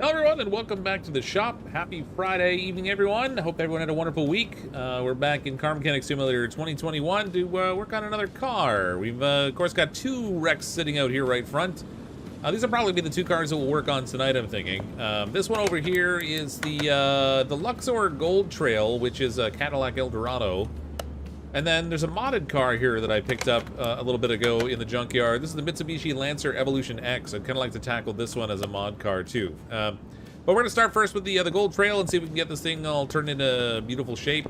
Hello everyone and welcome back to the shop. Happy Friday evening everyone. Hope everyone had a wonderful week. We're back in Car Mechanic Simulator 2021 to work on another car. We've of course got two wrecks sitting out here right front. These will probably be the two cars that we'll work on tonight, I'm thinking. This one over here is the Luxor Goldtrail, which is a Cadillac Eldorado. And then there's a modded car here that I picked up a little bit ago in the junkyard. This is the Mitsubishi Lancer Evolution X. I'd kind of like to tackle this one as a mod car too. But we're going to start first with the Goldtrail and see if we can get this thing all turned into beautiful shape.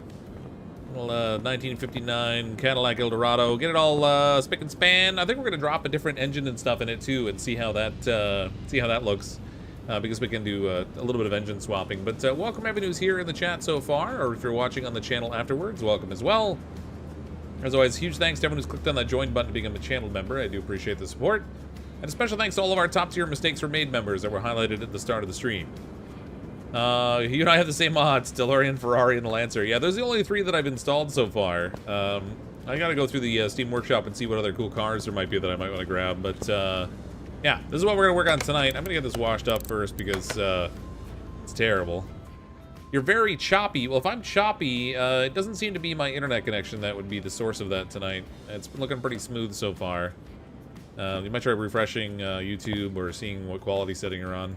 Little 1959 Cadillac Eldorado. Get it all spick and span. I think we're going to drop a different engine and stuff in it too and see how that looks. Because we can do a little bit of engine swapping. But welcome everyone who's here in the chat so far, or if you're watching on the channel afterwards, welcome as well. As always, huge thanks to everyone who's clicked on that join button to become a channel member. I do appreciate the support. And a special thanks to all of our top tier mistakes were made members that were highlighted at the start of the stream. You and I have the same mods, DeLorean, Ferrari, and the Lancer. Yeah, those are the only three that I've installed so far. I gotta go through the Steam Workshop and see what other cool cars there might be that I might want to grab. But yeah, this is what we're gonna work on tonight. I'm gonna get this washed up first because it's terrible. You're very choppy. Well, if I'm choppy, it doesn't seem to be my internet connection that would be the source of that tonight. It's been looking pretty smooth so far. You might try refreshing YouTube or seeing what quality setting you're on.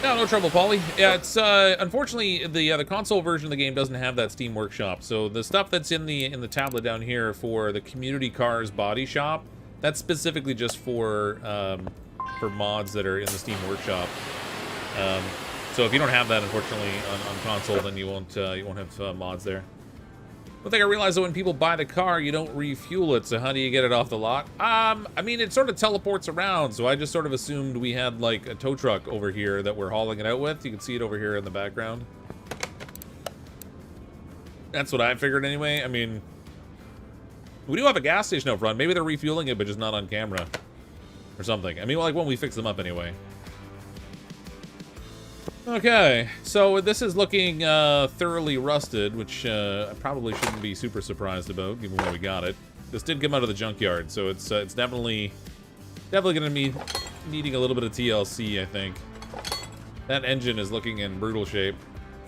No trouble, Paulie. Yeah, it's unfortunately the console version of the game doesn't have that Steam Workshop. So the stuff that's in the tablet down here for the Community Cars Body Shop, that's specifically just for mods that are in the Steam Workshop. So if you don't have that, unfortunately, on console, then you won't have mods there. One thing I realized, though, when people buy the car, you don't refuel it. So how do you get it off the lot? I mean, it sort of teleports around. So I just sort of assumed we had like a tow truck over here that we're hauling it out with. You can see it over here in the background. That's what I figured anyway. I mean, we do have a gas station out front. Maybe they're refueling it, but just not on camera. Or something. I mean, like when we fix them up anyway. Okay, so this is looking thoroughly rusted, which I probably shouldn't be super surprised about, given where we got it. This did come out of the junkyard, so it's definitely going to be needing a little bit of TLC, I think. That engine is looking in brutal shape.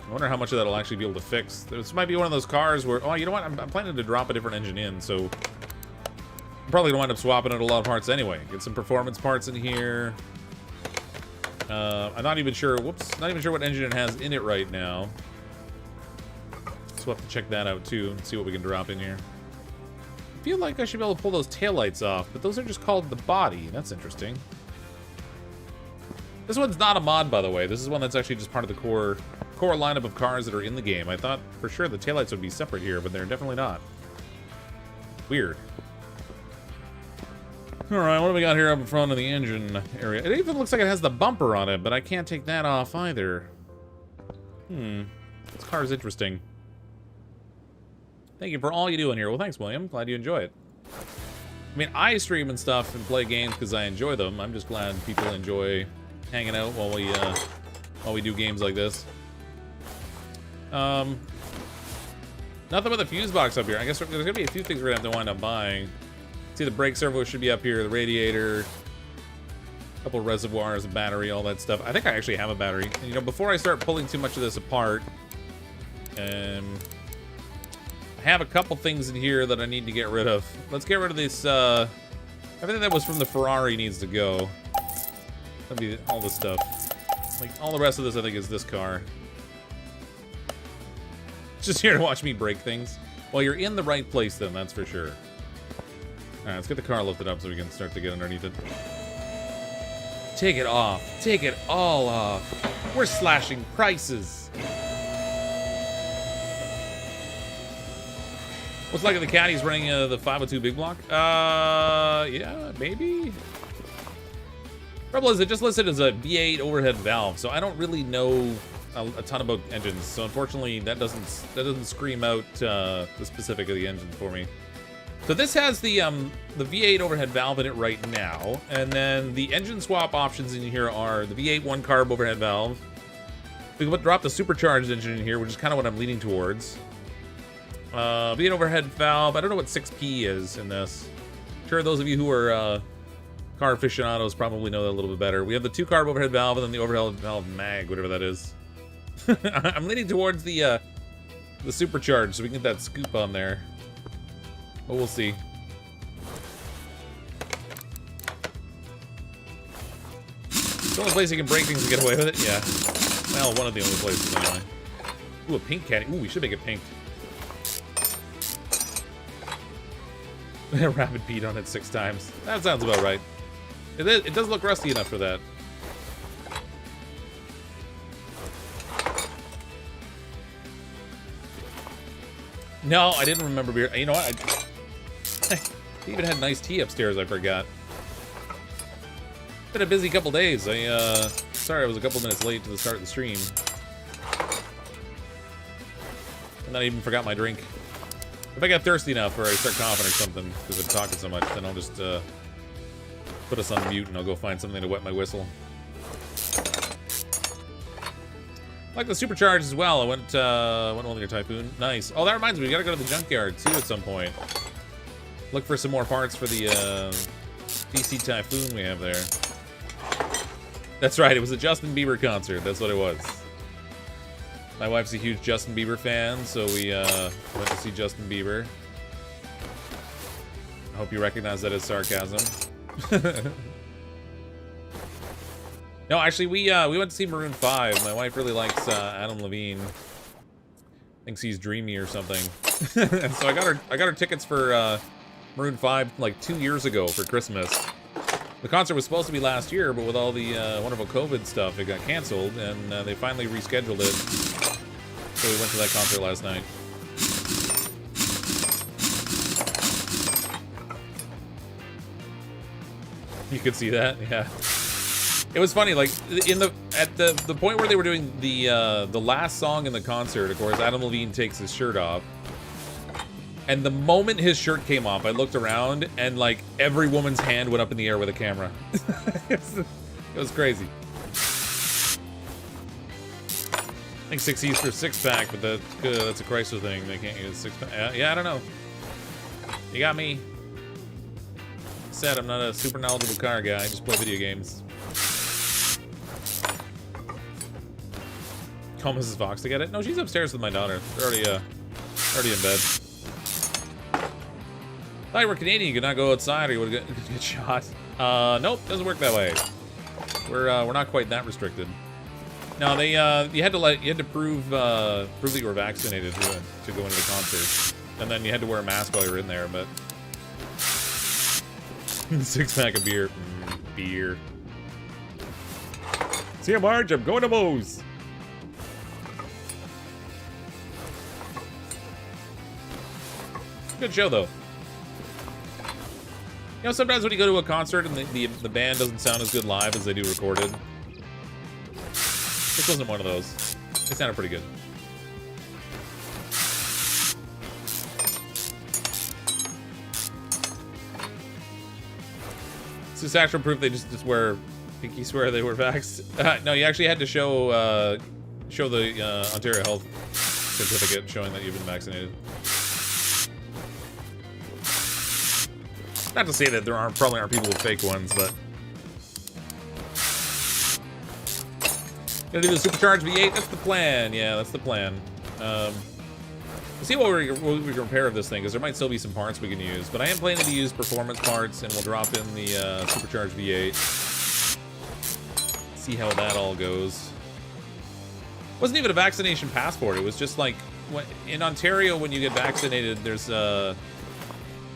I wonder how much of that I'll actually be able to fix. This might be one of those cars where, oh, you know what? I'm planning to drop a different engine in, so I'm probably gonna wind up swapping out a lot of parts anyway. Get some performance parts in here. I'm not even sure. Whoops, not even sure what engine it has in it right now. So we'll have to check that out too and see what we can drop in here. I feel like I should be able to pull those taillights off, but those are just called the body. That's interesting. This one's not a mod, by the way. This is one that's actually just part of the core lineup of cars that are in the game. I thought for sure the taillights would be separate here, but they're definitely not. Weird. Alright, what do we got here up in front of the engine area? It even looks like it has the bumper on it, but I can't take that off either. This car is interesting. Thank you for all you do in here. Well, thanks, William. Glad you enjoy it. I mean, I stream and stuff and play games because I enjoy them. I'm just glad people enjoy hanging out while we do games like this. Nothing but the fuse box up here. I guess there's gonna be a few things we're gonna have to wind up buying. See, the brake servo should be up here, the radiator, a couple of reservoirs, a battery, all that stuff. I think I actually have a battery. And, you know, before I start pulling too much of this apart, I have a couple things in here that I need to get rid of. Let's get rid of this, everything that was from the Ferrari needs to go. That'd be all this stuff. Like, all the rest of this, I think, is this car. Just here to watch me break things. Well, you're in the right place, then, that's for sure. Alright, let's get the car lifted up so we can start to get underneath it. Take it off. Take it all off. We're slashing prices. What's like if the Caddy's running the 502 big block? Yeah, maybe. Trouble is, it just listed as a V8 overhead valve, so I don't really know a ton about engines. So unfortunately, that doesn't scream out the specific of the engine for me. So this has the V8 overhead valve in it right now, and then the engine swap options in here are the V8 1-carb overhead valve. We can drop the supercharged engine in here, which is kind of what I'm leaning towards. V8 overhead valve. I don't know what 6P is in this. I'm sure those of you who are Car aficionados probably know that a little bit better. We have the 2-carb overhead valve and then the overhead valve mag, whatever that is. I'm leaning towards the supercharged so we can get that scoop on there. But we'll see. It's the only place you can break things and get away with it? Yeah. Well, one of the only places anyway. Ooh, a pink caddy. Ooh, we should make it pink. Rapid beat on it 6 times. That sounds about right. It does look rusty enough for that. No, I didn't remember beer. You know what? I even had nice tea upstairs, I forgot. Been a busy couple days. Sorry I was a couple minutes late to the start of the stream. And then I even forgot my drink. If I get thirsty enough or I start coughing or something because I'm talking so much, then I'll just put us on mute and I'll go find something to wet my whistle. I like the supercharged as well. I went on your Typhoon. Nice. Oh, that reminds me, we gotta go to the Junkyard too at some point. Look for some more parts for the DC Typhoon we have there. That's right, it was a Justin Bieber concert. That's what it was. My wife's a huge Justin Bieber fan, so we went to see Justin Bieber. I hope you recognize that as sarcasm. No, actually, we went to see Maroon 5. My wife really likes Adam Levine. Thinks he's dreamy or something. And so I got her tickets for Maroon 5 like 2 years ago for Christmas. The concert was supposed to be last year, but with all the wonderful COVID stuff, it got canceled, and they finally rescheduled it. So we went to that concert last night. You could see that, yeah. It was funny, like at the point where they were doing the last song in the concert, of course, Adam Levine takes his shirt off. And the moment his shirt came off, I looked around and like every woman's hand went up in the air with a camera. It was crazy. I think 6 E's for 6-pack, but that's a Chrysler thing. They can't use 6-pack. Yeah, I don't know. You got me. Said I'm not a super knowledgeable car guy. I just play video games. Call Mrs. Fox to get it? No, she's upstairs with my daughter. They're already in bed. Thought you were Canadian, you could not go outside or you would get shot. Nope, doesn't work that way. We're not quite that restricted. No, they you had to prove that you were vaccinated to go into the concert, and then you had to wear a mask while you were in there. But 6-pack of beer, beer. See you, Marge. I'm going to Moe's. Good show, though. You know, sometimes when you go to a concert and the band doesn't sound as good live as they do recorded. This wasn't one of those. It sounded pretty good. Is this actual proof they just wear pinky swear they were vaxxed? No, you actually had to show the Ontario Health certificate showing that you've been vaccinated. Not to say that there probably aren't people with fake ones, but gonna do the supercharged V8. That's the plan. Yeah, that's the plan. We'll see what we can repair of this thing, because there might still be some parts we can use. But I am planning to use performance parts, and we'll drop in the supercharged V8. See how that all goes. Wasn't even a vaccination passport. It was just like in Ontario when you get vaccinated, there's a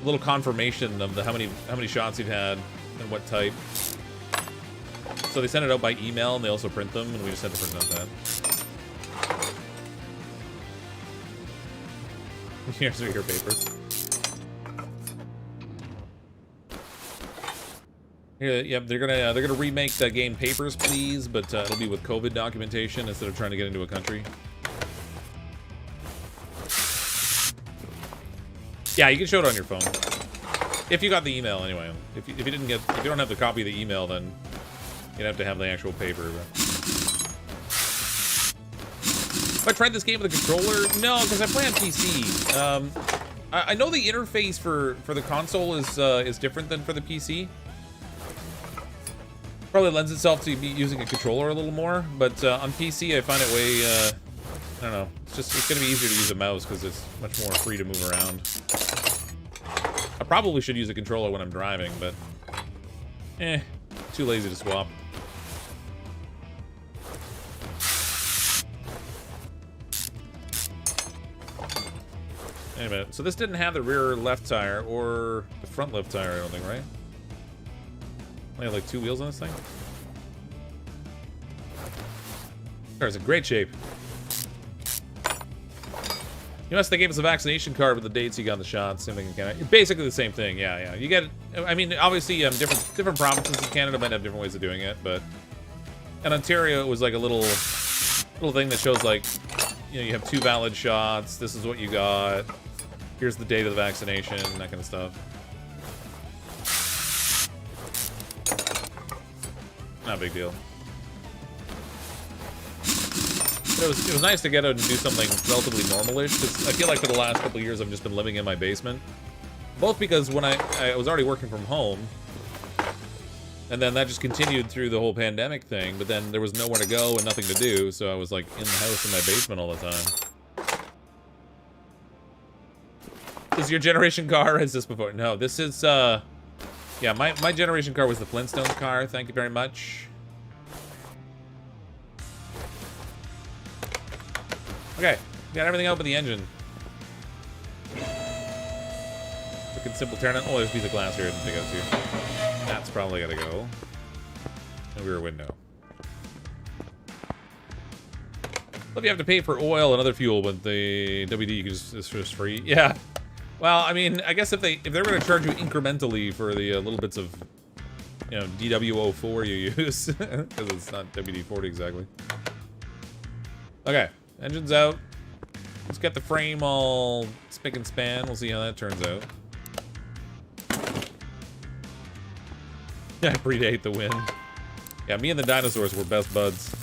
little confirmation of how many shots you've had and what type. So they send it out by email, and they also print them, and we just had to print out that. Here's your papers. Yeah, yep, they're gonna remake the game Papers, Please, but it'll be with COVID documentation instead of trying to get into a country. Yeah, you can show it on your phone if you got the email anyway. If you don't have the copy of the email, then you'd have to have the actual paper. But have I tried this game with a controller? No, because I play on PC. I know the interface for the console is different than for the PC. Probably lends itself to be using a controller a little more, but on PC I find it way, I don't know. It's gonna be easier to use a mouse because it's much more free to move around. I probably should use a controller when I'm driving, but too lazy to swap. Wait a minute. So this didn't have the rear left tire or the front left tire, I don't think, right? Only have like 2 wheels on this thing? Car's in great shape. Unless they gave us a vaccination card with the dates you got in the shot, same thing in Canada. Basically the same thing, yeah. You get, I mean, obviously, different provinces in Canada might have different ways of doing it, but in Ontario, it was like a little thing that shows like, you know, you have 2 valid shots. This is what you got. Here's the date of the vaccination, that kind of stuff. Not a big deal. It was nice to get out and do something relatively normal-ish, because I feel like for the last couple of years I've just been living in my basement. Both because when I was already working from home, and then that just continued through the whole pandemic thing, but then there was nowhere to go and nothing to do, so I was like in the house in my basement all the time. Is your generation car, or is this before? No, this is, yeah, my generation car was the Flintstones car, thank you very much. Okay, got everything out but the engine. Looking simple turn on. Oh, there's a piece of glass here I didn't take out too. That's probably gotta go. And rear window. Well, if you have to pay for oil and other fuel, but the WD is just free. Yeah. Well, I mean, I guess if they're gonna charge you incrementally for the little bits of, you know, DW04 you use, because it's not WD-40 exactly. Okay. Engine's out. Let's get the frame all spick and span. We'll see how that turns out. Yeah, I predate the win. Yeah, me and the dinosaurs were best buds.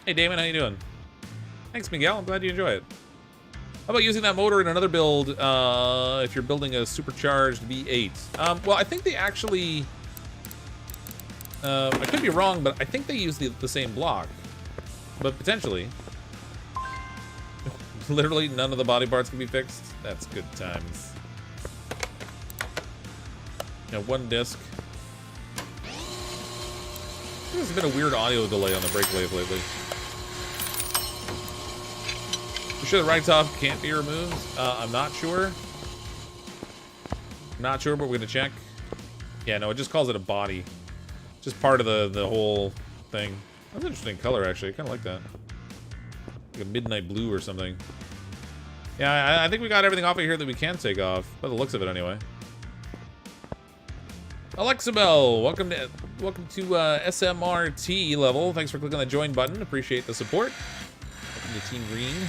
Hey, Damon, how you doing? Thanks, Miguel. I'm glad you enjoy it. How about using that motor in another build if you're building a supercharged V8? Well, I think they actually... I could be wrong, but I think they use the same block. But potentially. Literally none of the body parts can be fixed. That's good times. Yeah, 1 disc. There's been a weird audio delay on the brake wave lately. You sure the right top can't be removed? I'm not sure. Not sure, but we're gonna check. Yeah, no, it just calls it a body. Just part of the whole thing. That's an interesting color, actually. I kind of like that. Like a midnight blue or something. Yeah, I think we got everything off of here that we can take off. By the looks of it, anyway. Alexabel, welcome to SMRT level. Thanks for clicking on the join button. Appreciate the support. Welcome to Team Green.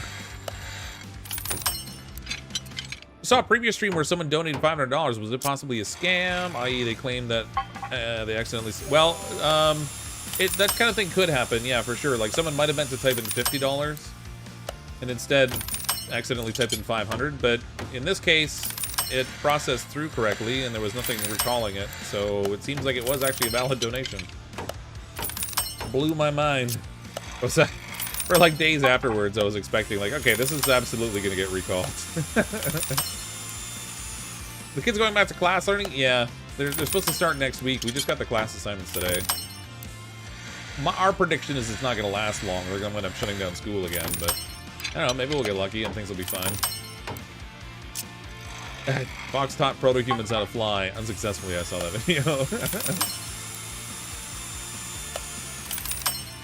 I saw a previous stream where someone donated $500. Was it possibly a scam? I.e., they claimed that they accidentally... Well, that kind of thing could happen, yeah, for sure. Like, someone might have meant to type in $50 and instead accidentally typed in 500, but in this case, it processed through correctly and there was nothing recalling it, so it seems like it was actually a valid donation. Blew my mind. What's that? For like days afterwards, I was expecting, like, okay, this is absolutely going to get recalled. The kids going back to class learning? Yeah, they're supposed to start next week. We just got the class assignments today. Our prediction is it's not going to last long. We're going to end up shutting down school again, but I don't know, maybe we'll get lucky and things will be fine. Fox taught proto-humans how to fly. Unsuccessfully, I saw that video.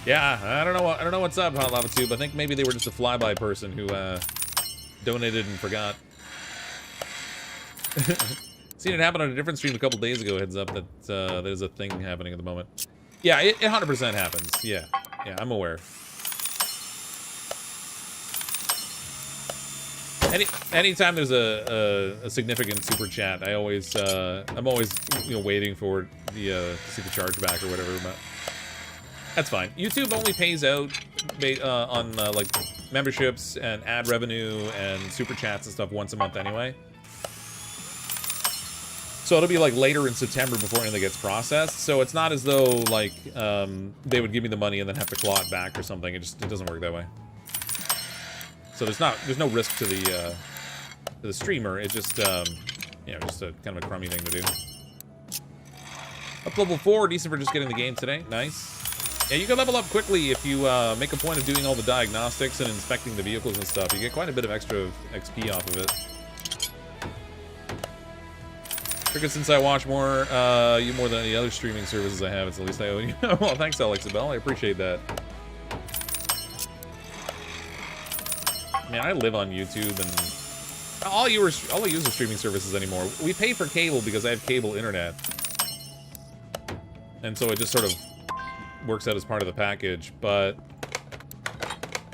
Yeah, I don't know what's up, Hot Lava Tube. I think maybe they were just a flyby person who donated and forgot. Seen it happen on a different stream a couple days ago. Heads up that there's a thing happening at the moment. Yeah, it 100% happens. Yeah, I'm aware. Anytime there's a significant super chat, I'm always waiting for the to see the chargeback or whatever. But that's fine. YouTube only pays out on like memberships and ad revenue and super chats and stuff once a month anyway. So it'll be like later in September before anything gets processed. So it's not as though like they would give me the money and then have to claw it back or something. It doesn't work that way. So there's no risk to the streamer. It's just you know, just a kind of a crummy thing to do. Up to level 4, decent for just getting the game today. Nice. Yeah, you can level up quickly if you make a point of doing all the diagnostics and inspecting the vehicles and stuff. You get quite a bit of extra XP off of it. Because since I watch more, you more than any other streaming services I have, it's the least I owe you. Well, thanks, Alexabelle. I appreciate that. Man, I live on YouTube, and all I use are streaming services anymore. We pay for cable because I have cable internet, and so it just sort of works out as part of the package. But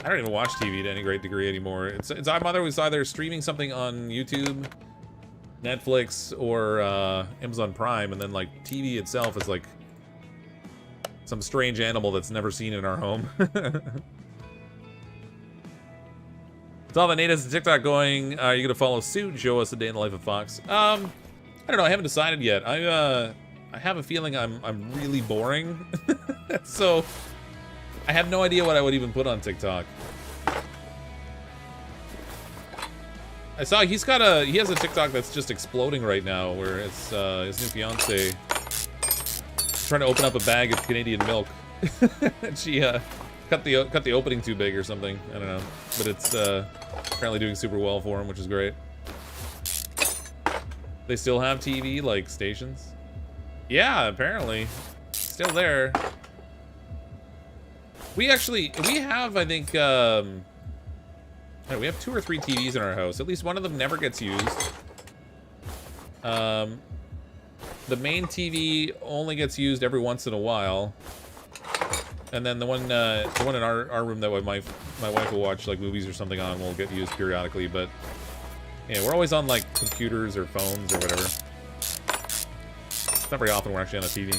I don't even watch TV to any great degree anymore. I'm either streaming something on YouTube, Netflix, or Amazon Prime, and then like TV itself is like some strange animal that's never seen in our home. It's all the natives of TikTok going. Are you gonna follow suit? Show us a day in the life of Fox. I don't know. I haven't decided yet. I have a feeling I'm really boring, so I have no idea what I would even put on TikTok. I saw he has a TikTok that's just exploding right now, where it's his new fiance trying to open up a bag of Canadian milk. And she cut the opening too big or something. I don't know, but it's apparently doing super well for him, which is great. They still have TV like stations. Yeah, apparently still there. We have, I think, we have 2 or 3 TVs in our house. At least one of them never gets used. The main TV only gets used every once in a while. And then the one in our room that my wife will watch like movies or something on will get used periodically. But yeah, we're always on like computers or phones or whatever. It's not very often we're actually on a TV.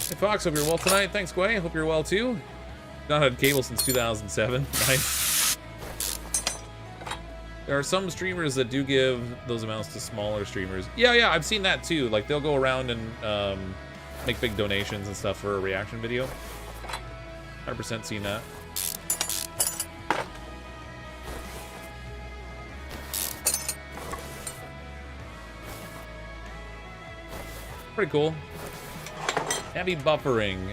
Hey Fox, hope you're well tonight. Thanks, Quay. Hope you're well too. Not had cable since 2007. Nice. There are some streamers that do give those amounts to smaller streamers. Yeah, I've seen that too. Like they'll go around and make big donations and stuff for a reaction video. 100% seen that. Pretty cool. Heavy buffering.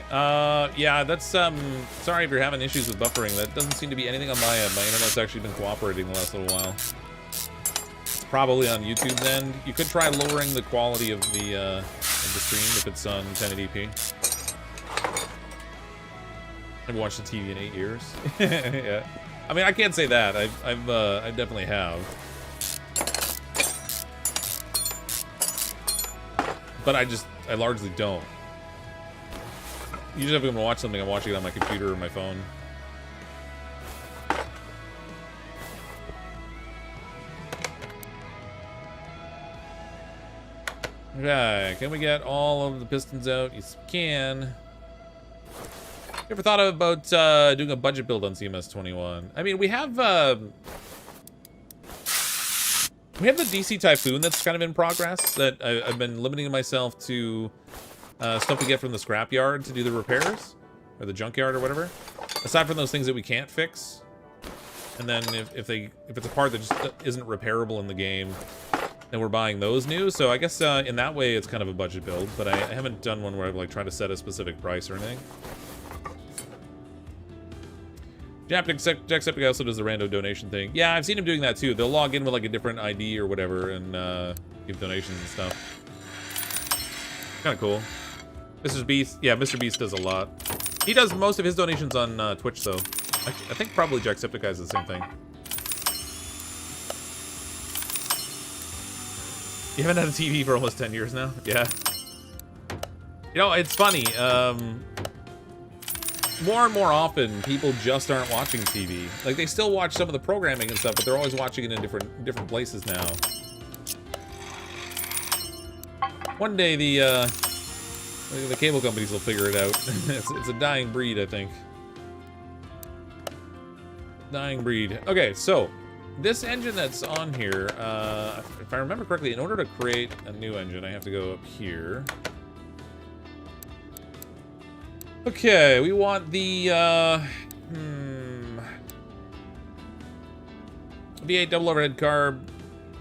Yeah, that's, sorry if you're having issues with buffering. That doesn't seem to be anything on my end. My internet's actually been cooperating the last little while. Probably on YouTube's end. You could try lowering the quality of the stream if it's on 1080p. I've watched the TV in 8 years. Yeah. I mean, I can't say that. I definitely have. But I largely don't. Usually if I'm gonna watch something, I'm watching it on my computer or my phone. Okay, can we get all of the pistons out? Yes, we can. You ever thought about doing a budget build on CMS 21? I mean, we have the DC Typhoon that's kind of in progress. That I've been limiting myself to stuff we get from the scrapyard to do the repairs, or the junkyard or whatever. Aside from those things that we can't fix, and then if it's a part that just isn't repairable in the game, then we're buying those new. So I guess in that way it's kind of a budget build, but I haven't done one where I've like tried to set a specific price or anything. Jacksepticeye also does the rando donation thing. Yeah, I've seen him doing that too. They'll log in with like a different ID or whatever and give donations and stuff. Kind of cool. Mr. Beast, yeah, Mr. Beast does a lot. He does most of his donations on Twitch, though. I think probably Jacksepticeye is the same thing. You haven't had a TV for almost 10 years now? Yeah. You know, it's funny. More and more often, people just aren't watching TV. Like, they still watch some of the programming and stuff, but they're always watching it in different places now. One day, the cable companies will figure it out. It's a dying breed, I think. Dying breed. Okay, so This engine that's on here, if I remember correctly, in order to create a new engine, I have to go up here. Okay, we want the, V8 double overhead carb,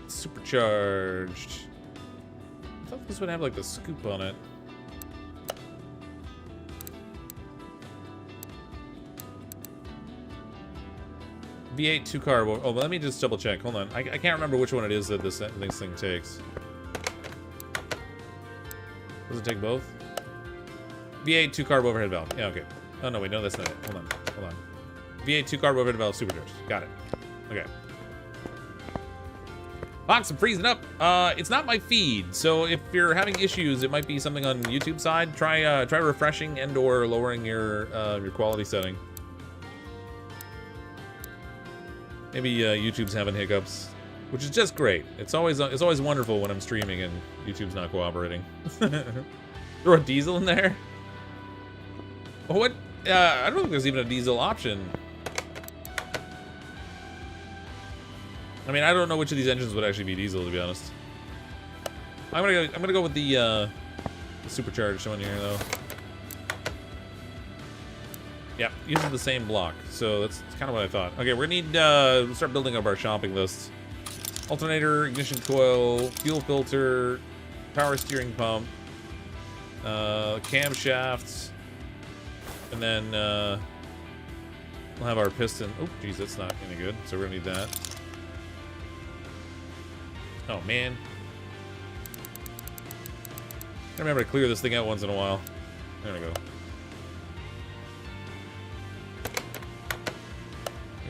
supercharged. I thought this would have, like, the scoop on it. V8 2 carb. Oh, let me just double check. Hold on. I can't remember which one it is that this thing takes. Does it take both? V8 2 carb overhead valve. Yeah, okay. Oh, no, wait. No, that's not it. Hold on. V8 2 carb overhead valve supercharged. Got it. Okay. Fox, I'm freezing up. It's not my feed, so if you're having issues, it might be something on YouTube side. Try refreshing and/or lowering your quality setting. Maybe YouTube's having hiccups, which is just great. It's always wonderful when I'm streaming and YouTube's not cooperating. Throw a diesel in there? What? I don't think there's even a diesel option. I mean, I don't know which of these engines would actually be diesel, to be honest. I'm gonna go with the supercharged one here, though. Yeah, using the same block, so that's kind of what I thought. Okay, we're gonna need to start building up our shopping list. Alternator, ignition coil, fuel filter, power steering pump, camshafts, and then we'll have our piston. Oh, geez, that's not any good. So we're gonna need that. Oh man, I remember to clear this thing out once in a while. There we go.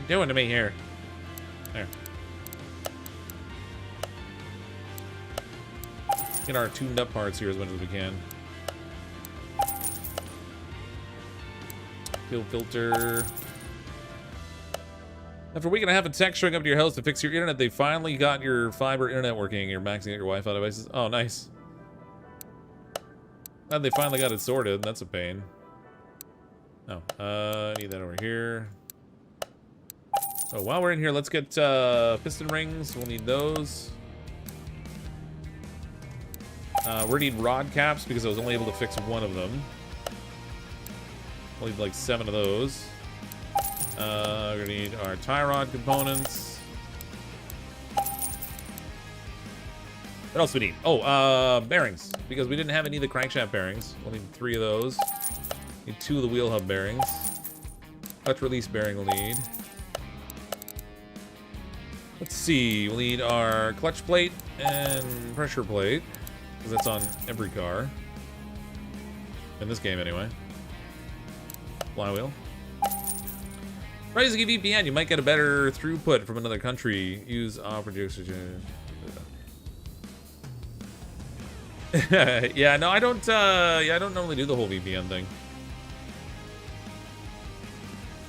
Doing to me here. There. Get our tuned up parts here as much as we can. Fuel filter. After a week and a half of tech showing up to your house to fix your internet, they finally got your fiber internet working. You're maxing out your Wi-Fi devices. Oh, nice. Glad they finally got it sorted. That's a pain. Oh, need that over here. Oh, while we're in here, let's get piston rings. We'll need those. We're gonna need rod caps because I was only able to fix one of them. We'll need like 7 of those. We're gonna need our tie rod components. What else do we need? Oh, bearings. Because we didn't have any of the crankshaft bearings. We'll need 3 of those. Need 2 of the wheel hub bearings. Clutch release bearing we'll need. Let's see, we'll need our clutch plate and pressure plate, because that's on every car. In this game, anyway. Flywheel. Rising VPN, you might get a better throughput from another country. Use oxygen. Yeah, no, I don't. Yeah, I don't normally do the whole VPN thing.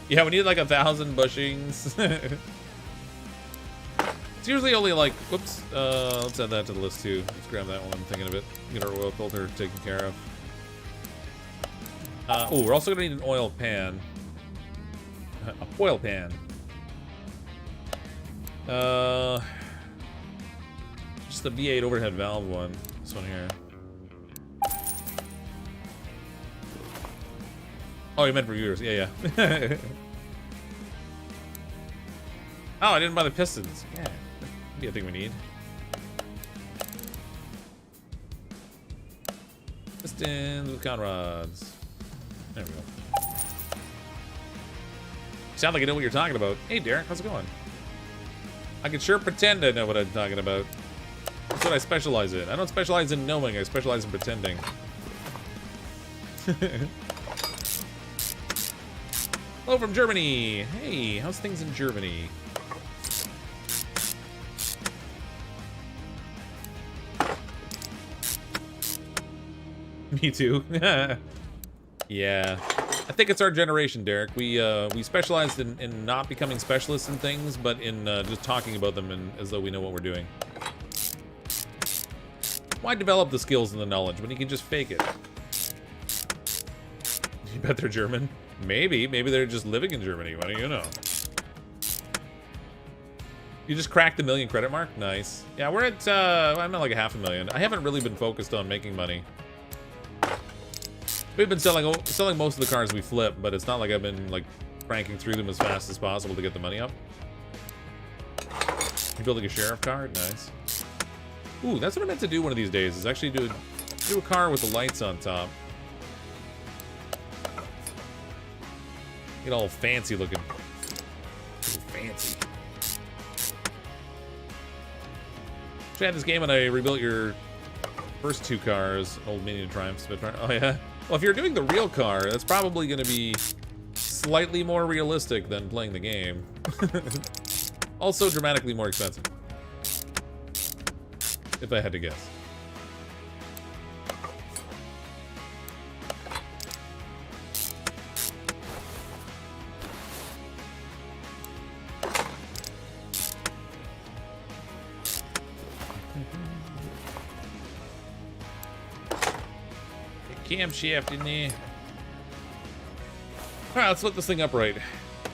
Yeah, we need like 1,000 bushings. It's usually only like, whoops, let's add that to the list too. Let's grab that one, I'm thinking of it. Get our oil filter taken care of. Oh, we're also gonna need an oil pan. A oil pan. Just the V8 overhead valve one. This one here. Oh, you meant for viewers. Yeah, yeah. Oh, I didn't buy the pistons. Yeah. Be a thing we need. Pistons with con rods. There we go. Sound like I know what you're talking about. Hey, Derek, how's it going? I can sure pretend I know what I'm talking about. That's what I specialize in. I don't specialize in knowing, I specialize in pretending. Hello from Germany. Hey, how's things in Germany? Me too. Yeah. I think it's our generation, Derek. We specialized in not becoming specialists in things, but in just talking about them as though we know what we're doing. Why develop the skills and the knowledge when you can just fake it? You bet they're German? Maybe. Maybe they're just living in Germany. What do you know? You just cracked the 1 million credit mark? Nice. Yeah, we're at, I'm at like a 500,000. I haven't really been focused on making money. We've been selling most of the cars we flip, but it's not like I've been, like, cranking through them as fast as possible to get the money up. You building a sheriff car? Nice. Ooh, that's what I meant to do one of these days, is actually do a car with the lights on top. Get all fancy looking. Ooh, fancy. I had this game when I rebuilt your first 2 cars, Old Mini and Triumph Spitfire. Oh yeah. Well, if you're doing the real car, that's probably going to be slightly more realistic than playing the game. Also dramatically more expensive. If I had to guess. Camshaft in there. Alright, let's let this thing up right.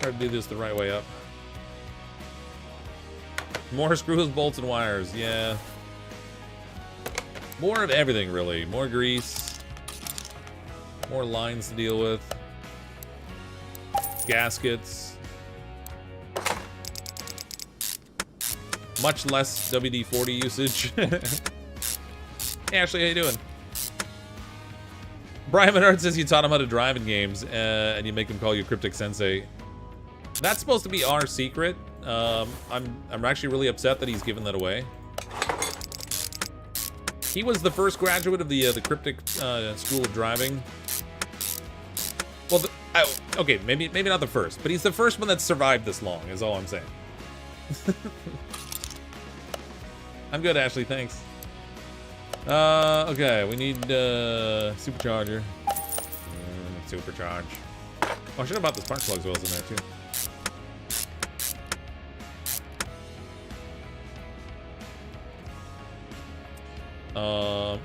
Try to do this the right way up. More screws, bolts, and wires. Yeah. More of everything, really. More grease. More lines to deal with. Gaskets. Much less WD-40 usage. Hey, Ashley, how you doing? Brian Menard says you taught him how to drive in games, and you make him call you Cryptic Sensei. That's supposed to be our secret. I'm actually really upset that he's given that away. He was the first graduate of the Cryptic School of Driving. Well, okay, maybe not the first, but he's the first one that survived this long. Is all I'm saying. I'm good, Ashley. Thanks. Okay, we need supercharger. Supercharge. Oh, I should have bought the spark plugs oils in there too.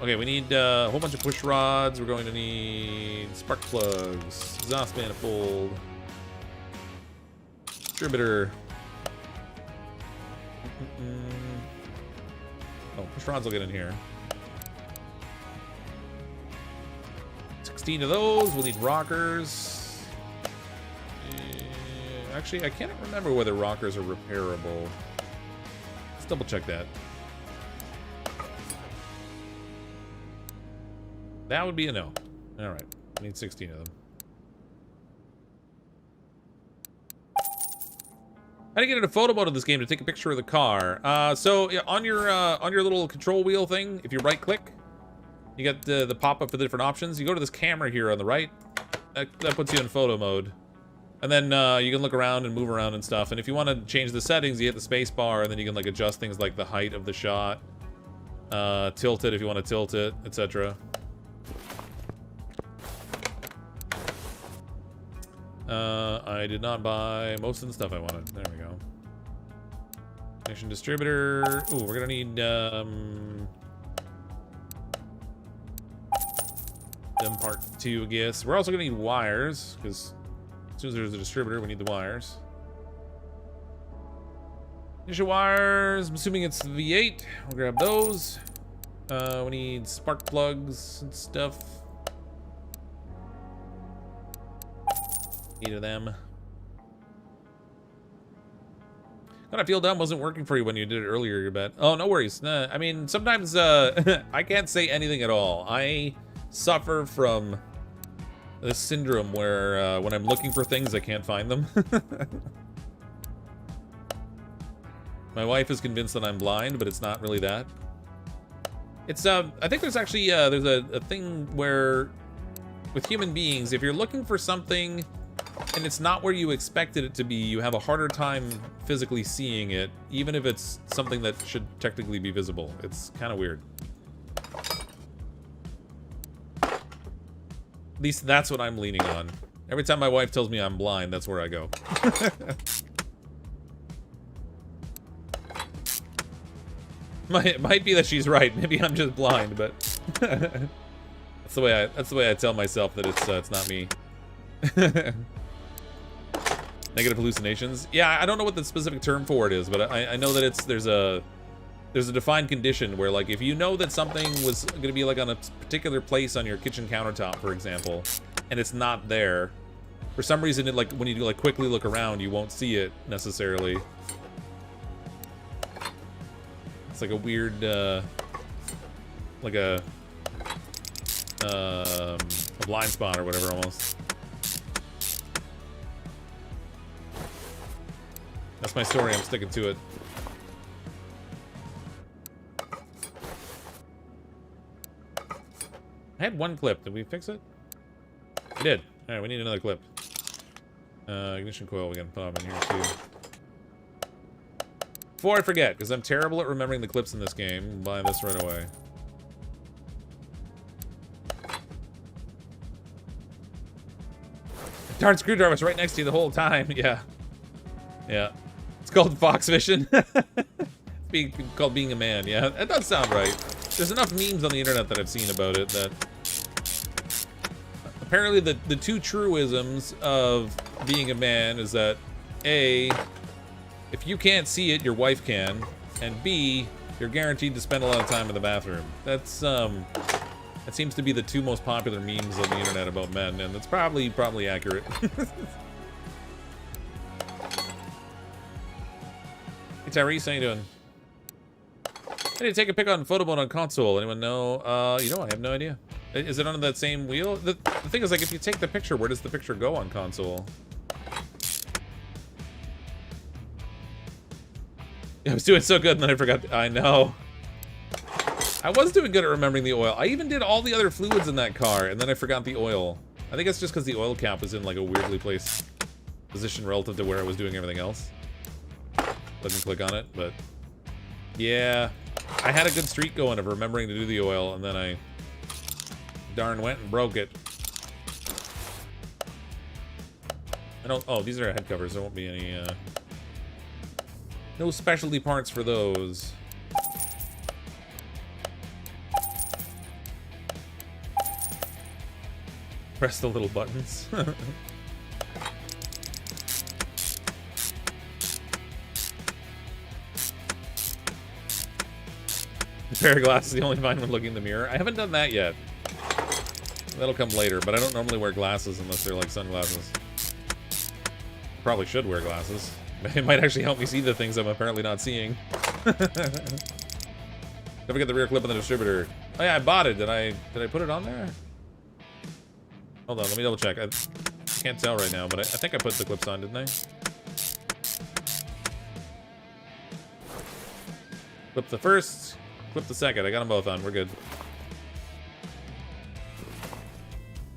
Okay, we need a whole bunch of push rods. We're going to need spark plugs, exhaust manifold, distributor. Oh, push rods will get in here. 16 of those. We'll need rockers. Actually, I can't remember whether rockers are repairable. Let's double check that. That would be a no. Alright. I need 16 of them. How do you get into photo mode of this game to take a picture of the car? So on your little control wheel thing, if you right click, you got the pop-up for the different options. You go to this camera here on the right. That puts you in photo mode. And then you can look around and move around and stuff. And if you want to change the settings, you hit the space bar, and then you can like adjust things like the height of the shot. Tilt it if you want to tilt it, etc. I did not buy most of the stuff I wanted. There we go. Ignition distributor. Ooh, we're gonna need them part 2, I guess. We're also gonna need wires, because as soon as there's a distributor, we need the wires. Ignition wires. I'm assuming it's V8. We'll grab those. We need spark plugs and stuff. 8 of them. God, I feel dumb wasn't working for you when you did it earlier, you bet. Oh, no worries. Nah, I mean, sometimes I can't say anything at all. I suffer from this syndrome where when I'm looking for things, I can't find them. My wife is convinced that I'm blind, but it's not really that. It's, I think there's actually, there's a thing where, with human beings, if you're looking for something and it's not where you expected it to be, you have a harder time physically seeing it, even if it's something that should technically be visible. It's kind of weird. At least that's what I'm leaning on. Every time my wife tells me I'm blind, that's where I go. Might be that she's right. Maybe I'm just blind, but that's the way I tell myself that it's not me. Negative hallucinations. Yeah, I don't know what the specific term for it is, but I know that there's a defined condition where, like, if you know that something was going to be, like, on a particular place on your kitchen countertop, for example, and it's not there, for some reason, it, like, when you, like, quickly look around, you won't see it, necessarily. It's like a weird, like a blind spot or whatever, almost. That's my story, I'm sticking to it. I had one clip. Did we fix it? We did. Alright, we need another clip. Ignition coil, we gotta put them in here too. Before I forget, because I'm terrible at remembering the clips in this game, buy this right away. Darn screwdriver was right next to you the whole time. Yeah. Yeah. It's called Fox Vision. It's called being a man. Yeah, that does sound right. There's enough memes on the internet that I've seen about it that apparently the two truisms of being a man is that A, if you can't see it, your wife can, and B, you're guaranteed to spend a lot of time in the bathroom. That's that seems to be the two most popular memes on the internet about men, and that's probably accurate. Hey Tyrese, how you doing? I need to take a pic on photo mode on console. Anyone know? You know, I have no idea. Is it on that same wheel? The thing is, like, if you take the picture, where does the picture go on console? I was doing so good, and then I forgot. I know. I was doing good at remembering the oil. I even did all the other fluids in that car, and then I forgot the oil. I think it's just because the oil cap was in, like, a weirdly placed position relative to where I was doing everything else. Let me click on it, but yeah, I had a good streak going of remembering to do the oil, and then I darn went and broke it. I don't. Oh, these are head covers. There won't be any. No specialty parts for those. Press the little buttons. A pair of glasses the only fine when looking in the mirror. I haven't done that yet. That'll come later, but I don't normally wear glasses unless they're like sunglasses. Probably should wear glasses. It might actually help me see the things I'm apparently not seeing. Don't forget the rear clip on the distributor. Oh yeah, I bought it. Did I put it on there? Hold on, let me double check. I can't tell right now, but I think I put the clips on, didn't I? Clip the first, clip the second. I got them both on. We're good.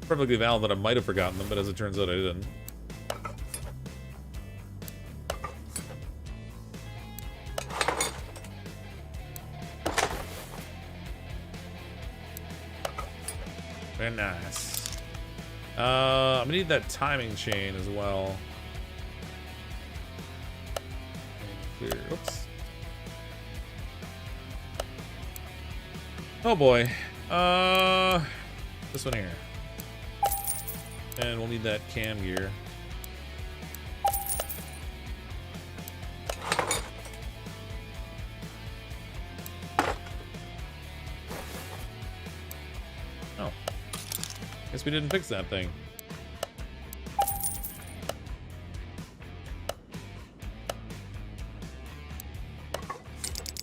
Perfectly valid that I might have forgotten them, but as it turns out, I didn't. Very nice. I'm gonna need that timing chain as well. Clear. Oops. Oh boy. This one here. And we'll need that cam gear. Oh. Guess we didn't fix that thing.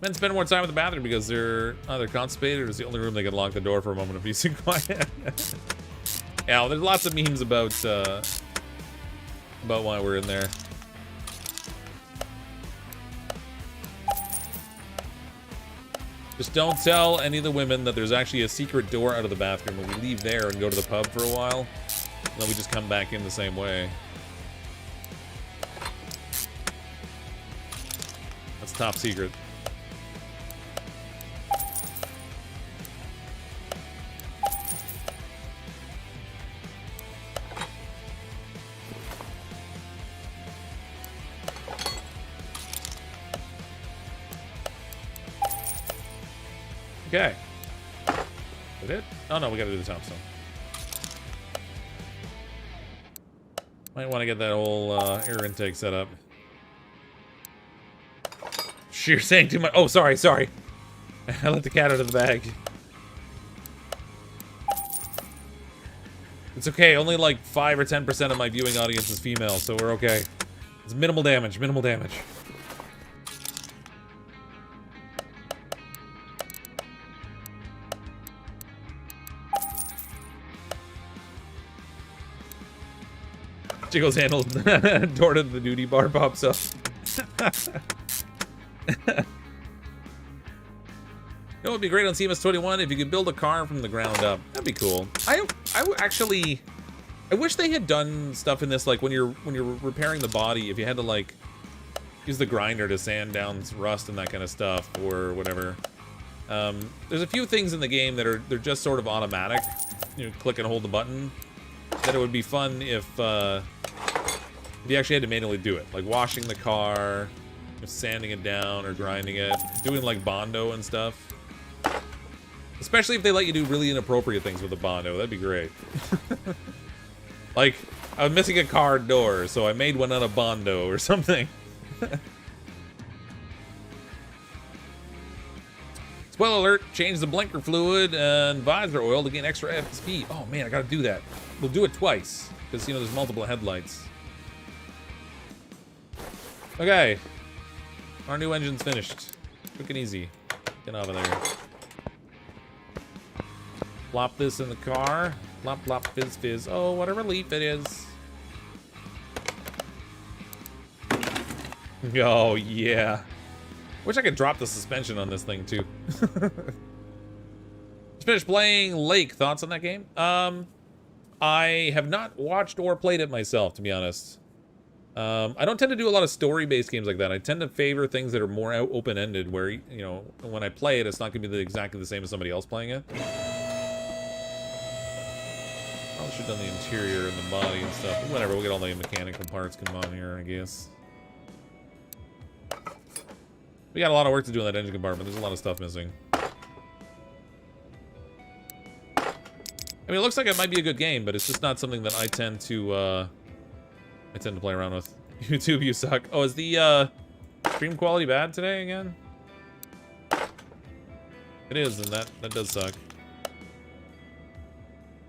Men spend more time in the bathroom because they're either constipated or it's the only room they can lock the door for a moment of peace and quiet. Yeah, well, there's lots of memes about why we're in there. Just don't tell any of the women that there's actually a secret door out of the bathroom when we leave there and go to the pub for a while. And then we just come back in the same way. That's top secret. Okay. Is that it? Oh no, we gotta do the tombstone. Might want to get that whole air intake set up. You're saying too much. Oh, sorry. I let the cat out of the bag. It's okay. Only like 5 or 10% of my viewing audience is female, so we're okay. It's minimal damage. Jiggle's handle. Door to the duty bar pops up. It would be great on CMS21 if you could build a car from the ground up. That'd be cool. I wish they had done stuff in this, like when you're repairing the body, if you had to like use the grinder to sand down rust and that kind of stuff or whatever. There's a few things in the game that they're just sort of automatic. You click and hold the button. That it would be fun if you actually had to manually do it, like washing the car, sanding it down or grinding it, doing like Bondo and stuff. Especially if they let you do really inappropriate things with the Bondo, that'd be great. Like, I was missing a car door, so I made one out of Bondo or something. Spoiler alert, change the blinker fluid and visor oil to gain extra FSP. Oh man, I gotta do that. We'll do it twice, because, you know, there's multiple headlights. Okay. Our new engine's finished. Quick and easy. Get out of there. Plop this in the car. Plop, plop, fizz, fizz. Oh, what a relief it is. Oh, yeah. Wish I could drop the suspension on this thing, too. Just finished playing Lake. Thoughts on that game? I have not watched or played it myself, to be honest. I don't tend to do a lot of story-based games like that. I tend to favor things that are more open-ended, where, you know, when I play it, it's not going to be exactly the same as somebody else playing it. Probably should have done the interior and the body and stuff. But whatever, we'll get all the mechanical parts come on here, I guess. We got a lot of work to do in that engine compartment. There's a lot of stuff missing. I mean, it looks like it might be a good game, but it's just not something that I tend to play around with. YouTube, you suck. Oh, is the stream quality bad today again? It is, and that does suck.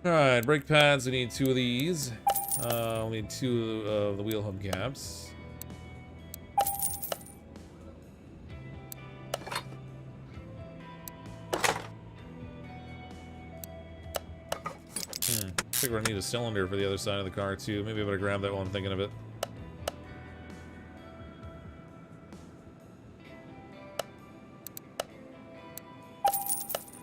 Alright, brake pads, we need 2 of these. We'll need 2 of the wheel hubcaps. I think we're gonna need a cylinder for the other side of the car too. Maybe I better grab that while I'm thinking of it.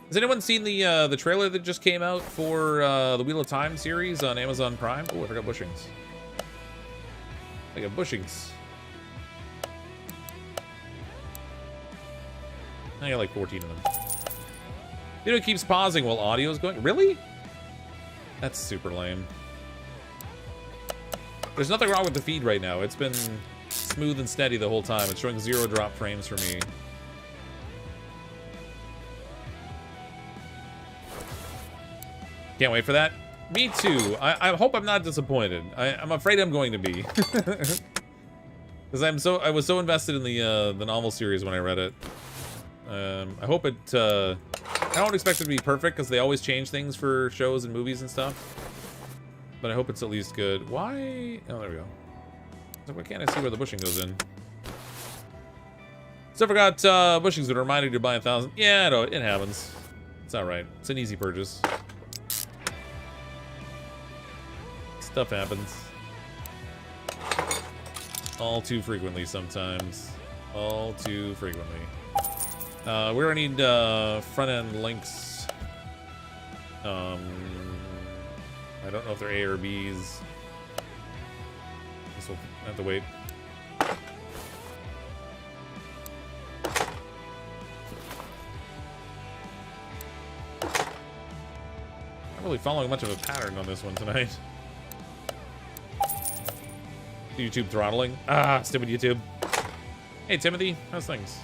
Has anyone seen the trailer that just came out for the Wheel of Time series on Amazon Prime? Oh, I forgot bushings. I got bushings. I got like 14 of them. You know, it keeps pausing while audio is going. Really? That's super lame. There's nothing wrong with the feed right now. It's been smooth and steady the whole time. It's showing 0 drop frames for me. Can't wait for that. Me too. I hope I'm not disappointed. I'm afraid I'm going to be. Because I was so invested in the novel series when I read it. I hope it. I don't expect it to be perfect because they always change things for shows and movies and stuff. But I hope it's at least good. Why? Oh, there we go. So why can't I see where the bushing goes in? Still forgot bushings would remind you to buy 1,000. Yeah, no, it happens. It's all right. It's an easy purchase. Stuff happens. All too frequently sometimes. All too frequently. We're gonna need front end links. I don't know if they're A or B's. Guess we'll have to wait. Not really following much of a pattern on this one tonight. YouTube throttling. Ah, stupid YouTube. Hey, Timothy, how's things?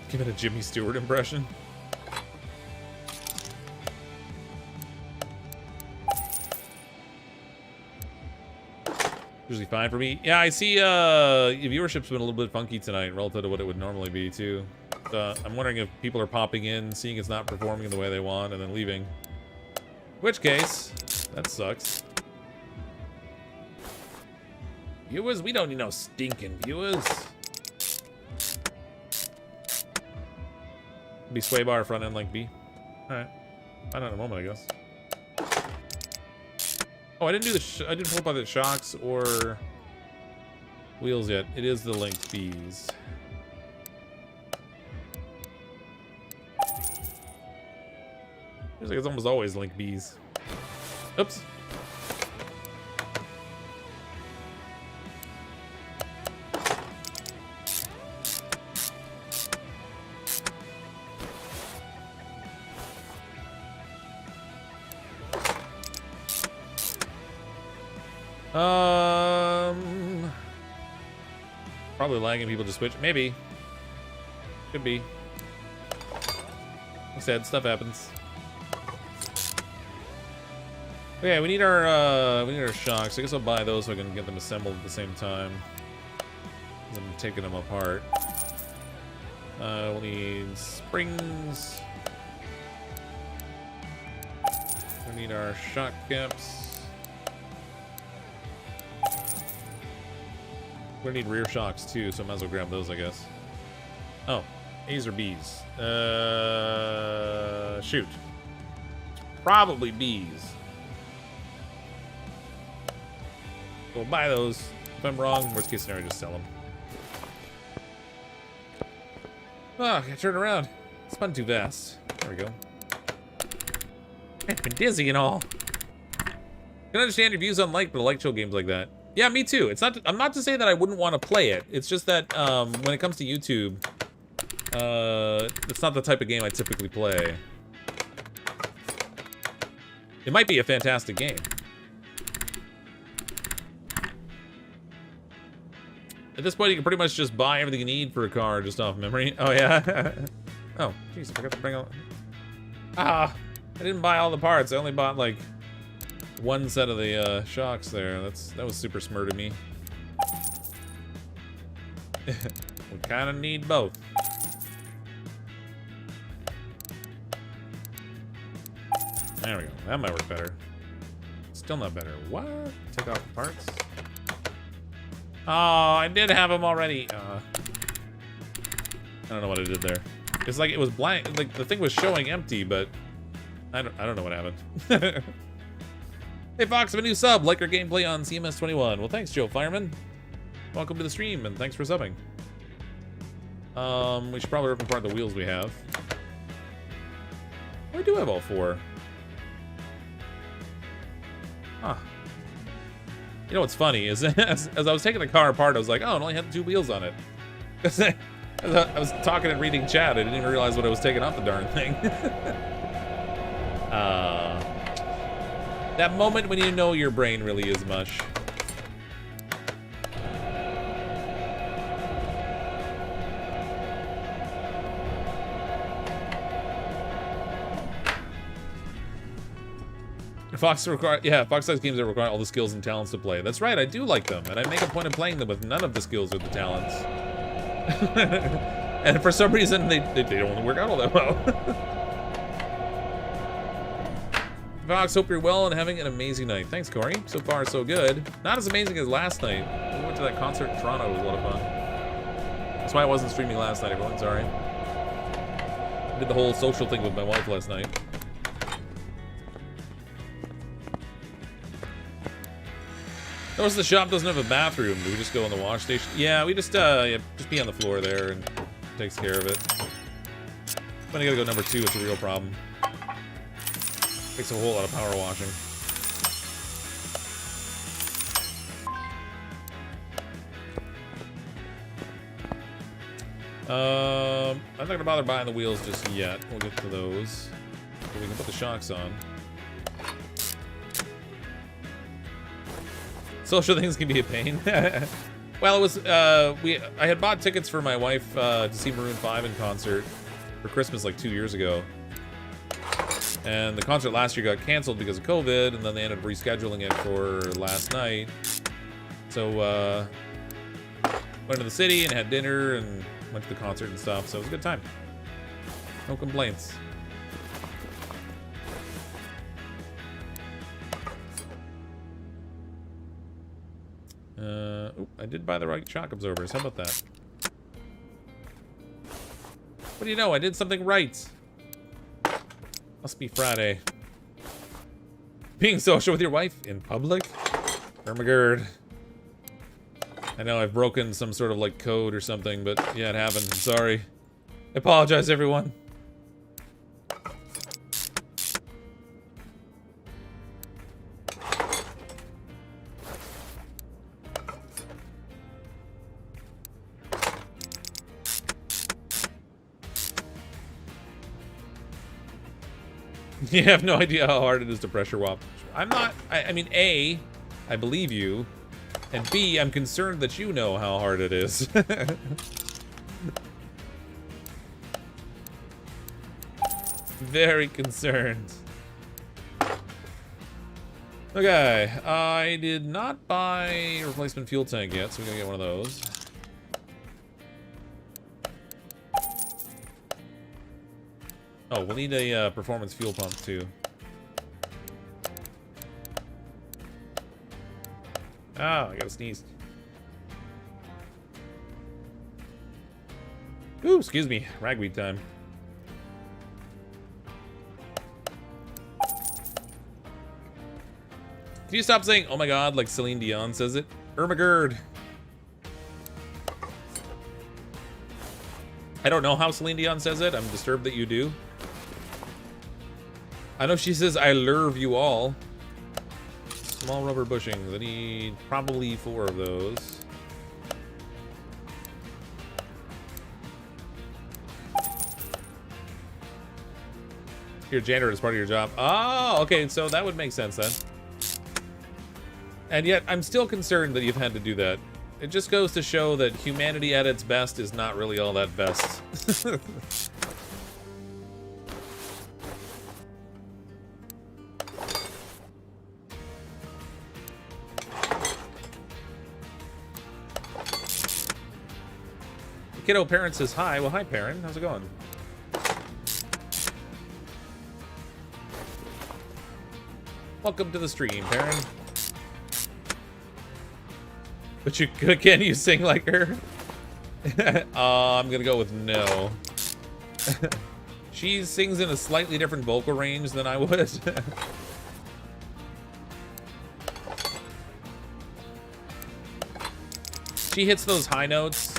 Give it a Jimmy Stewart impression. Usually fine for me. Yeah, I see viewership's been a little bit funky tonight relative to what it would normally be, too. I'm wondering if people are popping in, seeing it's not performing the way they want, and then leaving. In which case, that sucks. Viewers? We don't need no stinking viewers. Be sway bar front end like B. Alright. Find out in a moment, I guess. Oh, I didn't do the I didn't pull up by the shocks or wheels yet. It is the linked B's. Feels like it's almost always linked B's. Oops. Probably lagging people to switch. Maybe. Could be. Like I said, stuff happens. Okay, we need our shocks. I guess I'll buy those so I can get them assembled at the same time. I'm taking them apart. We'll need springs. We need our shock caps. We're gonna need rear shocks too, so I might as well grab those, I guess. Oh, A's or B's? Shoot. Probably B's. We'll buy those. If I'm wrong, worst case scenario, just sell them. Oh, I gotta turn around. Spun too fast. There we go. I've been dizzy and all. I can understand your views on like, but I like chill games like that. Yeah, me too. It's not. I'm not to say that I wouldn't want to play it. It's just that when it comes to YouTube, it's not the type of game I typically play. It might be a fantastic game. At this point, you can pretty much just buy everything you need for a car just off memory. Oh yeah. Oh, jeez, I forgot to bring all. I didn't buy all the parts. I only bought like one set of the shocks there. That was super smart of me. We kind of need both. There we go. That might work better. Still not better. What? Take off the parts. Oh, I did have them already. I don't know what I did there. It's like it was blank. Like the thing was showing empty, but I don't know what happened. Hey Fox, I have a new sub. Like our gameplay on CMS 21. Well, thanks, Joe Fireman. Welcome to the stream, and thanks for subbing. We should probably rip apart the wheels we have. Oh, we do have all four. Huh. You know what's funny is as I was taking the car apart, I was like, oh, it only had 2 wheels on it. As I was talking and reading chat, I didn't even realize what I was taking off the darn thing. That moment when you know your brain really is mush. Fox size games that require all the skills and talents to play. That's right, I do like them, and I make a point of playing them with none of the skills or the talents. And for some reason, they don't work out all that well. Fox, hope you're well and having an amazing night. Thanks, Corey. So far, so good. Not as amazing as last night. We went to that concert in Toronto. It was a lot of fun. That's why I wasn't streaming last night, everyone. Sorry. I did the whole social thing with my wife last night. Notice the shop doesn't have a bathroom. Do we just go in the wash station? Yeah, we just pee on the floor there and takes care of it. When I gotta go number 2, it's a real problem. Takes a whole lot of power washing. I'm not gonna bother buying the wheels just yet. We'll get to those. But we can put the shocks on. Social things can be a pain. Well, it was I had bought tickets for my wife to see Maroon 5 in concert for Christmas like 2 years ago. And the concert last year got canceled because of COVID, and then they ended up rescheduling it for last night. So, went to the city and had dinner and went to the concert and stuff. So it was a good time. No complaints. I did buy the right shock absorbers. How about that? What do you know? I did something right. Must be Friday. Being social with your wife in public? Ermagerd. I know I've broken some sort of like code or something, but yeah, it happened. I'm sorry. I apologize, everyone. You have no idea how hard it is to pressure wap. I'm not, I mean, A, I believe you, and B, I'm concerned that you know how hard it is. Very concerned. Okay, I did not buy a replacement fuel tank yet, so we're gonna get one of those. Oh, we'll need a performance fuel pump too. Oh, I gotta sneeze. Ooh, excuse me. Ragweed time. Can you stop saying, oh my god, like Celine Dion says it? Ermagerd. I don't know how Celine Dion says it. I'm disturbed that you do. I know she says, I love you all. Small rubber bushings. I need probably 4 of those. You're a janitor as part of your job. Oh, okay, so that would make sense then. And yet, I'm still concerned that you've had to do that. It just goes to show that humanity at its best is not really all that best. Kiddo Parent says hi. Well, hi, Parent. How's it going? Welcome to the stream, Parent. But you can you sing like her? I'm gonna go with no. She sings in a slightly different vocal range than I would. She hits those high notes.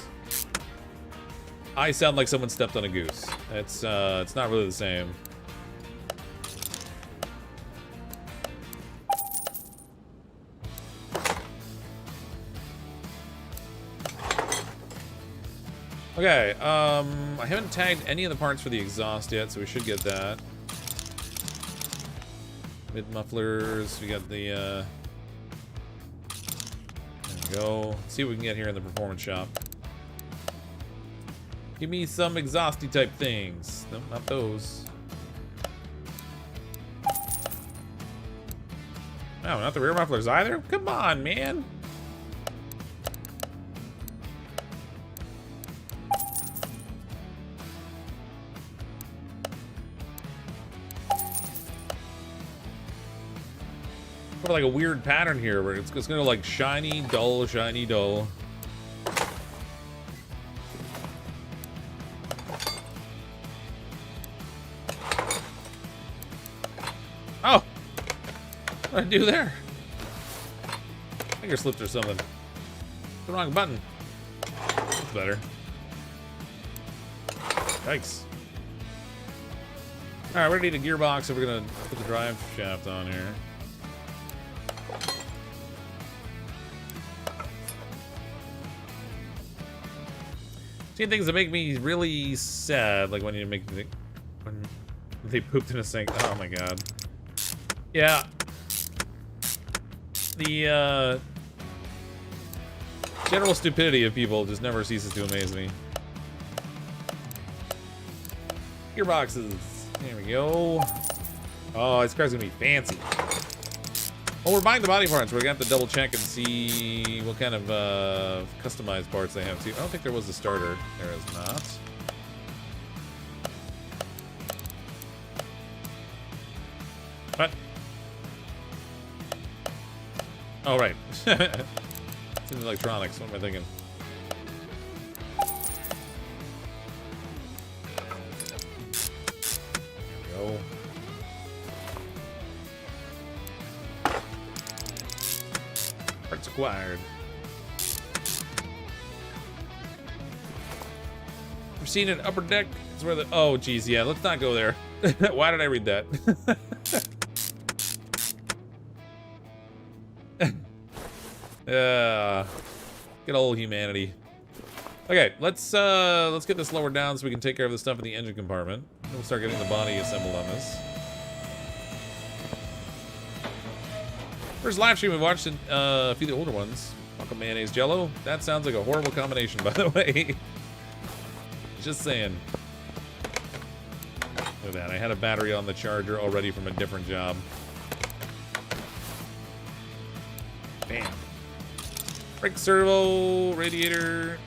I sound like someone stepped on a goose. It's not really the same. Okay, I haven't tagged any of the parts for the exhaust yet, so we should get that. Mid mufflers, we got the, there we go. Let's see what we can get here in the performance shop. Give me some exhausty type things. Nope, not those. No, not the rear mufflers either? Come on, man. Like a weird pattern here where it's gonna go like shiny, dull, shiny, dull. Oh! What did I do there? Finger slipped or something. The wrong button. That's better. Yikes. Alright, we're gonna need a gearbox, so we're gonna put the drive shaft on here. See things that make me really sad, like when you make when they pooped in a sink. Oh my god. Yeah. The general stupidity of people just never ceases to amaze me. Gearboxes. There we go. Oh, this car's gonna be fancy. Oh, we're buying the body parts. We're gonna have to double check and see what kind of customized parts they have too. I don't think there was a starter. There is not. What? Oh, right. It's in electronics. What am I thinking? There we go. Parts acquired. We're seeing an upper deck. It's where the... Oh, geez, yeah. Let's not go there. Why did I read that? Good old humanity. Okay, let's get this lowered down so we can take care of the stuff in the engine compartment. We'll start getting the body assembled on this. First live stream we watched a few of the older ones. Fucking mayonnaise jello. That sounds like a horrible combination, by the way. Just saying. Look at that. I had a battery on the charger already from a different job. Bam. Brake servo, radiator,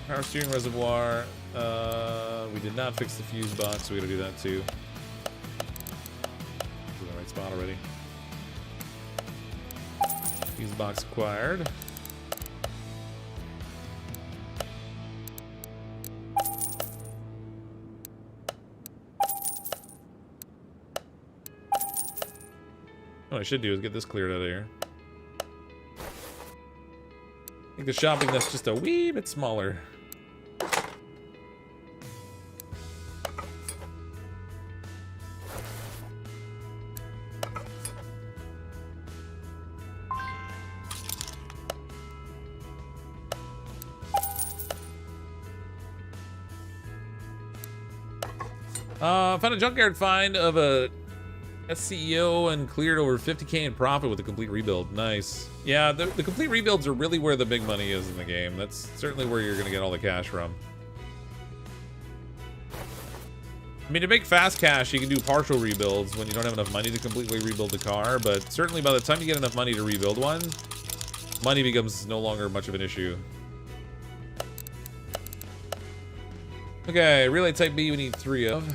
power steering reservoir. We did not fix the fuse box, so we gotta do that too. In the right spot already. Fuse box acquired. What I should do is get this cleared out of here. I think the shopping that's just a wee bit smaller. Found a junkyard find of a SCEO and cleared over 50K in profit with a complete rebuild. Nice. Yeah, the complete rebuilds are really where the big money is in the game. That's certainly where you're going to get all the cash from. I mean, to make fast cash, you can do partial rebuilds when you don't have enough money to completely rebuild the car, but certainly by the time you get enough money to rebuild one, money becomes no longer much of an issue. Okay, relay type B we need 3 of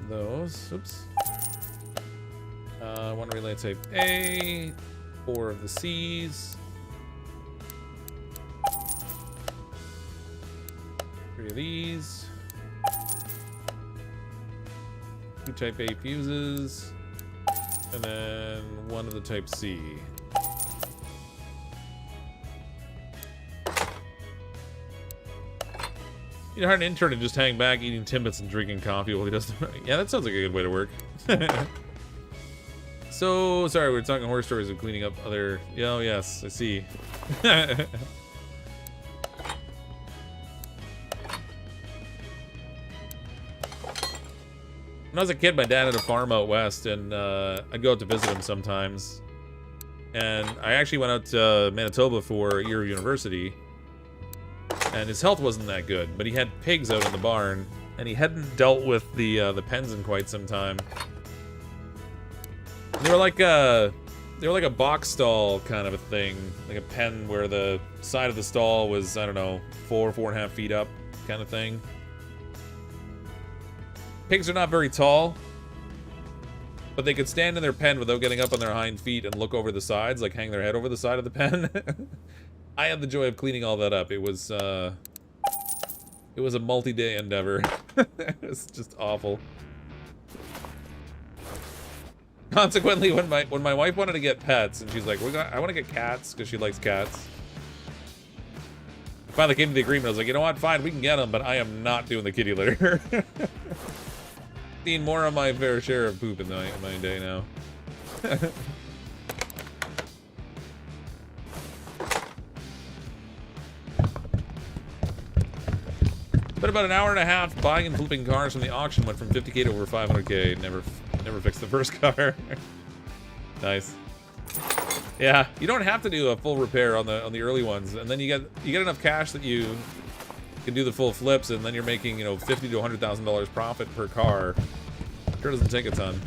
those. Oops. One relay type A, 4 of the C's, 3 of these, 2 type A fuses, and then 1 of the type C. You know, hire an intern and just hang back eating Timbits and drinking coffee while he does the... Yeah, that sounds like a good way to work. So, sorry, we're talking horror stories of cleaning up other... Oh, yes, I see. When I was a kid, my dad had a farm out west, and I'd go out to visit him sometimes. And I actually went out to Manitoba for a year of university. And his health wasn't that good, but he had pigs out in the barn, and he hadn't dealt with the pens in quite some time. And they were like a box stall kind of a thing, like a pen where the side of the stall was, I don't know, 4.5 feet up kind of thing. Pigs are not very tall, but they could stand in their pen without getting up on their hind feet and look over the sides, like hang their head over the side of the pen. I had the joy of cleaning all that up. It was a multi-day endeavor. It was just awful. Consequently, when my wife wanted to get pets, and she's like, I want to get cats because she likes cats. I finally came to the agreement. I was like, you know what? Fine, we can get them, but I am not doing the kitty litter. Seen more of my fair share of poop in my day now. But about an hour and a half buying and flipping cars from the auction, went from 50K to over 500K. Never fixed the first car. Nice. Yeah, you don't have to do a full repair on the early ones, and then you get enough cash that you can do the full flips, and then you're making, you know, $50,000 to $100,000 profit per car. Sure doesn't take a ton.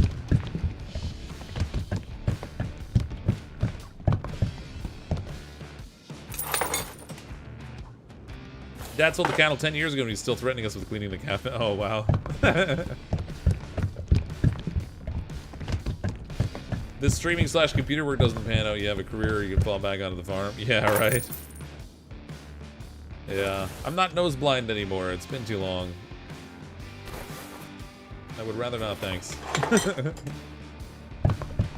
Dad sold the cattle 10 years ago and he's still threatening us with cleaning the cafe. Oh, wow. This streaming / computer work doesn't pan out. You have a career, you can fall back onto the farm. Yeah, right. Yeah. I'm not nose blind anymore. It's been too long. I would rather not, thanks.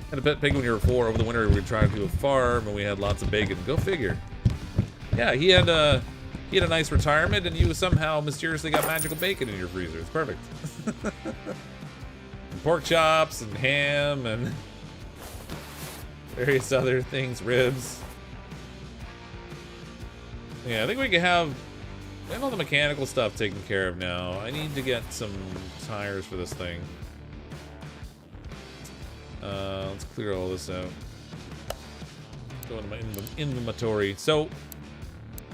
Had a pet pig when you were 4. Over the winter, we tried to do a farm, and we had lots of bacon. Go figure. Yeah, he had a nice retirement, and you somehow mysteriously got magical bacon in your freezer. It's perfect. And pork chops and ham and various other things, ribs. Yeah, I think we can have all the mechanical stuff taken care of now. I need to get some tires for this thing. Let's clear all this out. Go into my inventory. So,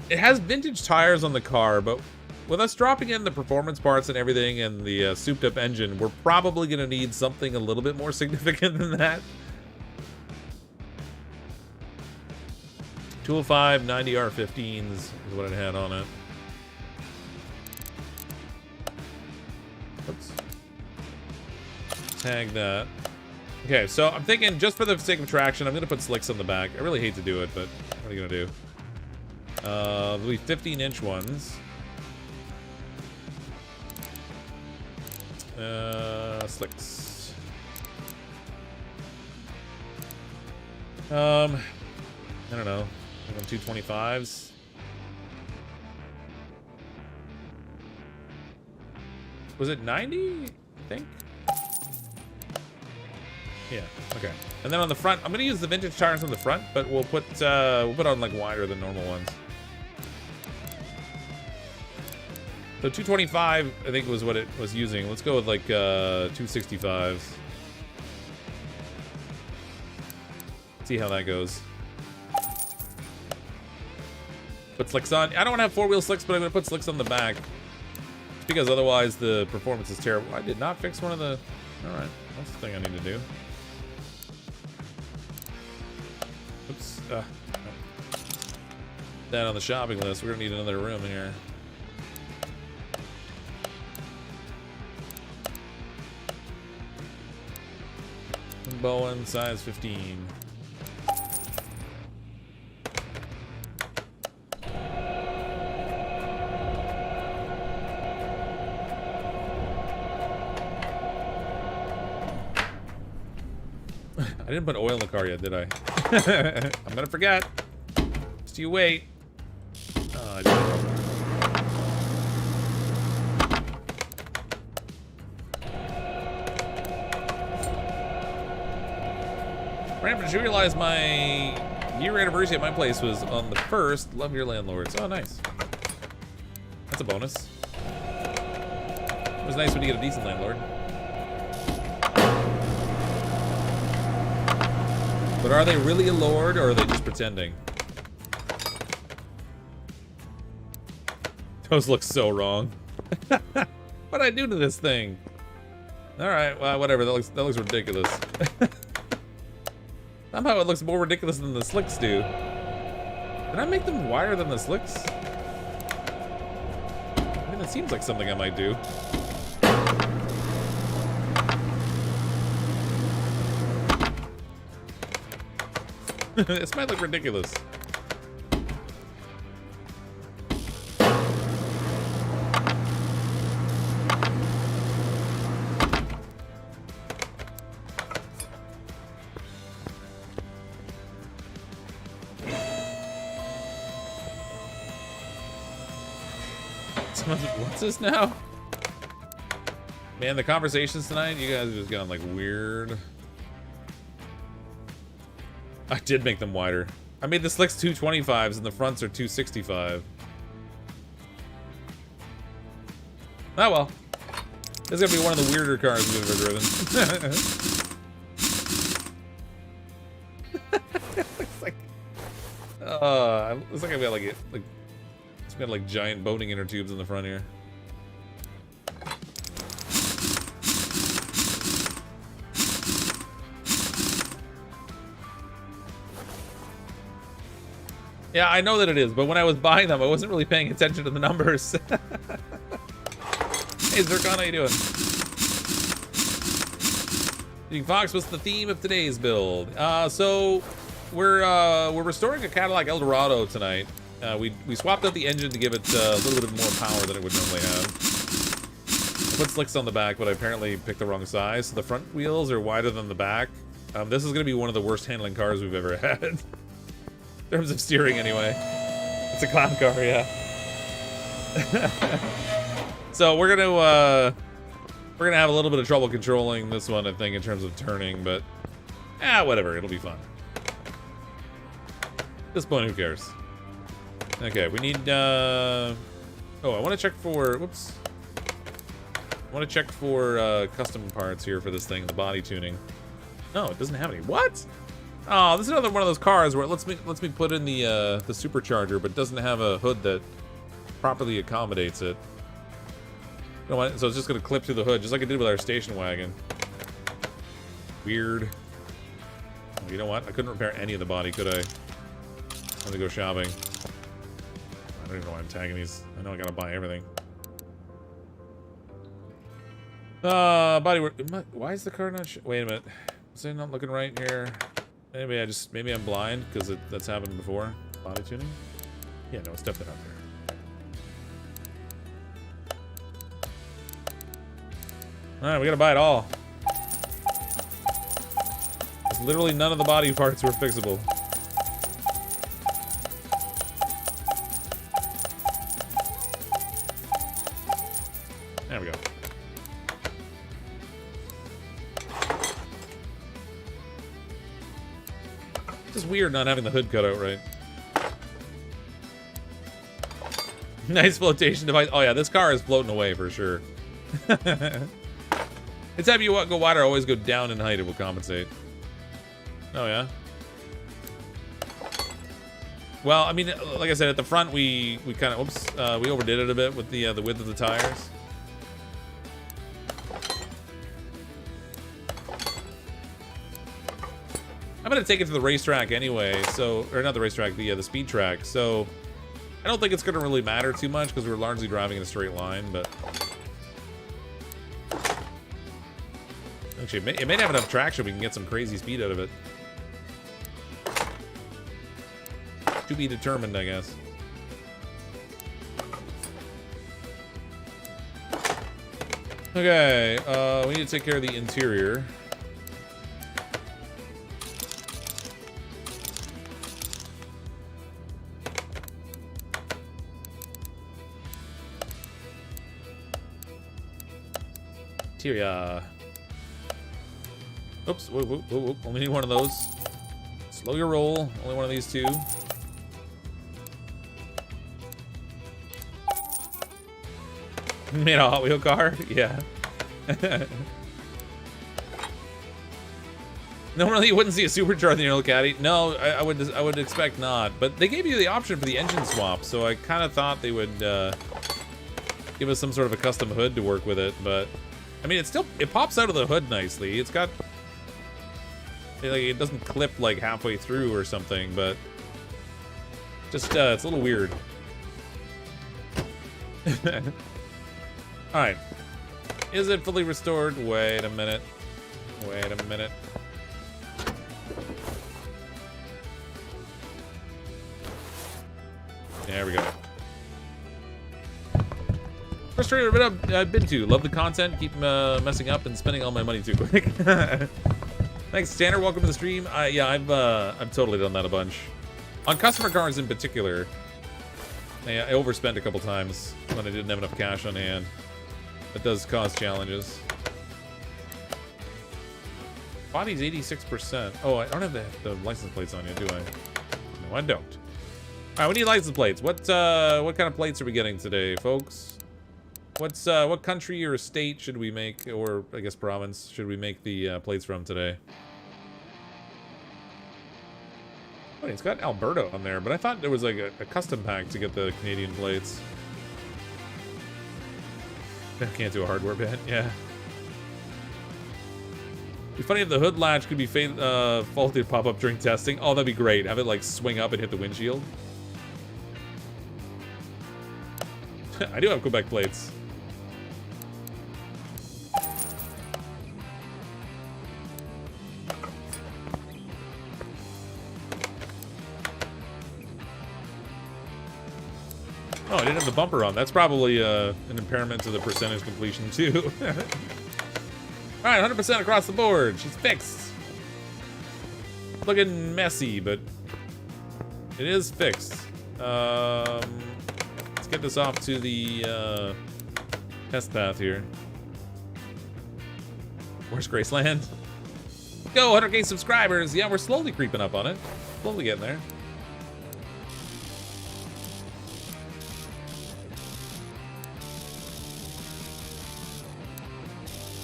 it has vintage tires on the car, but with us dropping in the performance parts and everything and the souped up engine, we're probably going to need something a little bit more significant than that. 205 90R15s is what it had on it. Oops. Tag that. Okay, so I'm thinking, just for the sake of traction, I'm going to put slicks on the back. I really hate to do it, but what are you going to do? There'll be 15-inch ones. Slicks. I don't know. 225s. Was it 90? I think. Yeah. Okay. And then on the front, I'm gonna use the vintage tires on the front, but we'll put on like wider than normal ones. So 225, I think was what it was using. Let's go with like 265s. See how that goes. Put slicks on. I don't want to have four-wheel slicks, but I'm going to put slicks on the back. Just because otherwise the performance is terrible. I did not fix one of the... Alright, that's the thing I need to do. Oops. No. That on the shopping list. We're going to need another room here. Bowen, size 15. I didn't put oil in the car yet, did I? I'm gonna forget. Just you wait. Oh, I did. Right, but you realize my year anniversary at my place was on the 1st. Love your landlords. Oh, nice. That's a bonus. It was nice when you get a decent landlord. But are they really a lord, or are they just pretending? Those look so wrong. What'd I do to this thing? Alright, well, whatever. That looks ridiculous. Somehow it looks more ridiculous than the slicks do. Did I make them wider than the slicks? I mean, that seems like something I might do. This might look ridiculous. What's this now? Man, the conversations tonight, you guys have just gone like weird. I did make them wider. I made the slicks 225s and the fronts are 265. Oh well. This is gonna be one of the weirder cars we've ever driven. Looks like I've got like it's got like giant boating inner tubes in the front here. Yeah, I know that it is, but when I was buying them, I wasn't really paying attention to the numbers. Hey, Zircon, how you doing? Fox, what's the theme of today's build? So we're restoring a Cadillac Eldorado tonight. We swapped out the engine to give it a little bit more power than it would normally have. I put slicks on the back, but I apparently picked the wrong size. So the front wheels are wider than the back. This is going to be one of the worst handling cars we've ever had. In terms of steering, anyway. It's a clown car, yeah. So we're gonna have a little bit of trouble controlling this one, I think, in terms of turning, but whatever, it'll be fun. At this point, who cares? Okay, we need oh, I want to check for whoops. I want to check for custom parts here for this thing, the body tuning. No, it doesn't have any. What? Oh, this is another one of those cars where it lets me put in the supercharger, but doesn't have a hood that properly accommodates it. You know what? So it's just gonna clip through the hood, just like it did with our station wagon. Weird. Oh, you know what? I couldn't repair any of the body, could I? I'm gonna go shopping. I don't even know why I'm tagging these. I know I gotta buy everything. Bodywork. Why is the car not? Wait a minute. Is it not looking right here? Maybe I'm blind because that's happened before. Body tuning? Yeah, no, it's definitely not there. Alright, we gotta buy it all. Literally none of the body parts were fixable. There we go. It's just weird not having the hood cut out right. Nice flotation device. Oh yeah, this car is floating away for sure. It's time you go wider, always go down in height, it will compensate. Oh yeah. Well, I mean, like I said, at the front we kind of we overdid it a bit with the width of the tires. I'm gonna take it to the racetrack anyway, so or not the racetrack, the speed track. So I don't think it's gonna really matter too much because we're largely driving in a straight line, but. Actually, it may have enough traction. We can get some crazy speed out of it. To be determined, I guess. Okay, we need to take care of the interior. Interior. Oops, whoa, whoa, whoa, whoa. Only need one of those. Slow your roll. Only one of these two. Made a Hot Wheel car? Yeah. Normally you wouldn't see a supercharger in the old Caddy. No, I would expect not. But they gave you the option for the engine swap, so I kind of thought they would give us some sort of a custom hood to work with it. But I mean, it pops out of the hood nicely. It's got like it doesn't clip like halfway through or something, but just it's a little weird. All right, is it fully restored? Wait a minute. Wait a minute. There we go. Frustrated bit I've been to. Love the content. Keep messing up and spending all my money too quick. Thanks, Tanner. Welcome to the stream. Yeah, I've totally done that a bunch. On customer cars in particular, I overspent a couple times when I didn't have enough cash on hand. That does cause challenges. Body's 86%. Oh, I don't have the license plates on you, do I? No, I don't. All right, we need license plates. What kind of plates are we getting today, folks? What country or state should we make, or I guess province, should we make the plates from today? Oh, it's got Alberta on there, but I thought there was like a custom pack to get the Canadian plates. I can't do a hardware bit, yeah. It'd be funny if the hood latch could be faulty to pop up during testing. Oh, that'd be great. Have it like swing up and hit the windshield. I do have Quebec plates. Oh, I didn't have the bumper on. That's probably an impairment to the percentage completion, too. Alright, 100% across the board. She's fixed. Looking messy, but it is fixed. Let's get this off to the test path here. Where's Graceland? Go, 100K subscribers. Yeah, we're slowly creeping up on it. Slowly getting there.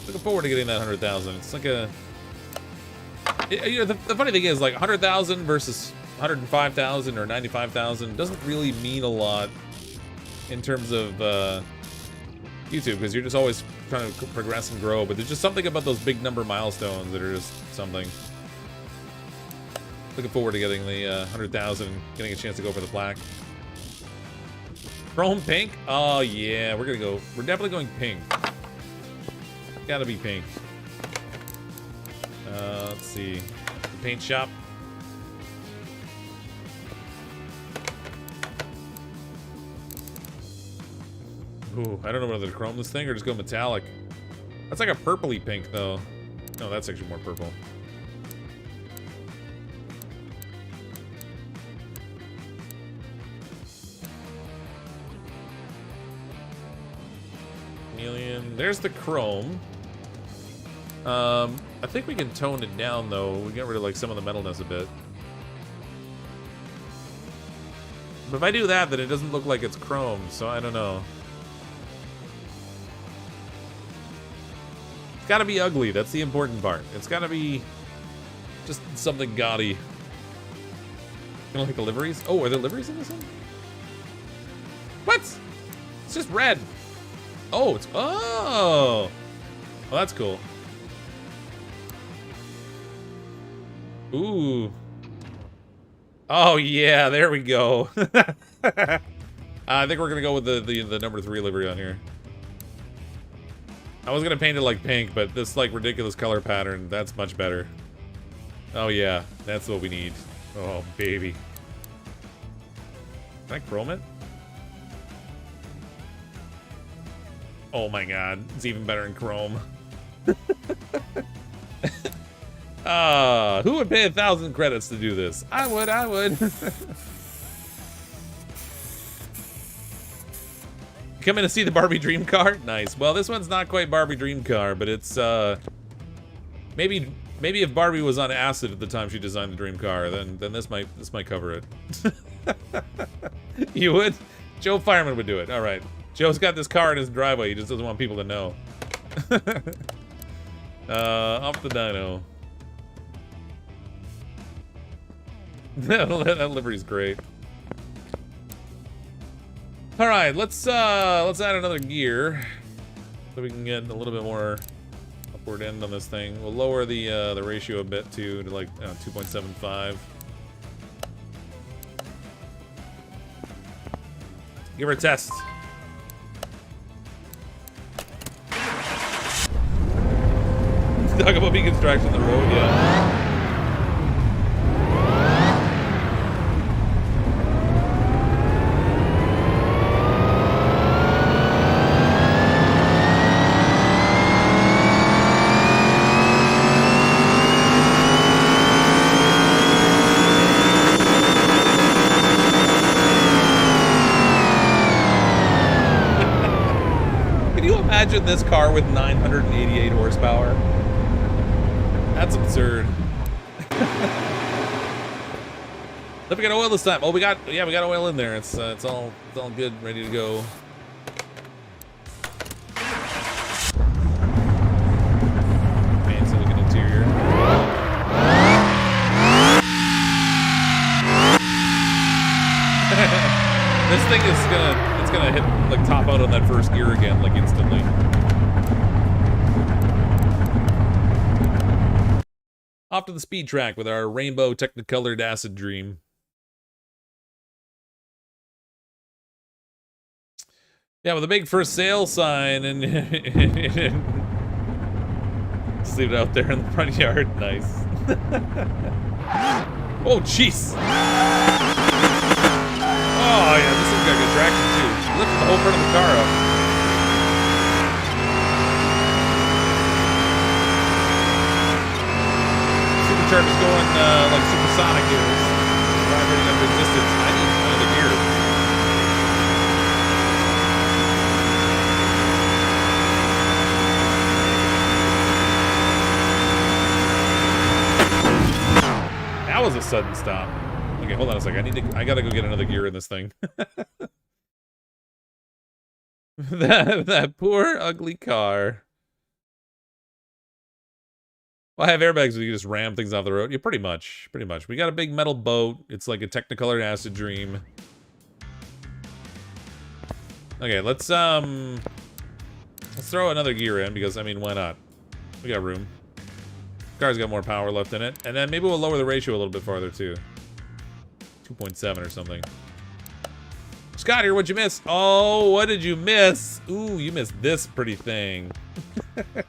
Looking forward to getting that 100,000. It's like a... You know, the funny thing is, like, 100,000 versus 105,000 or 95,000 doesn't really mean a lot in terms of YouTube, because you're just always trying to progress and grow, but there's just something about those big number milestones that are just something. Looking forward to getting the 100,000, getting a chance to go for the plaque. Chrome pink? Oh, yeah, we're definitely going pink. Gotta be pink. Let's see. The paint shop. Ooh, I don't know whether to chrome this thing or just go metallic. That's like a purpley pink, though. No, that's actually more purple. Chameleon. There's the chrome. I think we can tone it down, though. We get rid of, like, some of the metalness a bit. But if I do that, then it doesn't look like it's chrome, so I don't know. It's gotta be ugly, that's the important part. It's gotta be just something gaudy. You don't like the liveries? Oh, are there liveries in this one? What? It's just red. Oh, it's... Oh! Oh, that's cool. Ooh. Oh, yeah, there we go. I think we're gonna go with the number 3 livery on here. I was gonna paint it like pink, but this, like, ridiculous color pattern, that's much better. Oh, yeah, that's what we need. Oh, baby. Can I chrome it? Oh my god, it's even better in chrome. Who would pay 1,000 credits to do this? I would. Come in to see the Barbie Dream Car? Nice. Well, this one's not quite Barbie Dream Car, but it's, maybe if Barbie was on acid at the time she designed the Dream Car, then this might cover it. You would? Joe Fireman would do it. All right. Joe's got this car in his driveway. He just doesn't want people to know. Off the dyno. That livery's great. All right, let's add another gear so we can get a little bit more upward end on this thing. We'll lower the ratio a bit too, to like 2.75. Give her a test. Talk about being distracted on the road, yeah. Can you imagine this car with 988 horsepower? That's absurd. Let me get oil this time. Oh, we got oil in there. It's all good, ready to go. Fancy looking interior. This thing is gonna hit, like, top out on that first gear again, like, instantly. Off to the speed track with our rainbow technicolored acid dream. Yeah, with a big for sale sign and just leave it out there in the front yard. Nice. Oh, jeez. Oh, yeah, this thing's got good traction, too. Lifted the whole front of the car up. Supercharger's going like supersonic here. Vibrating under existence. I need another gear. That was a sudden stop. Okay, hold on a second. I gotta go get another gear in this thing. that poor ugly car. Well, I have airbags so you just ram things off the road. Yeah, pretty much. We got a big metal boat. It's like a Technicolor acid dream. Okay, let's throw another gear in because I mean, why not? We got room. Car's got more power left in it. And then maybe we'll lower the ratio a little bit farther, too. 2.7 or something. Scott here, what'd you miss? Oh, what did you miss? Ooh, you missed this pretty thing. This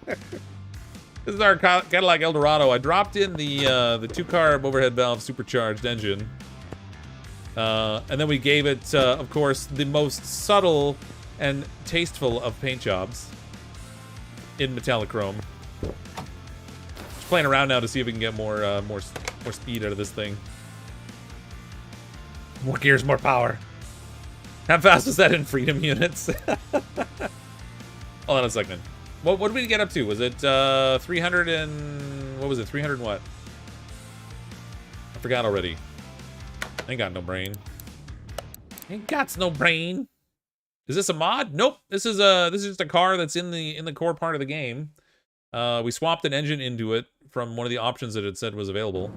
is our Cadillac Eldorado. I dropped in the 2-carb overhead valve supercharged engine. And then we gave it, of course, the most subtle and tasteful of paint jobs in metallic chrome. Playing around now to see if we can get more speed out of this thing. More gears, more power. How fast was that in freedom units? Hold on a second. What did we get up to? Was it 300 and what was it? 300 and what? I forgot already. Ain't got no brain. Ain't got no brain. Is this a mod? Nope. This is just a car that's in the core part of the game. We swapped an engine into it from one of the options that it said was available.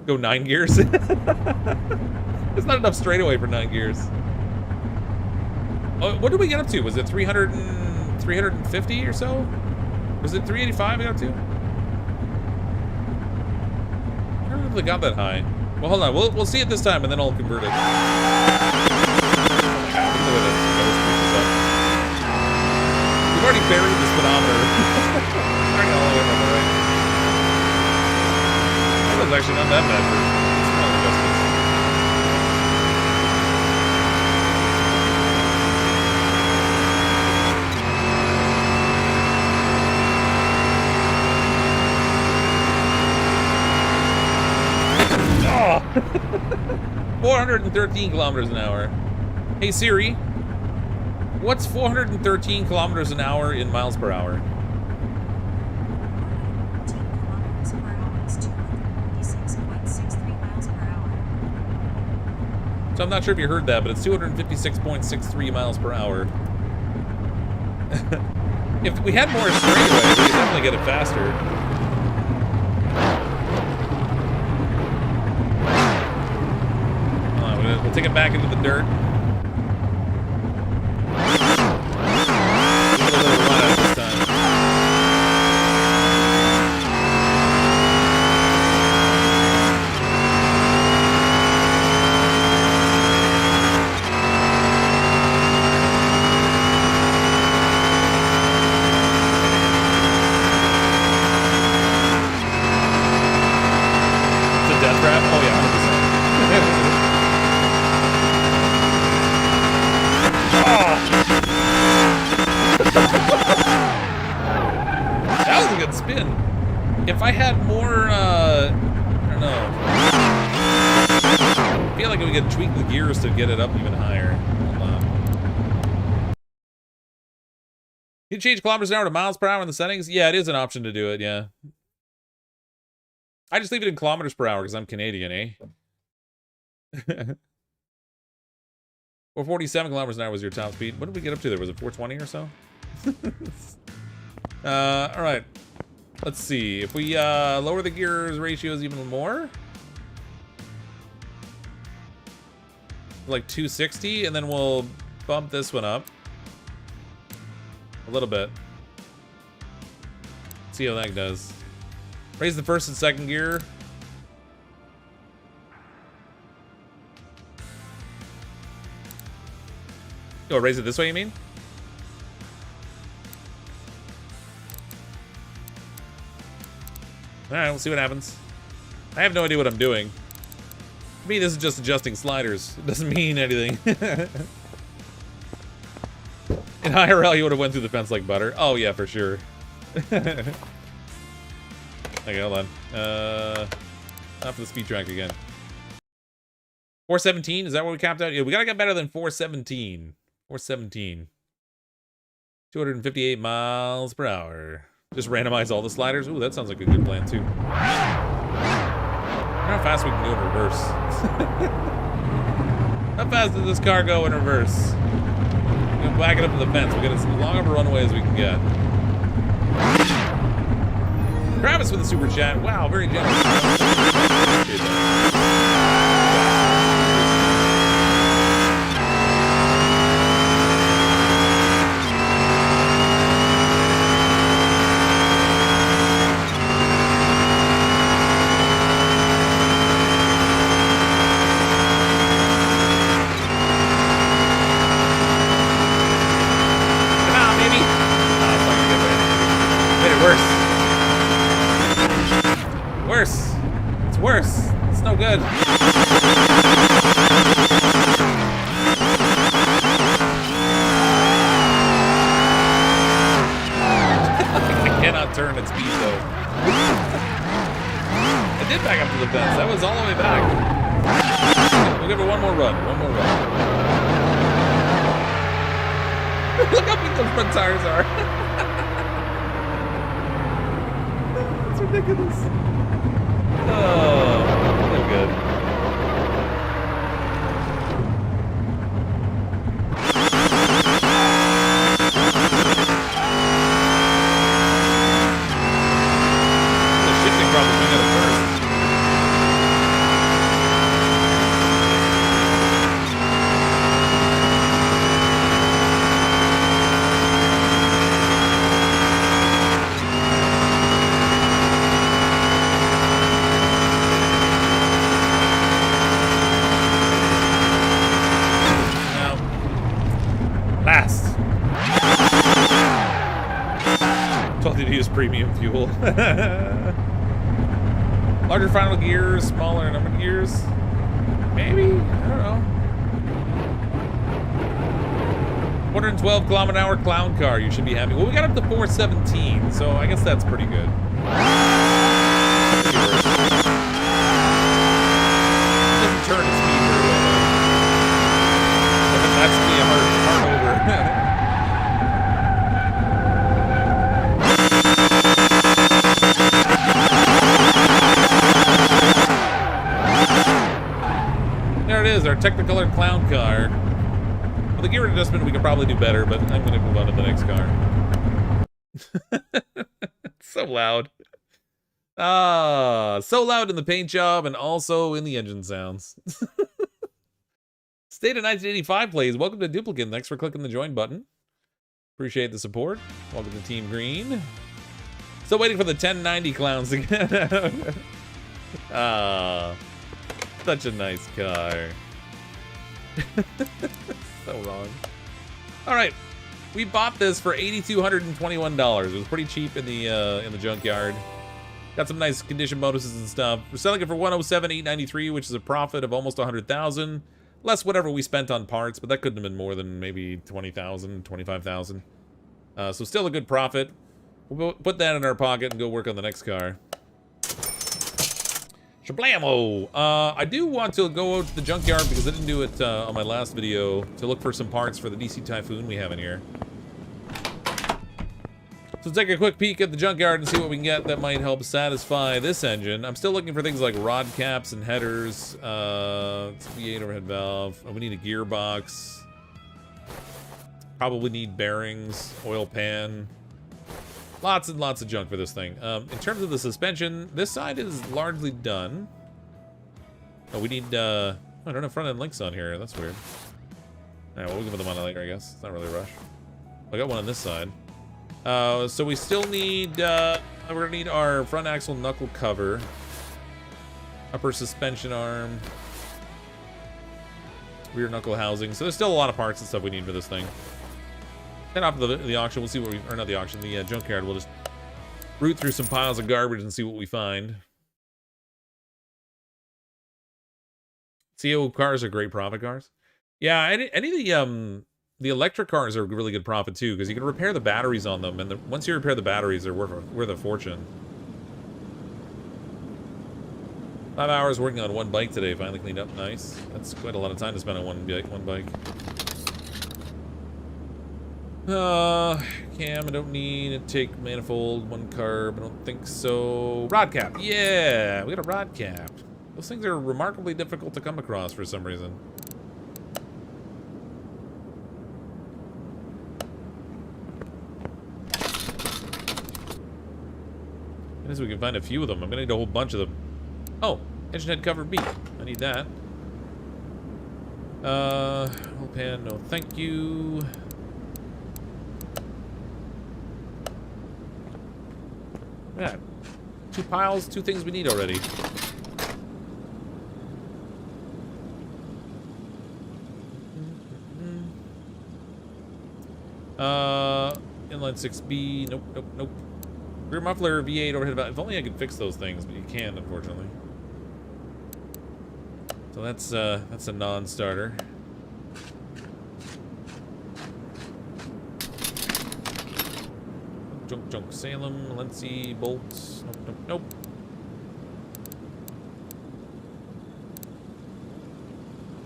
Go 9 gears. It's not enough straightaway for 9 gears. Oh, what did we get up to? Was it 350 or so? Was it 385 we got up to? I don't know if they got that high. Well, hold on. We'll see it this time, and then I'll convert it. We've already buried the speedometer. Already all the way on the right. That was actually not that bad for small adjustments. Oh! 413 kilometers an hour. Hey Siri, what's 413 kilometers an hour in miles per hour? Kilometers per hour is 256.63 miles per hour. So I'm not sure if you heard that, but it's 256.63 miles per hour. If we had more straightaway, we could definitely get it faster. We'll take it back into the dirt. Give it a little run out this time. It's a death trap? Oh yeah, 100%. That was a good spin. If I had more, I don't know. I feel like we could tweak the gears to get it up even higher. Hold on. You change kilometers an hour to miles per hour in the settings? Yeah, it is an option to do it, yeah. I just leave it in kilometers per hour because I'm Canadian, eh? 447 kilometers an hour was your top speed. What did we get up to there? Was it 420 or so? All right. Let's see. If we lower the gears ratios even more, like 260, and then we'll bump this one up a little bit. See how that does. Raise the first and second gear. Oh, raise it this way, you mean? Alright, we'll see what happens. I have no idea what I'm doing. To me, this is just adjusting sliders. It doesn't mean anything. In IRL, you would have went through the fence like butter. Oh, yeah, for sure. Okay, hold on. Up to the speed track again. 417, is that what we capped out? Yeah, we gotta get better than 417. 417. 258 miles per hour. Just randomize all the sliders. Ooh, that sounds like a good plan, too. I wonder how fast we can go in reverse. How fast does this car go in reverse? We're gonna back it up to the fence. We'll get as long of a runway as we can get. Travis with the super chat. Wow, very generous. Appreciate that. Worse. It's worse. It's no good. I cannot turn at speed though. I did back up to the fence. That was all the way back. We'll give it one more run. One more run. Look how big those front tires are. That's ridiculous. Oh, so good. The shifting problem we got at first. To use premium fuel. Larger final gears, smaller number of gears. Maybe? I don't know. 112 km/h clown car. You should be happy. Well, we got up to 417, so I guess that's pretty good. It doesn't turn at speed very well, though. That's me a hard over. There it is, our Technicolor clown car. With the gear adjustment, we could probably do better, but I'm going to move on to the next car. It's so loud. Ah, so loud in the paint job and also in the engine sounds. State of 1985 plays. Welcome to Duplicate. Thanks for clicking the join button. Appreciate the support. Welcome to Team Green. Still waiting for the 1090 clowns to get out. Ah. Such a nice car. So wrong. Alright. We bought this for $8,221. It was pretty cheap in the junkyard. Got some nice condition bonuses and stuff. We're selling it for $107,893, which is a profit of almost $100,000. Less whatever we spent on parts, but that couldn't have been more than maybe $20,000, $25,000. So still a good profit. We'll put that in our pocket and go work on the next car. Shablamo! I do want to go out to the junkyard because I didn't do it on my last video to look for some parts for the DC Typhoon we have in here. So take a quick peek at the junkyard and see what we can get that might help satisfy this engine. I'm still looking for things like rod caps and headers. It's V8 overhead valve. Oh, we need a gearbox. Probably need bearings, oil pan. Lots and lots of junk for this thing. In terms of the suspension, this side is largely done. Oh, we need, I don't have front end links on here. That's weird. Alright, well, we'll give them on later, I guess. It's not really a rush. I got one on this side. So we still need, we're gonna need our front axle knuckle cover. Upper suspension arm. Rear knuckle housing. So there's still a lot of parts and stuff we need for this thing. Head off to the auction. We'll see what we, or not the auction, the junkyard. We'll just root through some piles of garbage and see what we find. CO cars are great profit cars. Yeah, any of the electric cars are really good profit too, because you can repair the batteries on them, and once you repair the batteries, they're worth a fortune. 5 hours working on one bike today, finally cleaned up, nice. That's quite a lot of time to spend on one bike. Cam, I don't need a take manifold, one carb, I don't think so. Rod cap, yeah, we got a rod cap. Those things are remarkably difficult to come across for some reason. As we can find a few of them. I'm gonna need a whole bunch of them. Oh, engine head cover B. I need that. Whole pan, no thank you. Yeah, 2 piles, 2 things we need already. Inline 6B, nope. Rear muffler, V8, overhead valve. If only I could fix those things, but you can't, unfortunately. So that's a non-starter. Junk, Salem, Lency, bolts. Nope.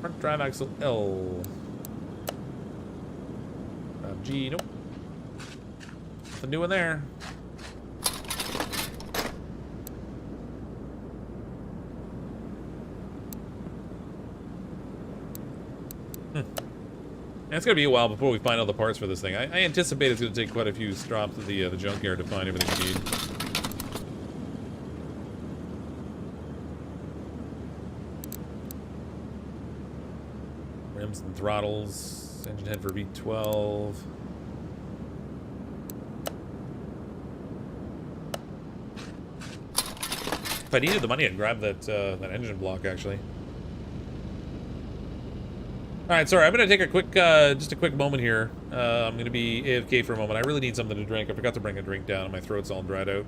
Front drive axle L. Drive G, nope. Nothing new in there. And it's gonna be a while before we find all the parts for this thing. I anticipate it's gonna take quite a few stops at the junkyard to find everything we need. Rims and throttles, engine head for V12. If I needed the money, I'd grab that engine block actually. All right, sorry, I'm gonna take a quick, just a quick moment here. I'm gonna be AFK for a moment. I really need something to drink. I forgot to bring a drink down, and my throat's all dried out.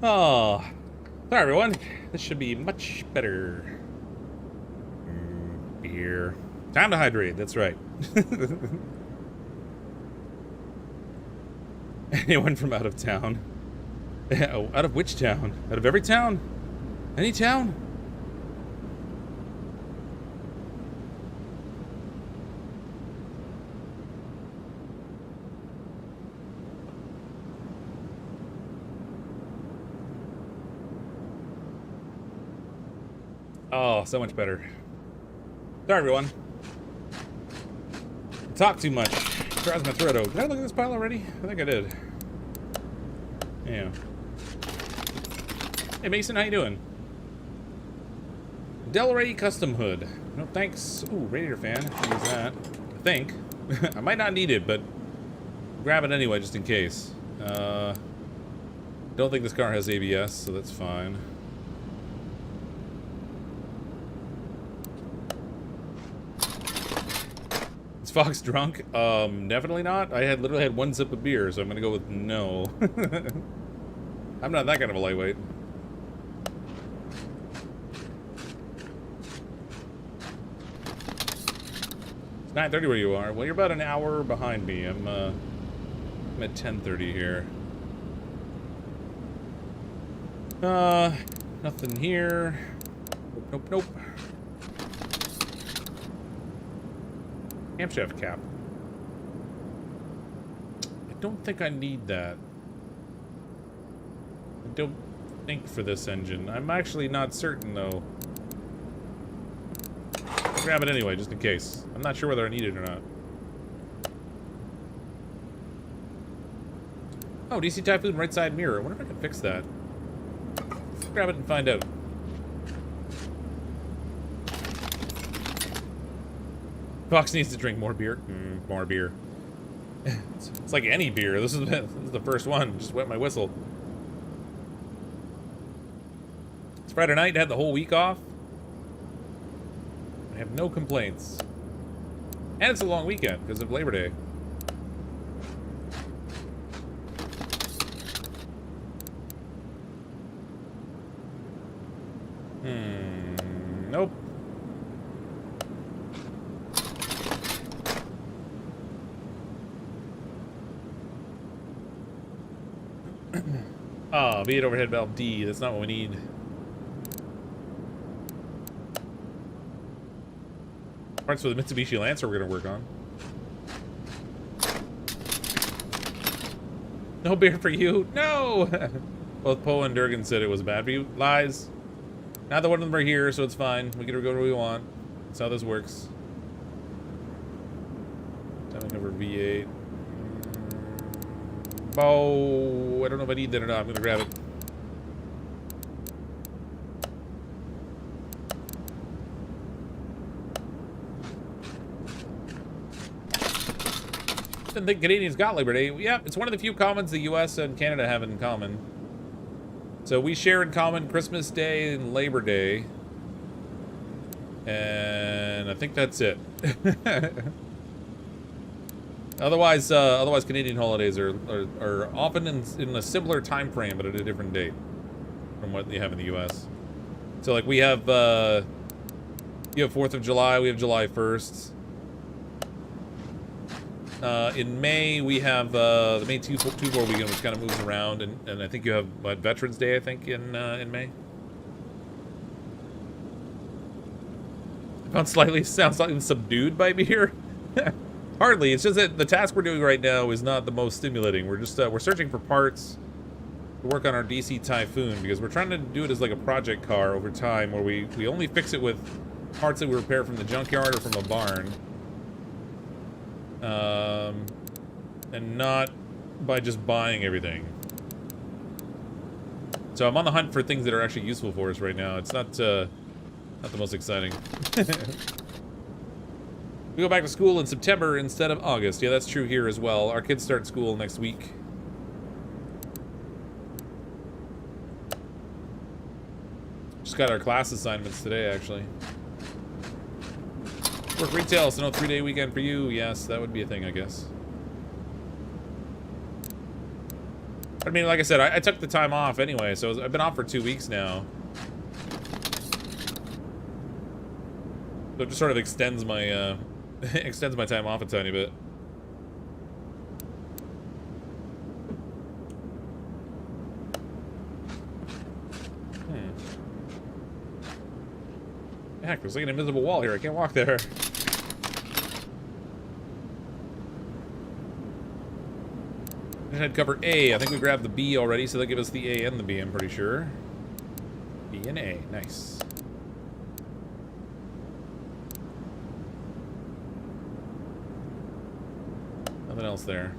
Oh, sorry everyone. This should be much better. Beer. Time to hydrate, that's right. Anyone from out of town? Oh, out of which town? Out of every town? Any town? Oh, so much better. Sorry, everyone. Talk too much. Drives my throat out. Did I look at this pile already? I think I did. Yeah. Hey, Mason, how you doing? Delray Custom Hood. No, thanks. Ooh, radiator fan. I'll use that. I think. I might not need it, but grab it anyway, just in case. Don't think this car has ABS, so that's fine. Fox drunk? Definitely not. I had literally had 1 sip of beer, so I'm gonna go with no. I'm not that kind of a lightweight. It's 9:30 where you are. Well, you're about an hour behind me. I'm at 10:30 here. Nothing here. Nope, nope, nope. Camshaft cap. I don't think I need that. I don't think for this engine. I'm actually not certain, though. I'll grab it anyway, just in case. I'm not sure whether I need it or not. Oh, DC Typhoon right side mirror. I wonder if I can fix that. Let's grab it and find out. Fox needs to drink more beer. More beer. It's like any beer. This is the first one. Just wet my whistle. It's Friday night. Had the whole week off. I have no complaints. And it's a long weekend because of Labor Day. Nope. Oh, V8 overhead valve D. That's not what we need. Parts for the Mitsubishi Lancer we're going to work on. No beer for you. No! Both Poe and Durgan said it was bad for you. Lies. Neither one of them are here, so it's fine. We can go where we want. That's how this works. Timing over V8. Oh, I don't know if I need that or not. I'm gonna grab it. Didn't think Canadians got Labor Day. Yeah, it's one of the few commons the US and Canada have in common. So we share in common Christmas Day and Labor Day. And I think that's it. Otherwise Canadian holidays are often in a similar time frame, but at a different date from what you have in the US. So like we have you have 4th of July, we have July 1st. In May, we have the May 2-4 weekend, which kind of moves around, and I think you have Veterans Day, I think, in May. Sounds slightly subdued by beer. Hardly. It's just that the task we're doing right now is not the most stimulating. We're just we're searching for parts to work on our DC Typhoon because we're trying to do it as like a project car over time, where we only fix it with parts that we repair from the junkyard or from a barn. And not by just buying everything. So I'm on the hunt for things that are actually useful for us right now. It's not the most exciting. We go back to school in September instead of August. Yeah, that's true here as well. Our kids start school next week. Just got our class assignments today, actually. Work retail, so no 3-day weekend for you. Yes, that would be a thing, I guess. I mean, like I said, I took the time off anyway, so I've been off for 2 weeks now. So it just sort of extends my extends my time off a tiny bit. Heck, there's like an invisible wall here. I can't walk there. Head cover A. I think we grabbed the B already, so they'll give us the A and the B, I'm pretty sure. B and A. Nice. Nothing else there.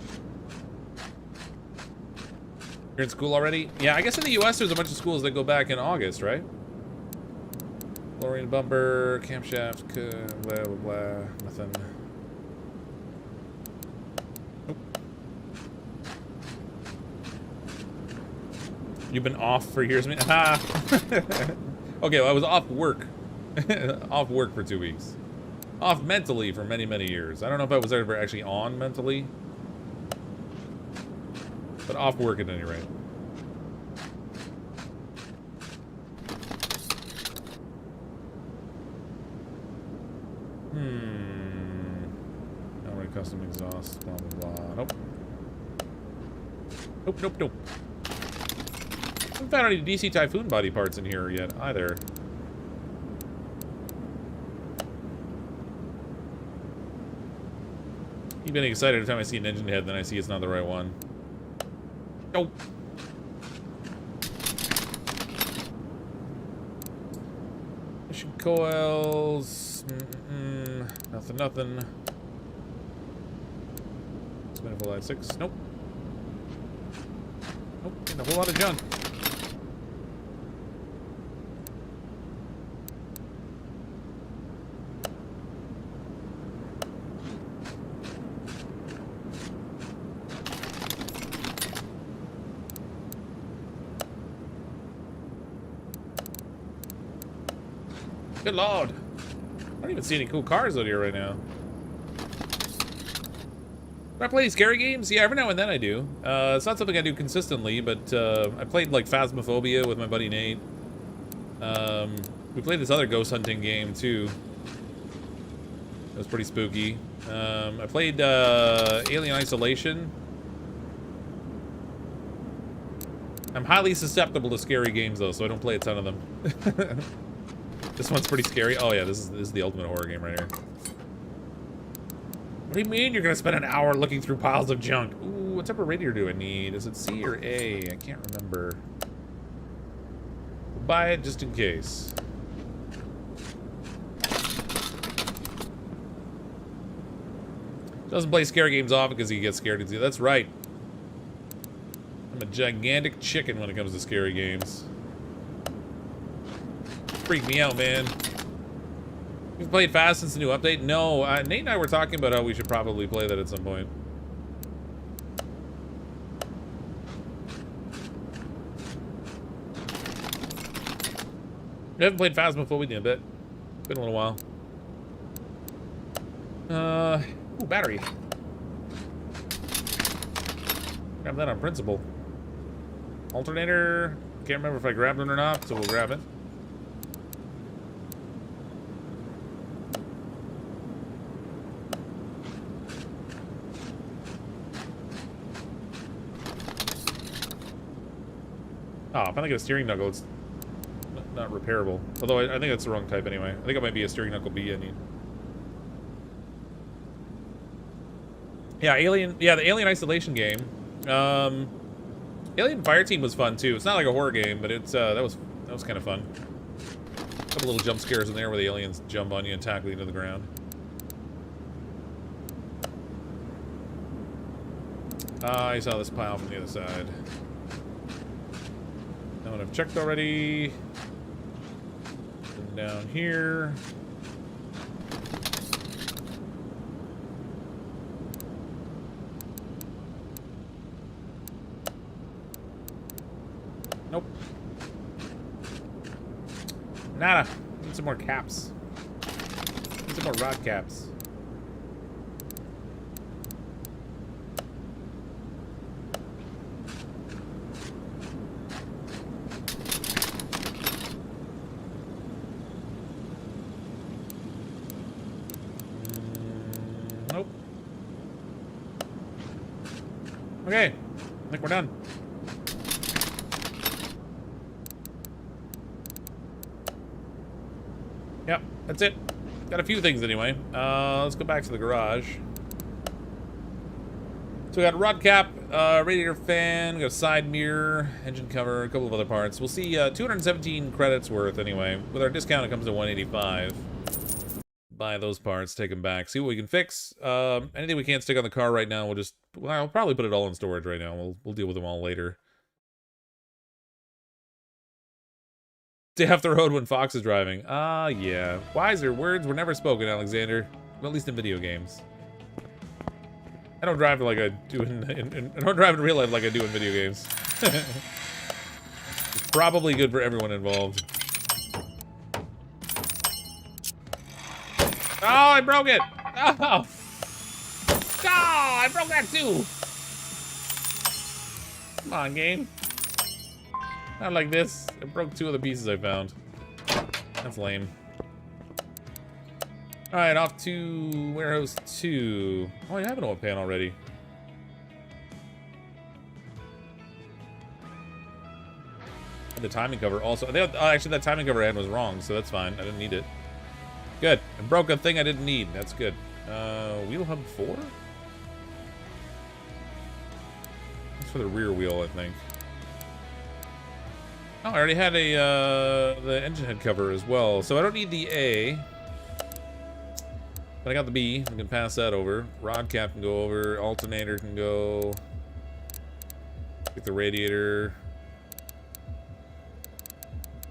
You're in school already? Yeah, I guess in the US there's a bunch of schools that go back in August, right? Lowering bumper, camshaft, blah, blah, blah. Nothing. Nope. You've been off for years? Ah! Okay, well, I was off work. Off work for 2 weeks. Off mentally for many, many years. I don't know if I was ever actually on mentally. But off work at any rate. Alright, custom exhaust, blah, blah, blah. Nope. Nope, nope, nope. I haven't found any DC Typhoon body parts in here yet, either. Keep getting excited every time I see an engine head, then I see it's not the right one. Oh. Mission coils. Nothing. Manifold light 6. Nope. Nope. And a whole lot of junk. Good lord. I don't even see any cool cars out here right now. Do I play scary games? Yeah, every now and then I do. It's not something I do consistently, but I played like Phasmophobia with my buddy Nate. We played this other ghost hunting game too. It was pretty spooky. I played Alien Isolation. I'm highly susceptible to scary games though, so I don't play a ton of them. This one's pretty scary. Oh yeah, this is the ultimate horror game right here. What do you mean you're gonna spend an hour looking through piles of junk? Ooh, what type of radiator do I need? Is it C or A? I can't remember. We'll buy it just in case. Doesn't play scary games often because he gets scared. That's right. I'm a gigantic chicken when it comes to scary games. Freak me out, man. You've played Fast since the new update? No, Nate and I were talking about how we should probably play that at some point. We haven't played Phasmophobia in a bit. Been a little while. Ooh, battery. Grab that on principle. Alternator. Can't remember if I grabbed one or not, so we'll grab it. Oh, if I get a steering knuckle, it's not repairable. Although I think that's the wrong type anyway. I think it might be a steering knuckle B I need. Yeah, the Alien Isolation game. Alien Fireteam was fun too. It's not like a horror game, but it's that was kind of fun. A couple little jump scares in there where the aliens jump on you and tackle you to the ground. I saw this pile from the other side. That one I've checked already. And down here. Nope. Nada. Need some more caps. Need some more rod caps. Nope. Okay. I think we're done. Yep, that's it. Got a few things anyway. Let's go back to the garage. So we got a rod cap, radiator fan, we got a side mirror, engine cover, a couple of other parts. We'll see 217 credits worth anyway. With our discount, it comes to 185. Buy those parts, take them back, see what we can fix. Anything we can't stick on the car right now, I'll probably put it all in storage right now. We'll deal with them all later. Stay off the road when Fox is driving. Ah, yeah. Wiser words were never spoken, Alexander. Well, at least in video games. I don't drive like I do I don't drive in real life like I do in video games. It's probably good for everyone involved. Oh, I broke it! Oh! Oh, I broke that too! Come on, game. Not like this. I broke two of the pieces I found. That's lame. Alright, off to warehouse 2. Oh, I have an oil pan already. And the timing cover also. Actually, that timing cover end was wrong, so that's fine. I didn't need it. Good. I broke a thing I didn't need. That's good. Wheel hub 4? for the rear wheel, I think. Oh, I already had the engine head cover as well, so I don't need the A. But I got the B. I can pass that over. Rod cap can go over. Alternator can go. Get the radiator.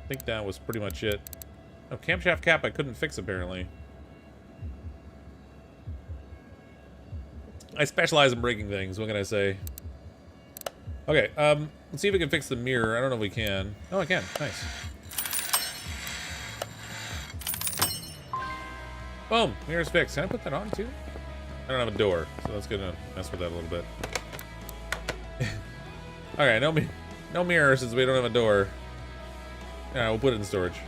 I think that was pretty much it. Oh, camshaft cap I couldn't fix apparently. I specialize in breaking things, what can I say? Okay, let's see if we can fix the mirror. I don't know if we can. Oh, I can. Nice. Boom! Mirror's fixed. Can I put that on too? I don't have a door, so that's gonna mess with that a little bit. Okay, no mirror since we don't have a door. Alright, we'll put it in storage.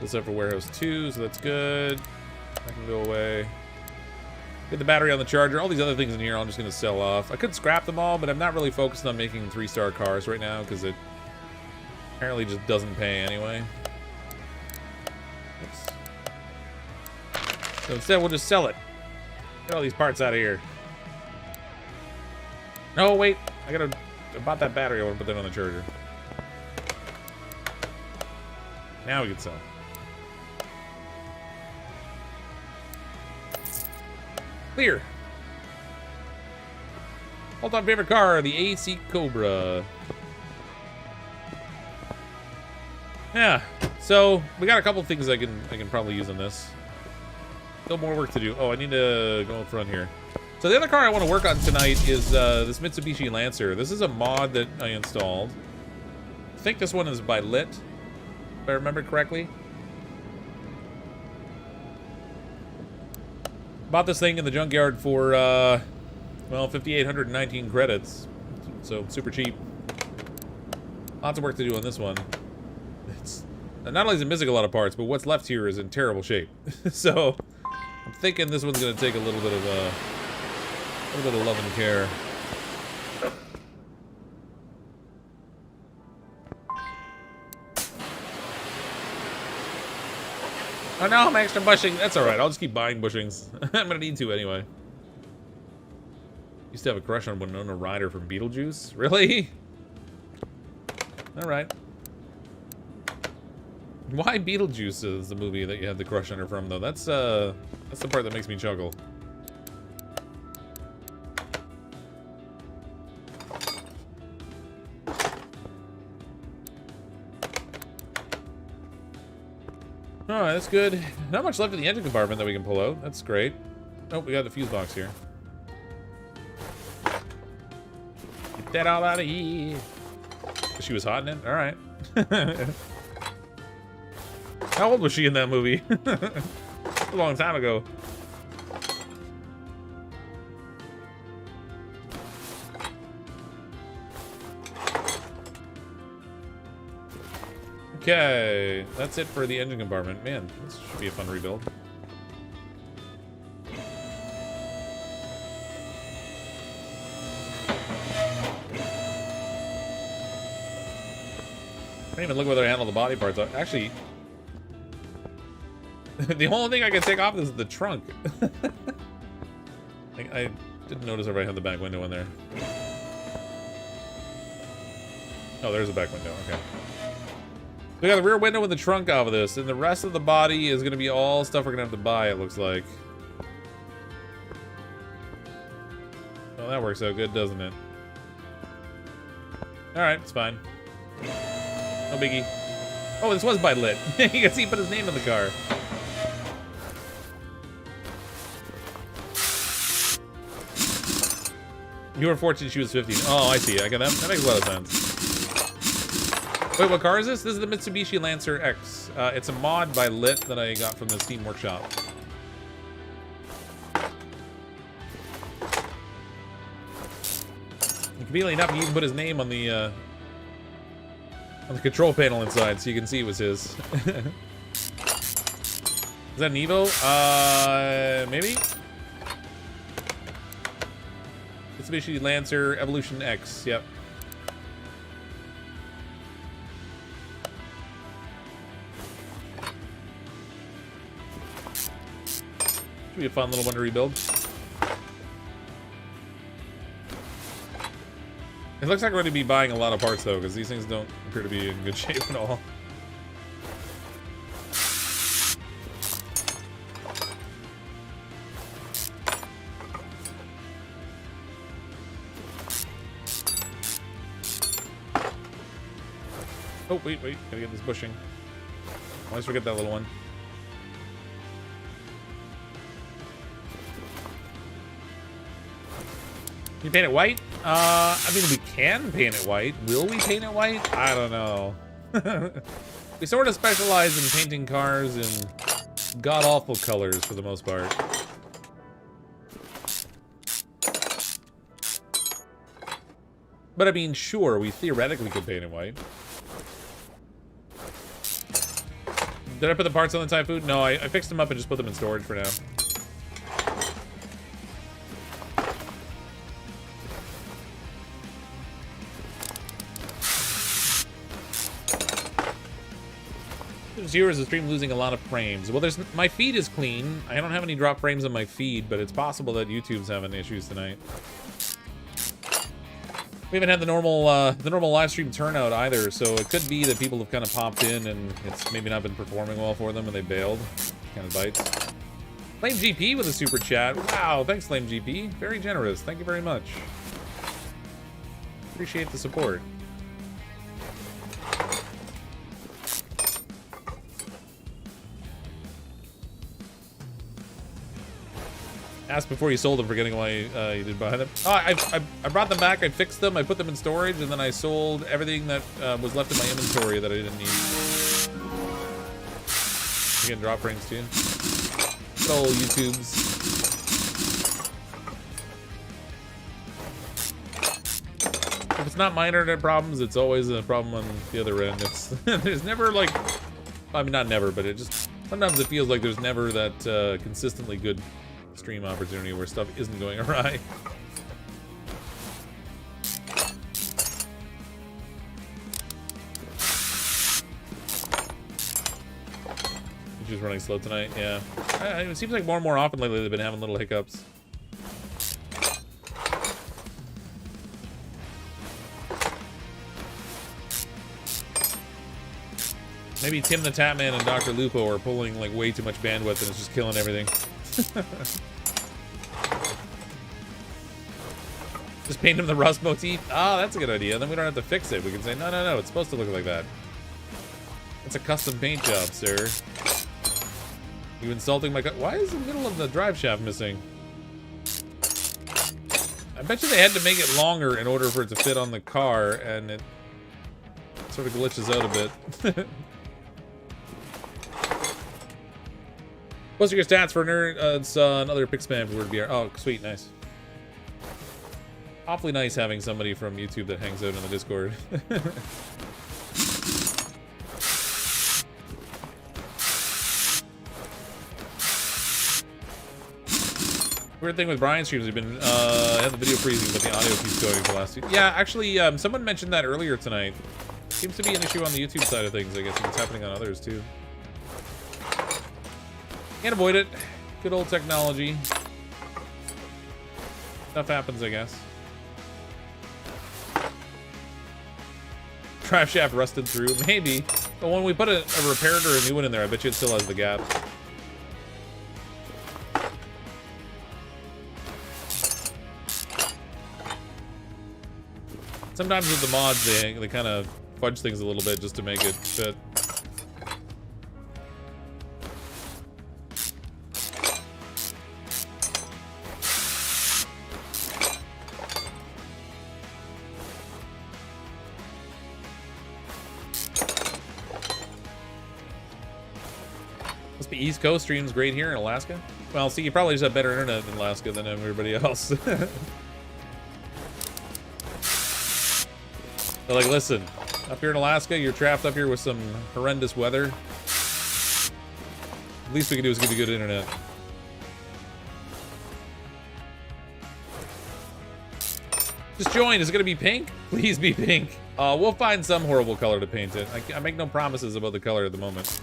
This up for warehouse 2, so that's good. That can go away. Get the battery on the charger. All these other things in here I'm just going to sell off. I could scrap them all, but I'm not really focused on making 3-star cars right now because it apparently just doesn't pay anyway. Oops. So instead, we'll just sell it. Get all these parts out of here. No, wait. I bought that battery. I want to put that on the charger. Now we can sell. Clear. All-time favorite car, the AC Cobra. Yeah. So we got a couple things I can probably use on this. Still more work to do. Oh, I need to go in front here. So the other car I want to work on tonight is this Mitsubishi Lancer. This is a mod that I installed. I think this one is by Lit, if I remember correctly. Bought this thing in the junkyard for, well, 5,819 credits. So, super cheap. Lots of work to do on this one. It's not only is it missing a lot of parts, but what's left here is in terrible shape. So, I'm thinking this one's going to take a little bit of love and care. Oh no, I'm extra bushing. That's alright, I'll just keep buying bushings. I'm gonna need to anyway. Used to have a crush on Winona Ryder from Beetlejuice. Really? Alright. Why Beetlejuice is the movie that you had the crush on her from, though? That's the part that makes me chuckle. Alright, that's good. Not much left in the engine compartment that we can pull out. That's great. Oh, we got the fuse box here. Get that all out of here. She was hot in it? Alright. How old was she in that movie? A long time ago. Okay, that's it for the engine compartment. Man, this should be a fun rebuild. I didn't even look whether I handle the body parts. Actually, the only thing I can take off is the trunk. I didn't notice if I had the back window in there. Oh, there's a back window. Okay. We got the rear window and the trunk off of this, and the rest of the body is going to be all stuff we're going to have to buy, it looks like. Well, that works out good, doesn't it? Alright, it's fine. No biggie. Oh, this was by Lit. You can see he put his name in the car. You were fortunate she was 15. Oh, I see. I got that. That makes a lot of sense. Wait, what car is this? This is the Mitsubishi Lancer X. It's a mod by Lit that I got from the Steam Workshop. And conveniently enough, he even put his name on the control panel inside, so you can see it was his. Is that an Evo? Maybe? Mitsubishi Lancer Evolution X, yep. Be a fun little one to rebuild. It looks like we're going to be buying a lot of parts, though, because these things don't appear to be in good shape at all. Oh, wait. Gotta get this bushing. Always forget that little one. Can you paint it white? I mean, we can paint it white. Will we paint it white? I don't know. We sort of specialize in painting cars in god-awful colors for the most part. But I mean, sure, we theoretically could paint it white. Did I put the parts on the Typhoon? No, I fixed them up and just put them in storage for now. Viewers, the stream losing a lot of frames. Well, my feed is clean. I don't have any drop frames on my feed, but it's possible that YouTube's having issues tonight. We haven't had the normal live stream turnout either, so it could be that people have kind of popped in and it's maybe not been performing well for them and they bailed. Kind of bites. Flame GP with a super chat. Wow, thanks Flame GP. Very generous. Thank you very much. Appreciate the support. Asked before you sold them, forgetting why you did buy them. Oh, I brought them back, I fixed them, I put them in storage, and then I sold everything that was left in my inventory that I didn't need. Again, drop rings too. Good old YouTubes. If it's not my internet problems, it's always a problem on the other end. It's there's never like, I mean not never, but it just sometimes it feels like there's never that consistently good stream opportunity where stuff isn't going awry. Just running slow tonight, yeah. It seems like more and more often lately they've been having little hiccups. Maybe Tim the Tatman and Dr. Lupo are pulling like way too much bandwidth and it's just killing everything. Just paint him the rust motif. Oh, that's a good idea. Then we don't have to fix it. We can say, no, it's supposed to look like that. It's a custom paint job, sir. You insulting my why is the middle of the drive shaft missing? I bet you they had to make it longer in order for it to fit on the car, and it sort of glitches out a bit. What's your stats for nerd? It's another pick spam for word BR. Oh, sweet, nice. Awfully nice having somebody from YouTube that hangs out in the Discord. Weird thing with Brian's streams, we've been had the video freezing, but the audio keeps going for the last 2. Yeah, actually, someone mentioned that earlier tonight. Seems to be an issue on the YouTube side of things. I guess it's happening on others too. Can't avoid it. Good old technology. Stuff happens, I guess. Drive shaft rusted through, maybe. But when we put a repaired or a new one in there, I bet you it still has the gap. Sometimes with the mods, they kind of fudge things a little bit just to make it fit. Must be East Coast streams great here in Alaska. Well, see, you probably just have better internet in Alaska than everybody else. They're like, listen, up here in Alaska, you're trapped up here with some horrendous weather. The least we can do is give you good internet. Just join. Is it going to be pink? Please be pink. We'll find some horrible color to paint it. I make no promises about the color at the moment.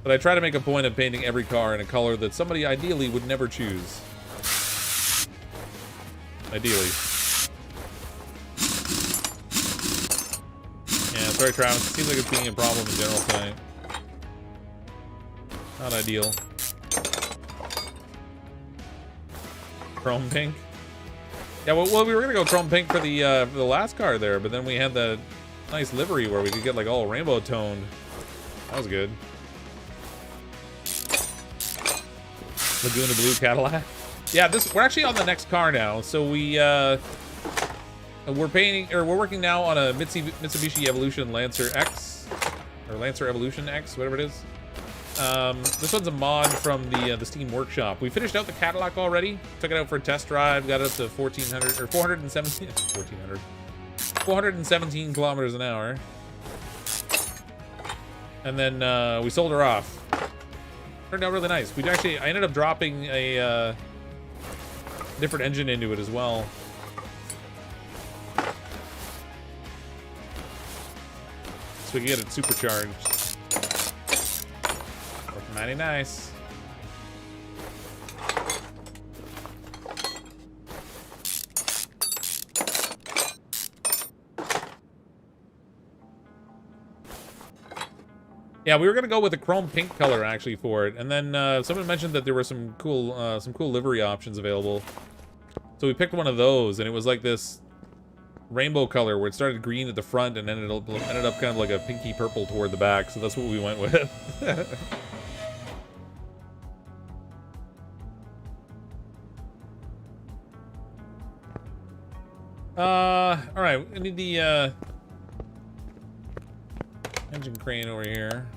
But I try to make a point of painting every car in a color that somebody ideally would never choose. Ideally. Yeah, sorry Travis, it seems like it's being a problem in general tonight. Not ideal. Chrome pink? Yeah, well, we were gonna go chrome pink for the last car there, but then we had the nice livery where we could get like all rainbow toned. That was good. Laguna Blue Cadillac. Yeah, we're actually on the next car now. So we're working now on a Mitsubishi Evolution Lancer X, or Lancer Evolution X, whatever it is. This one's a mod from the Steam Workshop. We finished out the Cadillac already. Took it out for a test drive. Got it up to 1400 or 417. 1400. 417 kilometers an hour. And then we sold her off. Turned out really nice. I ended up dropping a different engine into it as well. So we can get it supercharged. Looking mighty nice. Yeah, we were gonna go with a chrome pink color actually for it, and then someone mentioned that there were some cool livery options available. So we picked one of those, and it was like this rainbow color where it started green at the front and ended up kind of like a pinky purple toward the back. So that's what we went with. All right, we need the engine crane over here.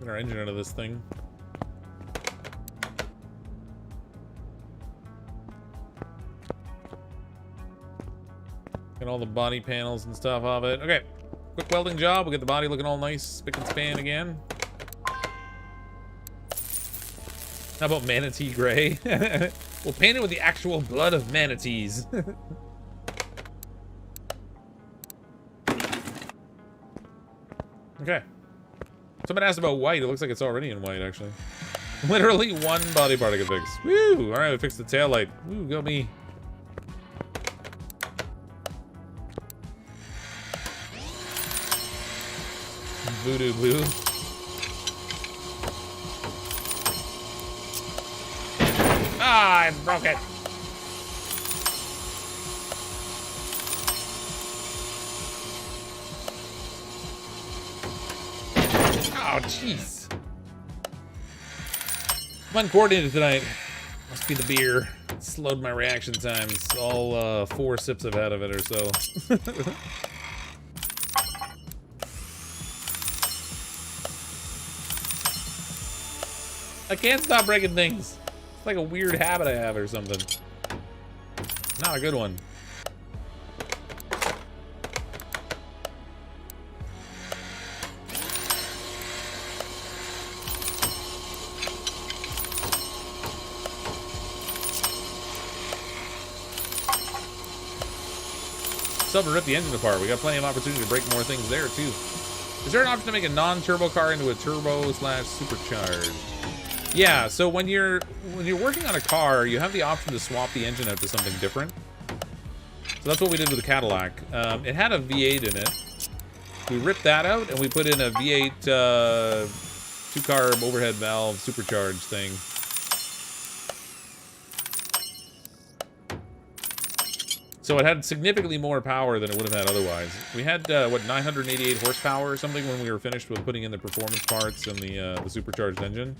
Get our engine out of this thing. Get all the body panels and stuff off it. Okay, quick welding job. We'll get the body looking all nice, spick and span again. How about manatee gray? We'll paint it with the actual blood of manatees. Okay. Someone asked about white. It looks like it's already in white, actually. Literally one body part I can fix. Woo! Alright, we fixed the taillight. Woo, go me. Voodoo blue. Ah, I broke it. Oh, jeez. I'm uncoordinated tonight. Must be the beer. It slowed my reaction times. All 4 sips I've had of it or so. I can't stop breaking things. It's like a weird habit I have or something. Not a good one. Still have to rip the engine apart. We got plenty of opportunity to break more things there too. Is there an option to make a non-turbo car into a turbo/supercharged? Yeah, so when you're working on a car, you have the option to swap the engine out to something different. So that's what we did with the Cadillac. It had a V8 in it. We ripped that out and we put in a V8 2-carb overhead valve supercharged thing. So it had significantly more power than it would have had otherwise. We had, what, 988 horsepower or something when we were finished with putting in the performance parts and the supercharged engine.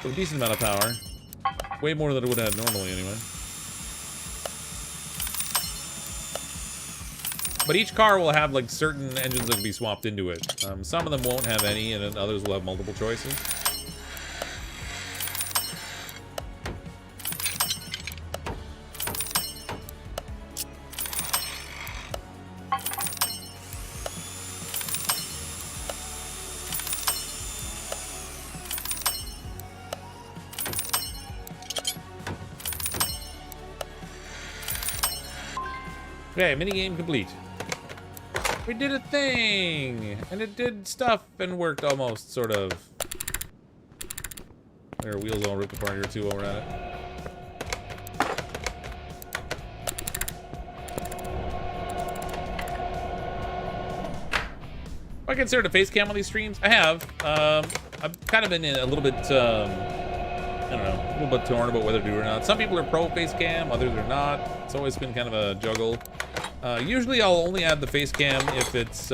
So a decent amount of power. Way more than it would have had normally, anyway. But each car will have, like, certain engines that can be swapped into it. Some of them won't have any, and then others will have multiple choices. Okay, minigame complete. We did a thing! And it did stuff and worked almost, sort of. Our wheels all ripped apart here too while we're at it. I considered a face cam on these streams. I have. I've kind of been in a little bit, I don't know, a little bit torn about whether to do it or not. Some people are pro face cam, others are not. It's always been kind of a juggle. Usually I'll only add the face cam if it's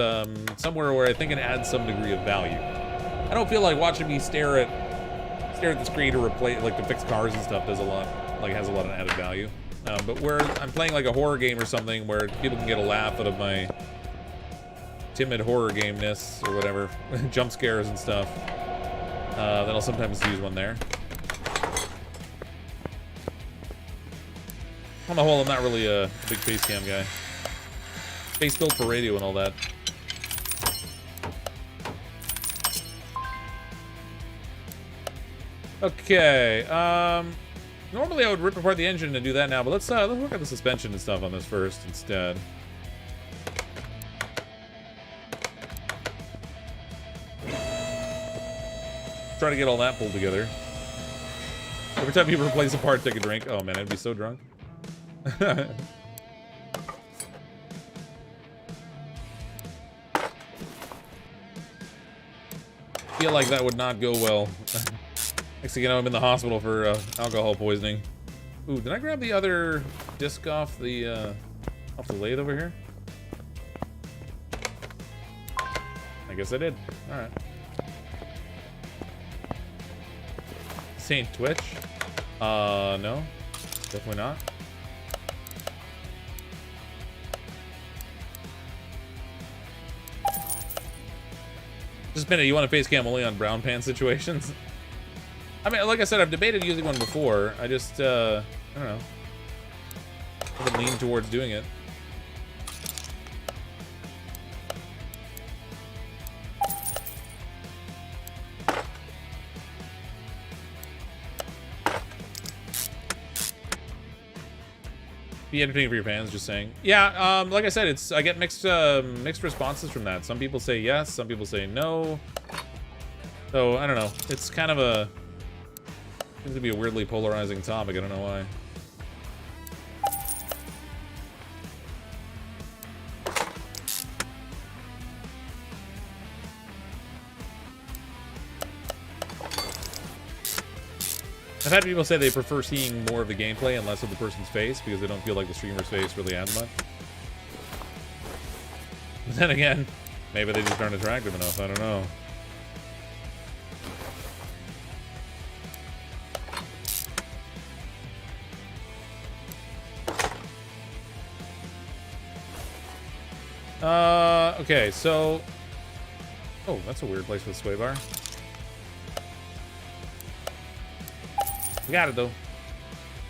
somewhere where I think it adds some degree of value. I don't feel like watching me stare at the screen or replay, like to fix cars and stuff has a lot of added value. But where I'm playing like a horror game or something where people can get a laugh out of my timid horror game-ness or whatever, jump scares and stuff, then I'll sometimes use one there. On the whole, I'm not really a big face cam guy. Face built for radio and all that. Okay, normally I would rip apart the engine and do that now, but let's look at the suspension and stuff on this first instead. Try to get all that pulled together. Every time people replace a part, take a drink. Oh man, I'd be so drunk. Feel like that would not go well. Next thing you know, I'm in the hospital for alcohol poisoning. Ooh, did I grab the other disc off the lathe over here? I guess I did. All right. Saint Twitch? No. Definitely not. Just a minute, you want a face cam only on brown pan situations? I mean, like I said, I've debated using one before. I just, I don't know. I haven't leaned towards doing it. Be entertaining for your fans, just saying. Yeah, like I said, I get mixed responses from that. Some people say yes, some people say no. So I don't know. It's kind of seems to be a weirdly polarizing topic. I don't know why. I've had people say they prefer seeing more of the gameplay and less of the person's face because they don't feel like the streamer's face really adds much. But then again, maybe they just aren't attractive enough. I don't know. Okay, so... Oh, that's a weird place with a sway bar. We got it, though.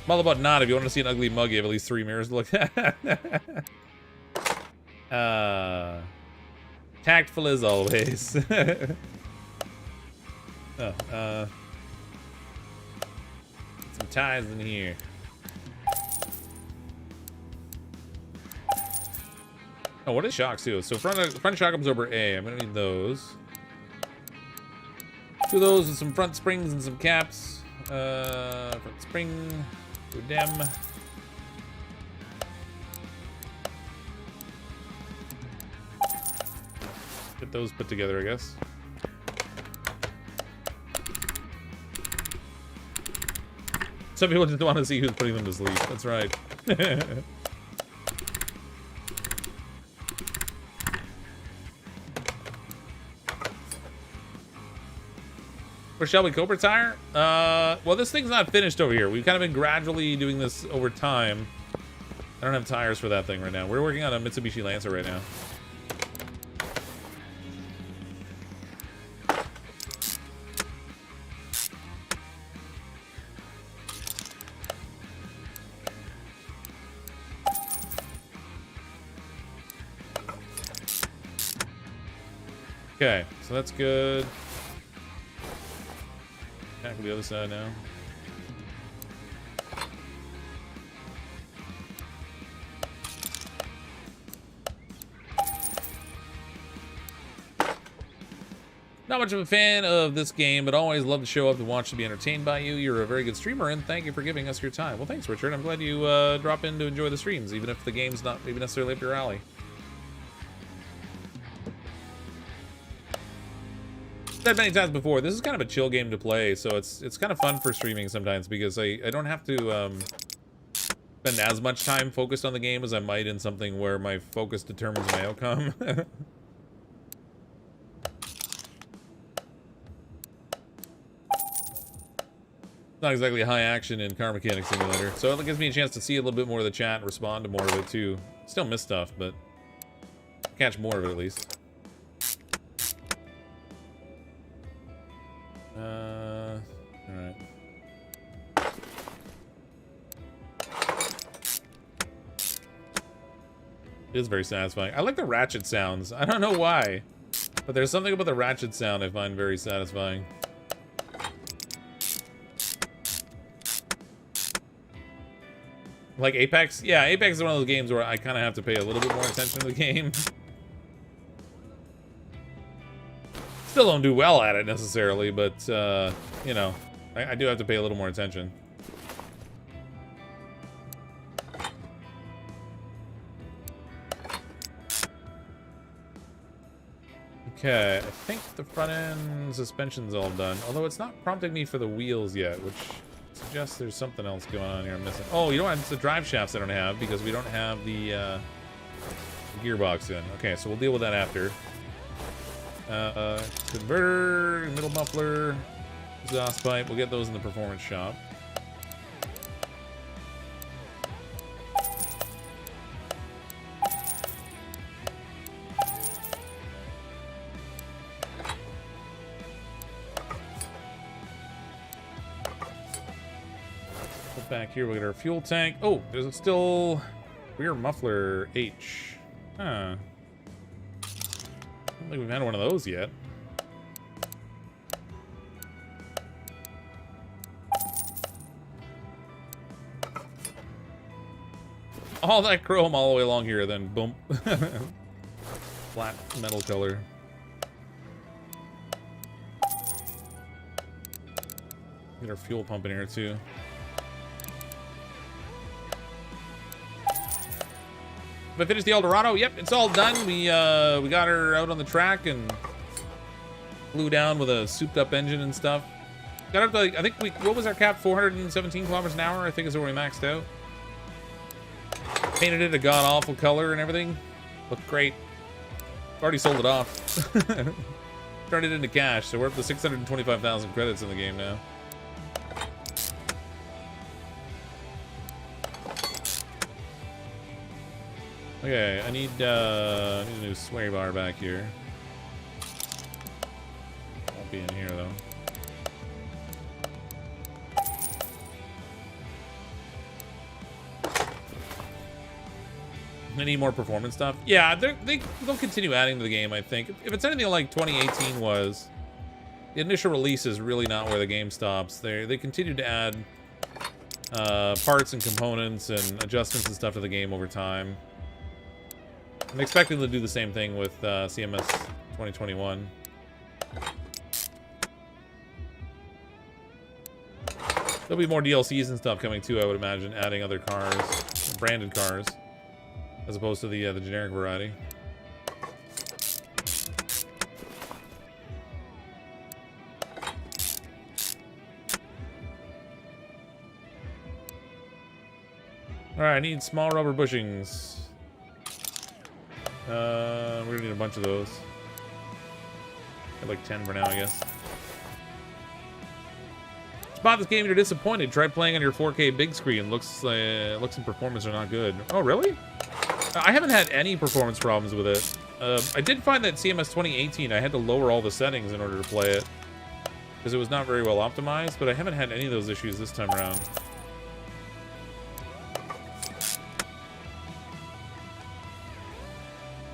I'm all about not. If you want to see an ugly mug, you have at least 3 mirrors to look at. Tactful as always. Some ties in here. Oh, what is shocks, too? So front shock comes over A. I'm going to need those. 2 of those and some front springs and some caps. Front spring, go dem. Get those put together, I guess. Some people just want to see who's putting them to sleep. That's right. For Shelby Cobra tire? Well, this thing's not finished over here. We've kind of been gradually doing this over time. I don't have tires for that thing right now. We're working on a Mitsubishi Lancer right now. Okay, so that's good. Tackle the other side now. Not much of a fan of this game, but always love to show up to watch to be entertained by you. You're a very good streamer, and thank you for giving us your time. Well, thanks, Richard. I'm glad you drop in to enjoy the streams, even if the game's not maybe necessarily up your alley. Said many times before, this is kind of a chill game to play, so it's kind of fun for streaming sometimes because I don't have to spend as much time focused on the game as I might in something where my focus determines my outcome. Not exactly high action in Car Mechanic Simulator, so it gives me a chance to see a little bit more of the chat and respond to more of it too. Still miss stuff, but catch more of it at least. Alright. It is very satisfying. I like the ratchet sounds. I don't know why, but there's something about the ratchet sound I find very satisfying. Like Apex? Yeah, Apex is one of those games where I kind of have to pay a little bit more attention to the game. Still don't do well at it necessarily, but, you know, I do have to pay a little more attention. Okay, I think the front end suspension's all done, although it's not prompting me for the wheels yet, which suggests there's something else going on here I'm missing. Oh, you know what? It's the drive shafts I don't have because we don't have the gearbox in. Okay, so we'll deal with that after. Converter, middle muffler, exhaust pipe. We'll get those in the performance shop. Back here, we got our fuel tank. Oh, there's still rear muffler H. Huh. I don't think we've had one of those yet. All that chrome all the way along here, then boom. Flat metal color. Get our fuel pump in here too. But finished the Eldorado. Yep, it's all done. We got her out on the track and flew down with a souped-up engine and stuff. Got up to, like, I think what was our cap? 417 kilometers an hour, I think is where we maxed out. Painted it a god-awful color and everything. Looked great. Already sold it off. Turned it into cash, so we're up to 625,000 credits in the game now. Okay, I need a new sway bar back here. Won't be in here though. I need more performance stuff. Yeah, they'll continue adding to the game, I think. If it's anything like 2018 was, the initial release is really not where the game stops. They continue to add parts and components and adjustments and stuff to the game over time. I'm expecting to do the same thing with CMS 2021. There'll be more DLCs and stuff coming too, I would imagine, adding other cars, branded cars, as opposed to the generic variety. All right, I need small rubber bushings. We're gonna need a bunch of those. Got like 10 for now, I guess. Bought this game, you're disappointed. Try playing on your 4K big screen. Looks and performance are not good. Oh, really? I haven't had any performance problems with it. I did find that CMS 2018, I had to lower all the settings in order to play it because it was not very well optimized, but I haven't had any of those issues this time around.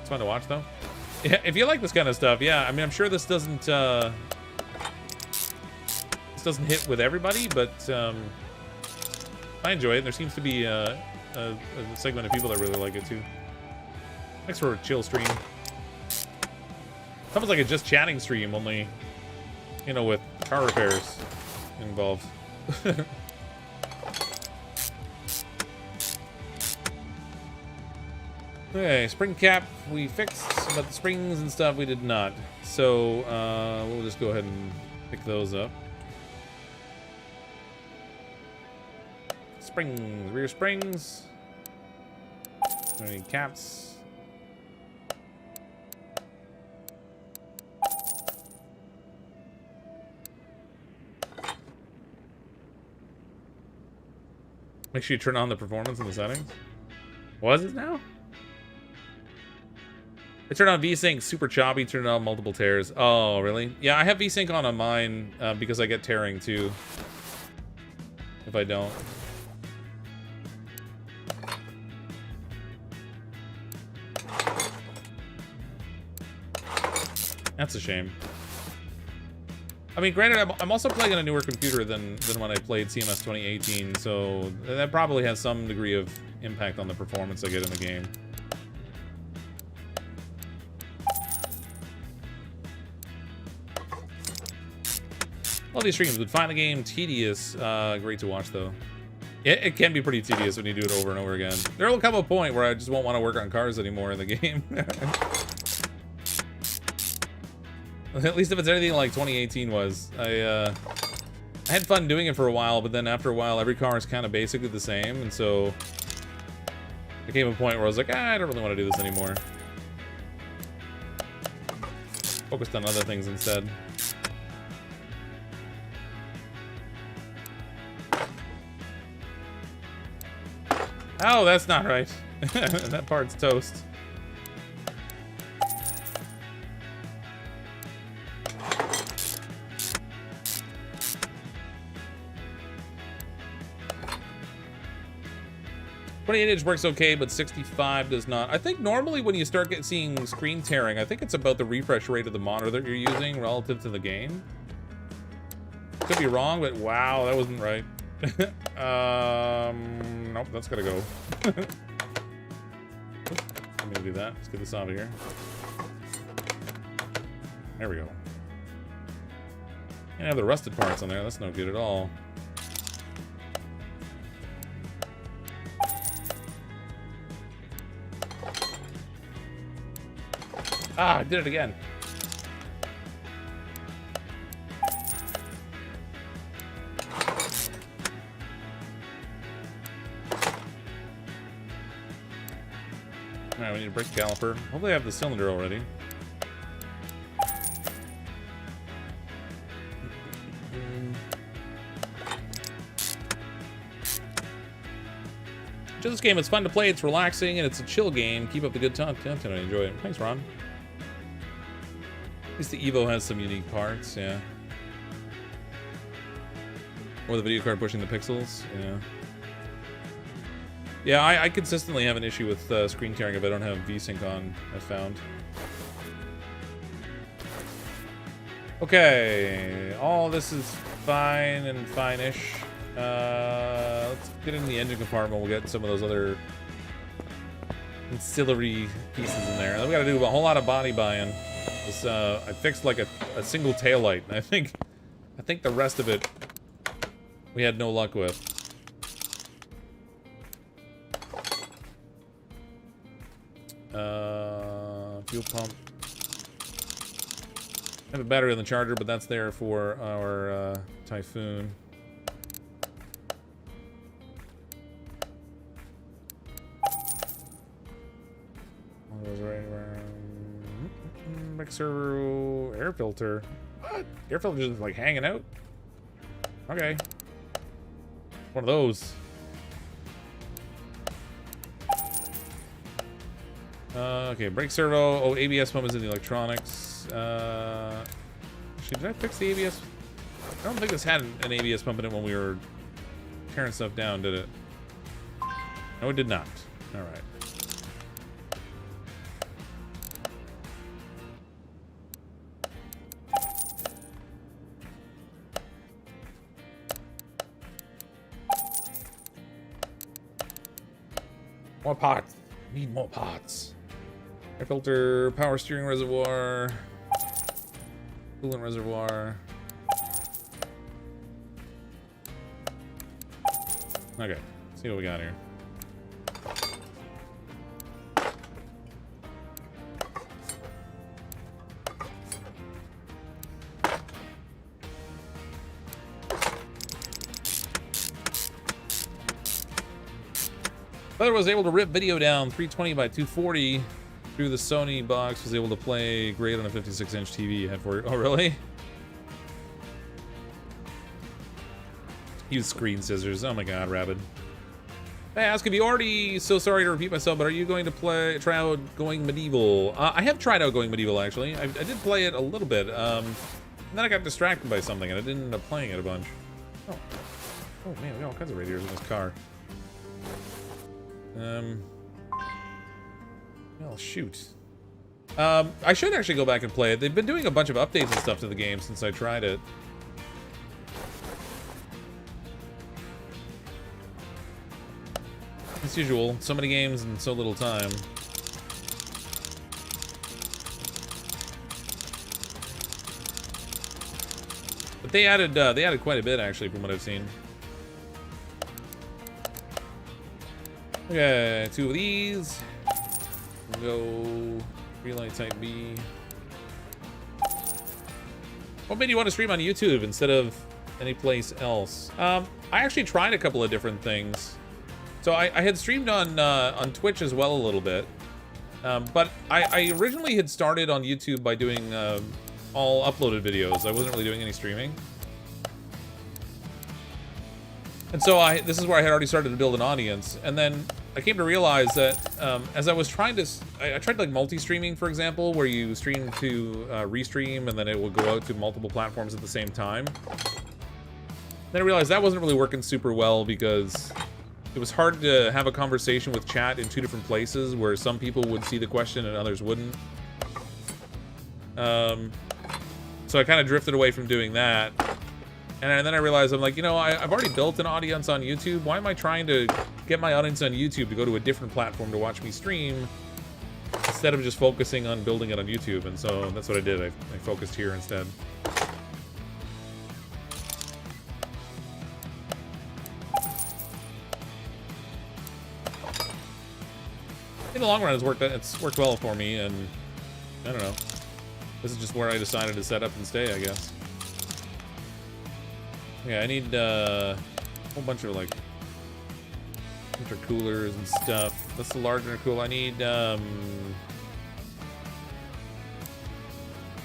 Fun to watch though. Yeah, if you like this kind of stuff, yeah. I mean, I'm sure this doesn't hit with everybody, but I enjoy it. There seems to be a segment of people that really like it too. Thanks for a chill stream. It's almost like a just chatting stream, only, you know, with car repairs involved. Okay, spring cap we fixed, but the springs and stuff we did not. So we'll just go ahead and pick those up. Springs, rear springs. Don't need caps. Make sure you turn on the performance in the settings. Was it now? I turned on VSync super choppy, turned on multiple tears. Oh, really? Yeah, I have VSync on mine because I get tearing too. If I don't. That's a shame. I mean, granted, I'm also playing on a newer computer than when I played CMS 2018, so that probably has some degree of impact on the performance I get in the game. All these streams would find the game tedious. Great to watch, though. It can be pretty tedious when you do it over and over again. There will come a point where I just won't want to work on cars anymore in the game. At least if it's anything like 2018 was. I had fun doing it for a while, but then after a while, every car is kind of basically the same, and so there came a point where I was like, I don't really want to do this anymore. Focused on other things instead. Oh, that's not right. That part's toast. .28" works okay, but 65 does not. I think normally when you start seeing screen tearing, I think it's about the refresh rate of the monitor that you're using relative to the game. Could be wrong, but wow, that wasn't right. Nope, that's gotta go. Let me do that. Let's get this out of here. There we go. Can't have the rusted parts on there. That's no good at all. Ah, I did it again. Alright, we need a brake caliper. Hopefully I have the cylinder already. Just this game, it's fun to play, it's relaxing, and it's a chill game. Keep up the good content, I enjoy it. Thanks, Ron. At least the Evo has some unique parts, yeah. Or the video card pushing the pixels, yeah. Yeah, I consistently have an issue with screen tearing if I don't have VSync on, I've found. Okay, all this is fine and fine-ish. Let's get in the engine compartment. We'll get some of those other ancillary pieces in there. Then we gotta do a whole lot of body buying. This, I fixed like a single taillight, and I think the rest of it we had no luck with. Fuel pump. I have a battery on the charger, but that's there for our Typhoon. Mixer, air filter. What? Air filter just like hanging out? Okay. One of those. Okay, brake servo. Oh, ABS pump is in the electronics. Actually, did I fix the ABS? I don't think this had an ABS pump in it when we were tearing stuff down, did it? No, it did not. All right. More parts. Need more parts. Air filter, power steering reservoir. Coolant reservoir. Okay, see what we got here. Feather was able to rip video down 320 by 240 through the Sony box. Was able to play great on a 56-inch TV you had for it. Oh, really? Use screen scissors. Oh my god, Rabid. I ask if you already, so sorry to repeat myself, but are you going to try out Going Medieval? I have tried out Going Medieval, actually. I did play it a little bit. And then I got distracted by something, and I didn't end up playing it a bunch. Oh. Oh, man, we got all kinds of radiators in this car. Well, shoot. I should actually go back and play it. They've been doing a bunch of updates and stuff to the game since I tried it. As usual, so many games in so little time. But they added quite a bit actually from what I've seen. Okay, 2 of these. We'll go relay type B. What made you want to stream on YouTube instead of any place else? I actually tried a couple of different things. So I had streamed on Twitch as well a little bit. But I originally had started on YouTube by doing all uploaded videos. I wasn't really doing any streaming. And so this is where I had already started to build an audience. And then I came to realize that as I was trying to, I tried like multi-streaming, for example, where you stream to restream and then it will go out to multiple platforms at the same time. Then I realized that wasn't really working super well because it was hard to have a conversation with chat in 2 different places where some people would see the question and others wouldn't. So I kind of drifted away from doing that. And then I realized, I'm like, you know, I've already built an audience on YouTube. Why am I trying to get my audience on YouTube to go to a different platform to watch me stream instead of just focusing on building it on YouTube? And so that's what I did. I focused here instead. In the long run, it's worked well for me, and I don't know. This is just where I decided to set up and stay, I guess. Yeah, I need a whole bunch of like intercoolers and stuff. That's the large intercooler. I need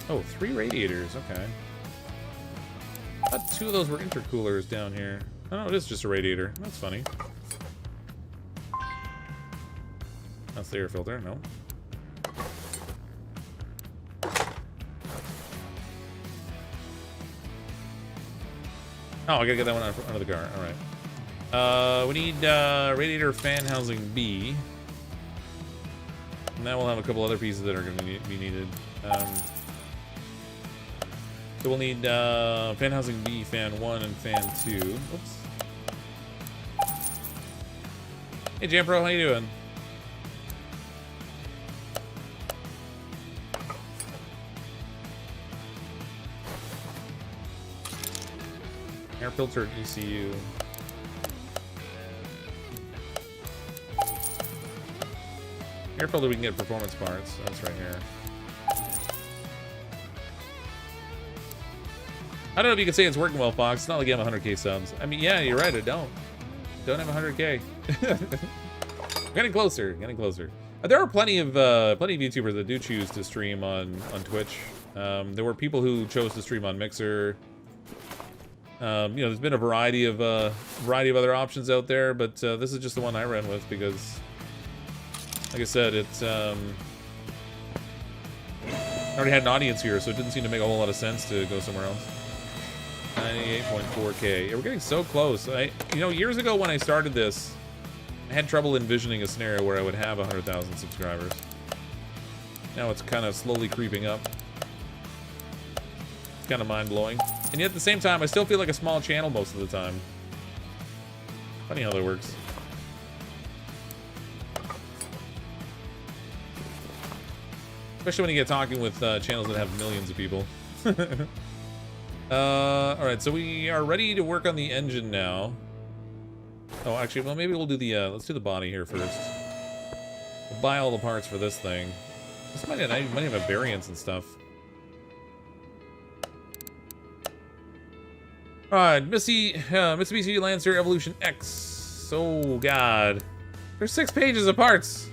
oh, 3 radiators. Okay. I thought 2 of those were intercoolers down here. Oh no, it is just a radiator. That's funny. That's the air filter. No. Oh, I gotta get that one out of the car. Alright. We need radiator fan housing B. And now we'll have a couple other pieces that are gonna be needed. So we'll need fan housing B, fan 1, and fan 2. Oops. Hey, Jampro, how you doing? Air filter and ECU. Air filter, we can get performance parts. That's right here. I don't know if you can say it's working well, Fox. It's not like you have 100K subs. I mean, yeah, you're right. I don't have 100K. Getting closer. Getting closer. There are plenty of YouTubers that do choose to stream on Twitch. There were people who chose to stream on Mixer. You know, there's been a variety of other options out there, but this is just the one I ran with because, like I said, it's I already had an audience here, so it didn't seem to make a whole lot of sense to go somewhere else. 98.4K. Yeah, we're getting so close. You know, years ago when I started this, I had trouble envisioning a scenario where I would have 100,000 subscribers. Now it's kind of slowly creeping up. It's kind of mind-blowing. And yet at the same time, I still feel like a small channel most of the time. Funny how that works. Especially when you get talking with channels that have millions of people. Alright, so we are ready to work on the engine now. Oh, actually, well, maybe we'll do the, let's do the body here first. We'll buy all the parts for this thing. This might have a variance and stuff. Alright, Mitsubishi Lancer Evolution X. Oh, God. There's 6 pages of parts.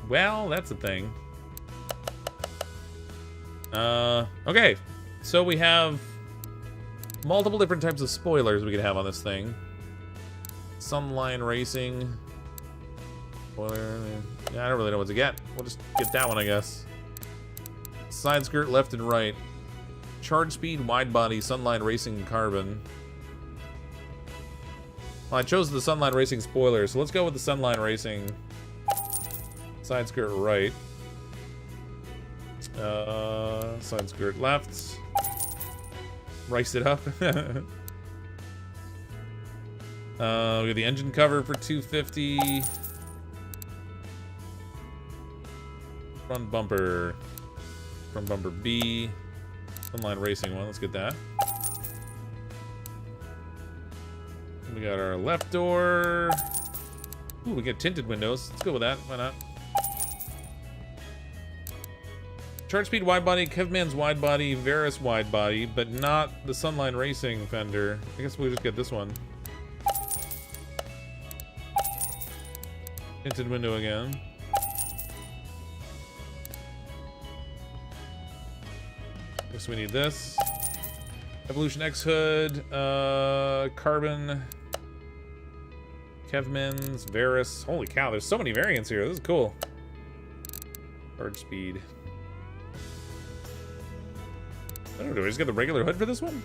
Well, that's a thing. Okay. So we have multiple different types of spoilers we could have on this thing. Sunline Racing. Spoiler. Yeah, I don't really know what to get. We'll just get that one, I guess. Side skirt left and right. Charge speed, wide body, Sunline Racing carbon. Well, I chose the Sunline Racing spoiler, so let's go with the Sunline Racing. Side skirt right. Side skirt left. Rice it up. We got the engine cover for $250. Front bumper. Front bumper B. Sunline Racing one. Let's get that. We got our left door. Ooh, we get tinted windows. Let's go with that. Why not? Charge speed wide body, Kevman's wide body, Varus wide body, but not the Sunline Racing fender. I guess we'll just get this one. Tinted window again. Guess we need this. Evolution X hood, carbon, Kevman's, Varus. Holy cow, there's so many variants here. This is cool. Charge speed. I don't know, do I just get the regular hood for this one?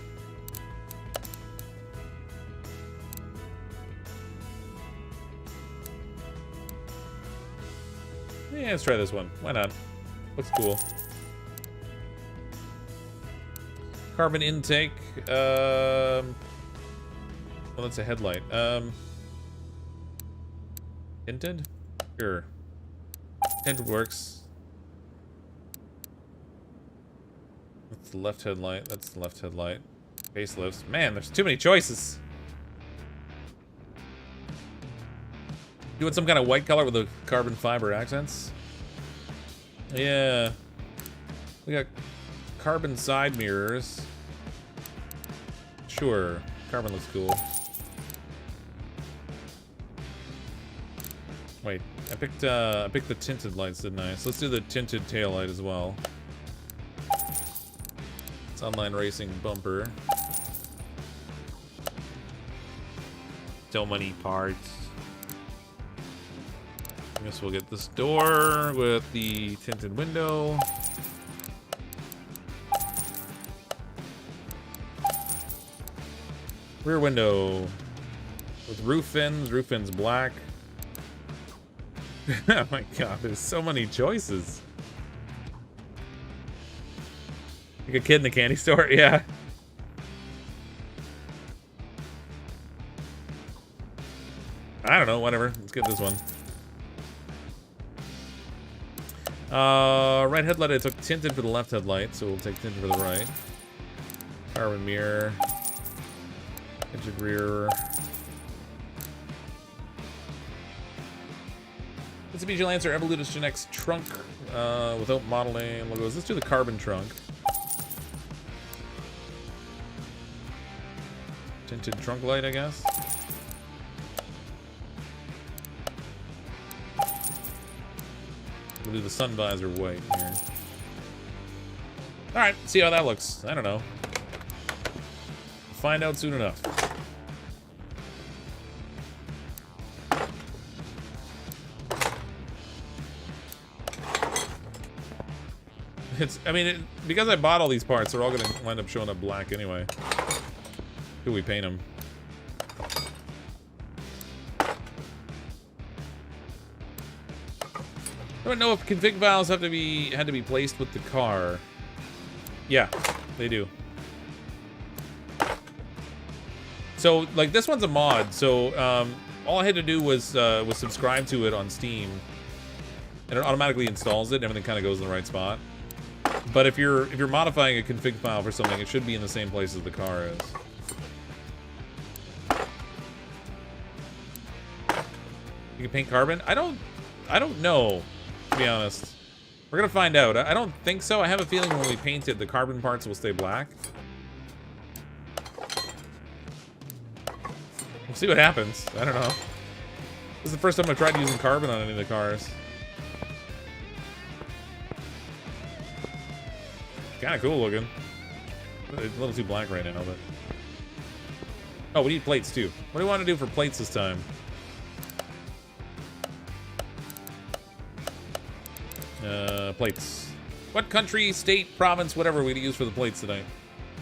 Yeah, let's try this one. Why not? Looks cool. Carbon intake. Well, that's a headlight. Tinted? Sure. Tinted works. That's the left headlight. That's the left headlight. Facelifts. Man, there's too many choices. You want some kind of white color with the carbon fiber accents? Yeah. We got carbon side mirrors. Sure. Carbon looks cool. Wait, I picked the tinted lights, didn't I? So let's do the tinted taillight as well. Sunline Racing bumper. So many parts. I guess we'll get this door with the tinted window. Rear window with roof fins. Roof fins black. Oh my god, there's so many choices. Like a kid in the candy store, yeah. I don't know, whatever. Let's get this one. Right headlight, I took tinted for the left headlight, so we'll take tinted for the right. Carbon mirror. Tinted rear. Mitsubishi Lancer Evolution X trunk without modeling logos. Let's do the carbon trunk. Tinted trunk light, I guess. We'll do the sun visor white here. Alright, see how that looks. I don't know. Find out soon enough. Because I bought all these parts, they're all gonna wind up showing up black anyway. Who we paint them? I don't know if config valves had to be placed with the car. Yeah, they do. So, like, this one's a mod, so all I had to do was subscribe to it on Steam. and it automatically installs it, and everything kind of goes in the right spot. But if you're modifying a config file for something, it should be in the same place as the car is. You can paint carbon? I don't know, to be honest. We're gonna find out. I don't think so. I have a feeling when we paint it, the carbon parts will stay black. We'll see what happens. I don't know. This is the first time I've tried using carbon on any of the cars. Kind of cool looking. It's a little too black right now, but... Oh, we need plates too. What do we want to do for plates this time? Plates. What country, state, province, whatever we're gonna use for the plates tonight?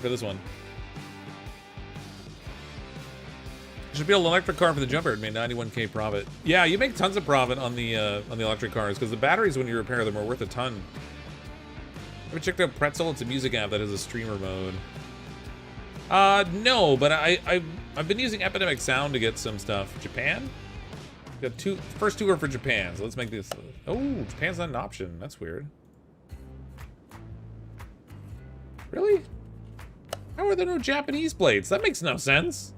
For this one. Should build an electric car for the Junkyard, made 91k profit. Yeah, you make tons of profit on the electric cars because the batteries, when you repair them, are worth a ton. Ever checked out Pretzel? It's a music app that has a streamer mode. No, but I've been using Epidemic Sound to get some stuff. Japan? Got first two are for Japan, so let's make this. Oh, Japan's not an option. That's weird. Really? How are there no Japanese plates? That makes no sense.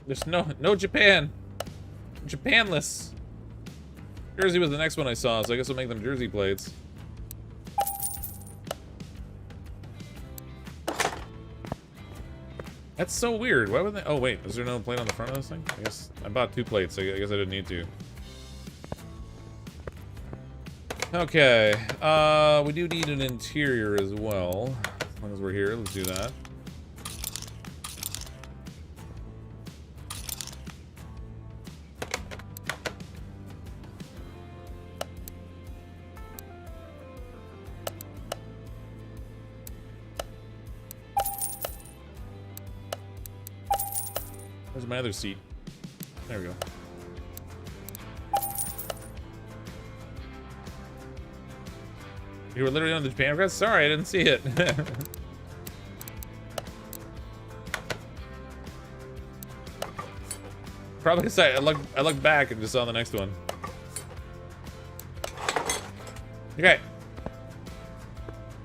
There's no Japan. Japanless. Jersey was the next one I saw, so I guess I'll make them Jersey plates. That's so weird. Why would they? Oh wait, is there no plate on the front of this thing? I guess I bought 2 plates. So I guess I didn't need to. Okay. We do need an interior as well. As long as we're here, let's do that. Where's my other seat? There we go. You were literally on the Japan press? Sorry, I didn't see it. Probably because I looked back and just saw the next one. Okay.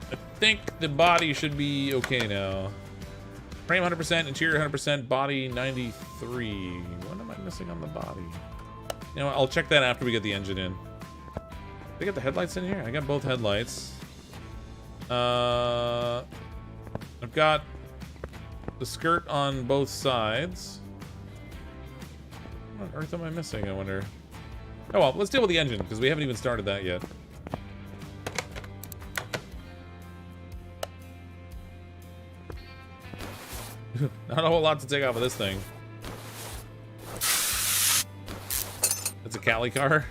I think the body should be okay now. Frame 100%, interior 100%, body 93. What am I missing on the body? You know what, I'll check that after we get the engine in. Did I get the headlights in here? I got both headlights. I've got the skirt on both sides. What on earth am I missing, I wonder? Oh well, let's deal with the engine, because we haven't even started that yet. Not a whole lot to take off of this thing. It's a Cali car.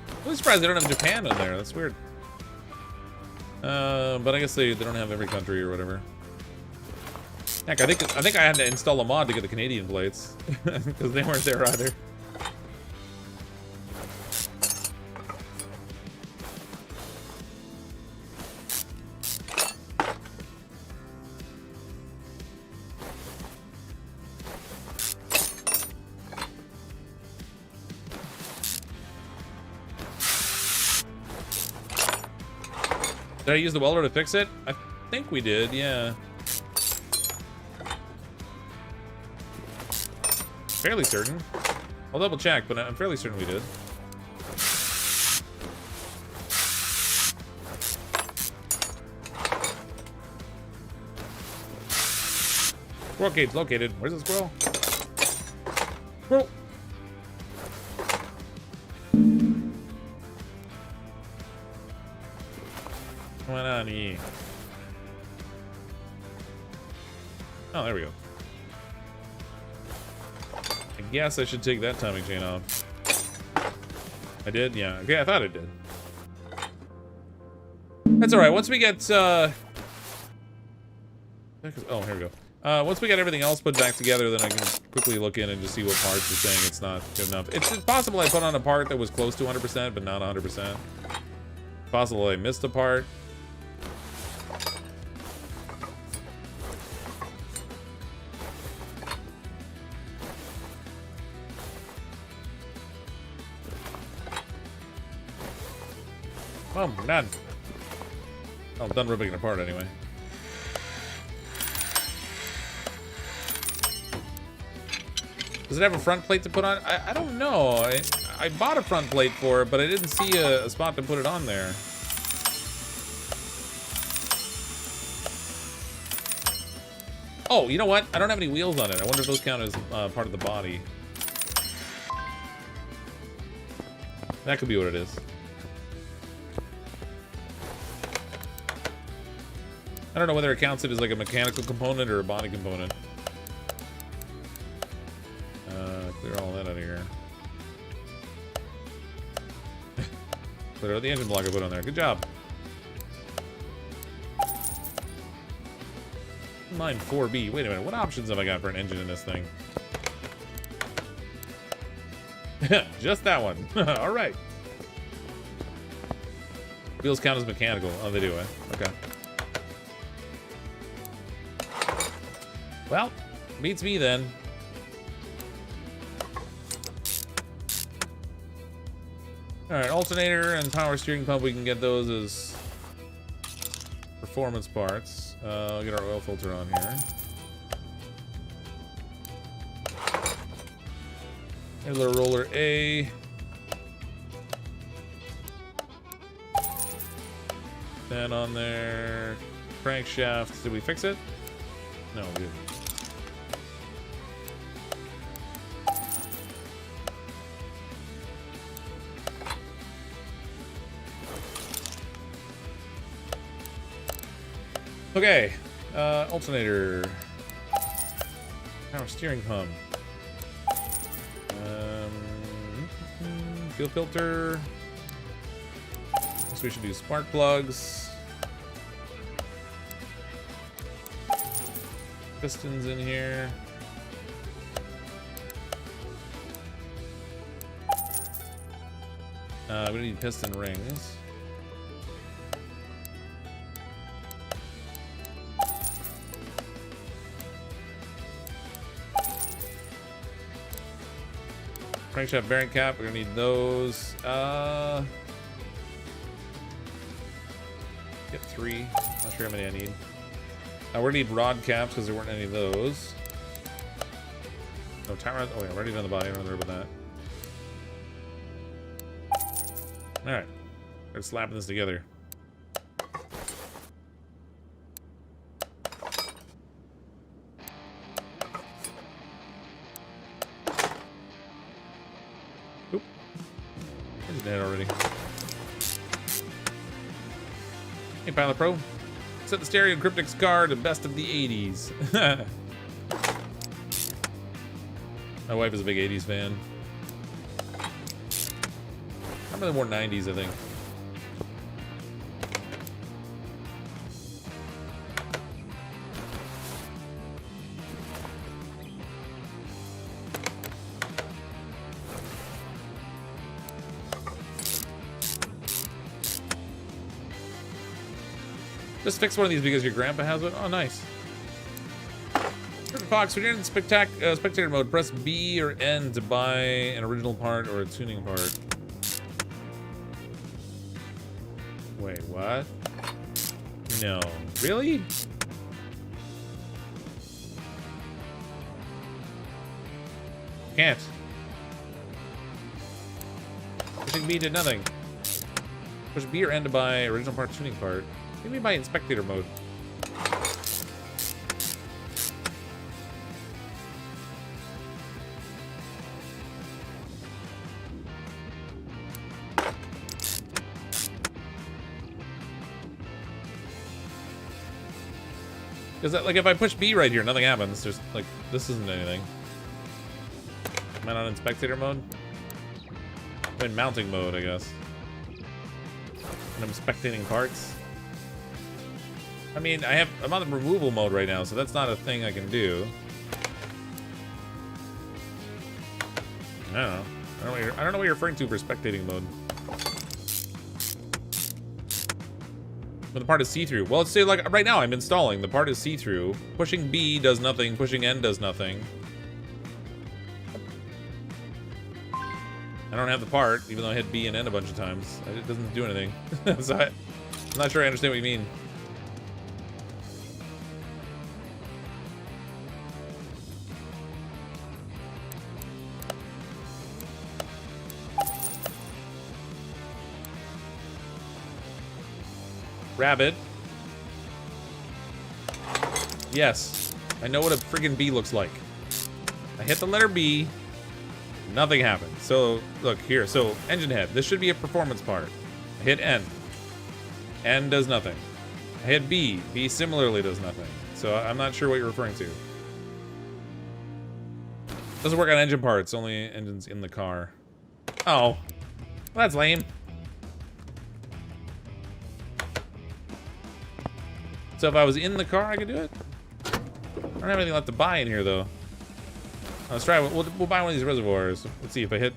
I'm really surprised they don't have Japan in there. That's weird. But I guess they don't have every country or whatever. Heck, I think I had to install a mod to get the Canadian plates because they weren't there either. Did I use the welder to fix it? I think we did, yeah. Fairly certain. I'll double check, but I'm fairly certain we did. Squirrel cage located. Where's the squirrel? Squirrel. Come on, E. Oh, there we go. I guess I should take that timing chain off. I did? Yeah. Okay, I thought I did. That's alright. Once we get, oh, here we go. Once we got everything else put back together, then I can quickly look in and just see what parts are saying it's not good enough. It's possible I put on a part that was close to 100%, but not 100%. Possible I missed a part. Oh, I'm done. I'm done ripping it apart anyway. Does it have a front plate to put on? I don't know. I bought a front plate for it, but I didn't see a spot to put it on there. Oh, you know what? I don't have any wheels on it. I wonder if those count as part of the body. That could be what it is. I don't know whether it counts it as like a mechanical component or a body component. Clear all that out of here. Clear out the engine block I put on there. Good job. Line 4B. Wait a minute. What options have I got for an engine in this thing? Just that one. All right. Wheels count as mechanical. Oh, they do, eh? Okay. Well, beats me then. Alright, alternator and power steering pump, we can get those as performance parts. I'll get our oil filter on here. Idler roller A. Then on there, crankshaft. Did we fix it? No, we didn't. Okay, alternator, power steering pump, fuel filter. Guess we should do spark plugs. Pistons in here. We need piston rings. Crankshaft bearing cap, we're gonna need those. Get 3. Not sure how many I need. We're gonna need rod caps because there weren't any of those. No tie rods. Oh yeah, I'm already done the body. I don't know about that. All right, we're slapping this together. Oop, he's dead already. Hey, Pilot Pro. Set the stereo in Cryptic's car to best of the 80s. My wife is a big 80s fan. I'm really more 90s, I think. Just fix one of these because your grandpa has one. Oh, nice. CrypticFox, when you're in spectator mode, press B or N to buy an original part or a tuning part. Wait, what? No. Really? Can't. Pushing B did nothing. Push B or N to buy original part tuning part. What do you mean by in spectator mode? Is that like if I push B right here, nothing happens. There's like this isn't anything. Am I not in spectator mode? I'm in mounting mode, I guess. And I'm spectating parts. I mean, I'm on the removal mode right now, so that's not a thing I can do. I don't know. I don't know what you're referring to for spectating mode. But the part is see-through. Well, let's say, like, right now I'm installing. The part is see-through. Pushing B does nothing. Pushing N does nothing. I don't have the part, even though I hit B and N a bunch of times. It doesn't do anything. So I'm not sure I understand what you mean. Rabbit. Yes. I know what a friggin' B looks like. I hit the letter B. Nothing happened. So, look here. So, engine head. This should be a performance part. I hit N. N does nothing. I hit B. B similarly does nothing. So, I'm not sure what you're referring to. Doesn't work on engine parts. Only engines in the car. Oh. Well, that's lame. So if I was in the car, I could do it? I don't have anything left to buy in here, though. Let's try it. We'll buy one of these reservoirs. Let's see if I hit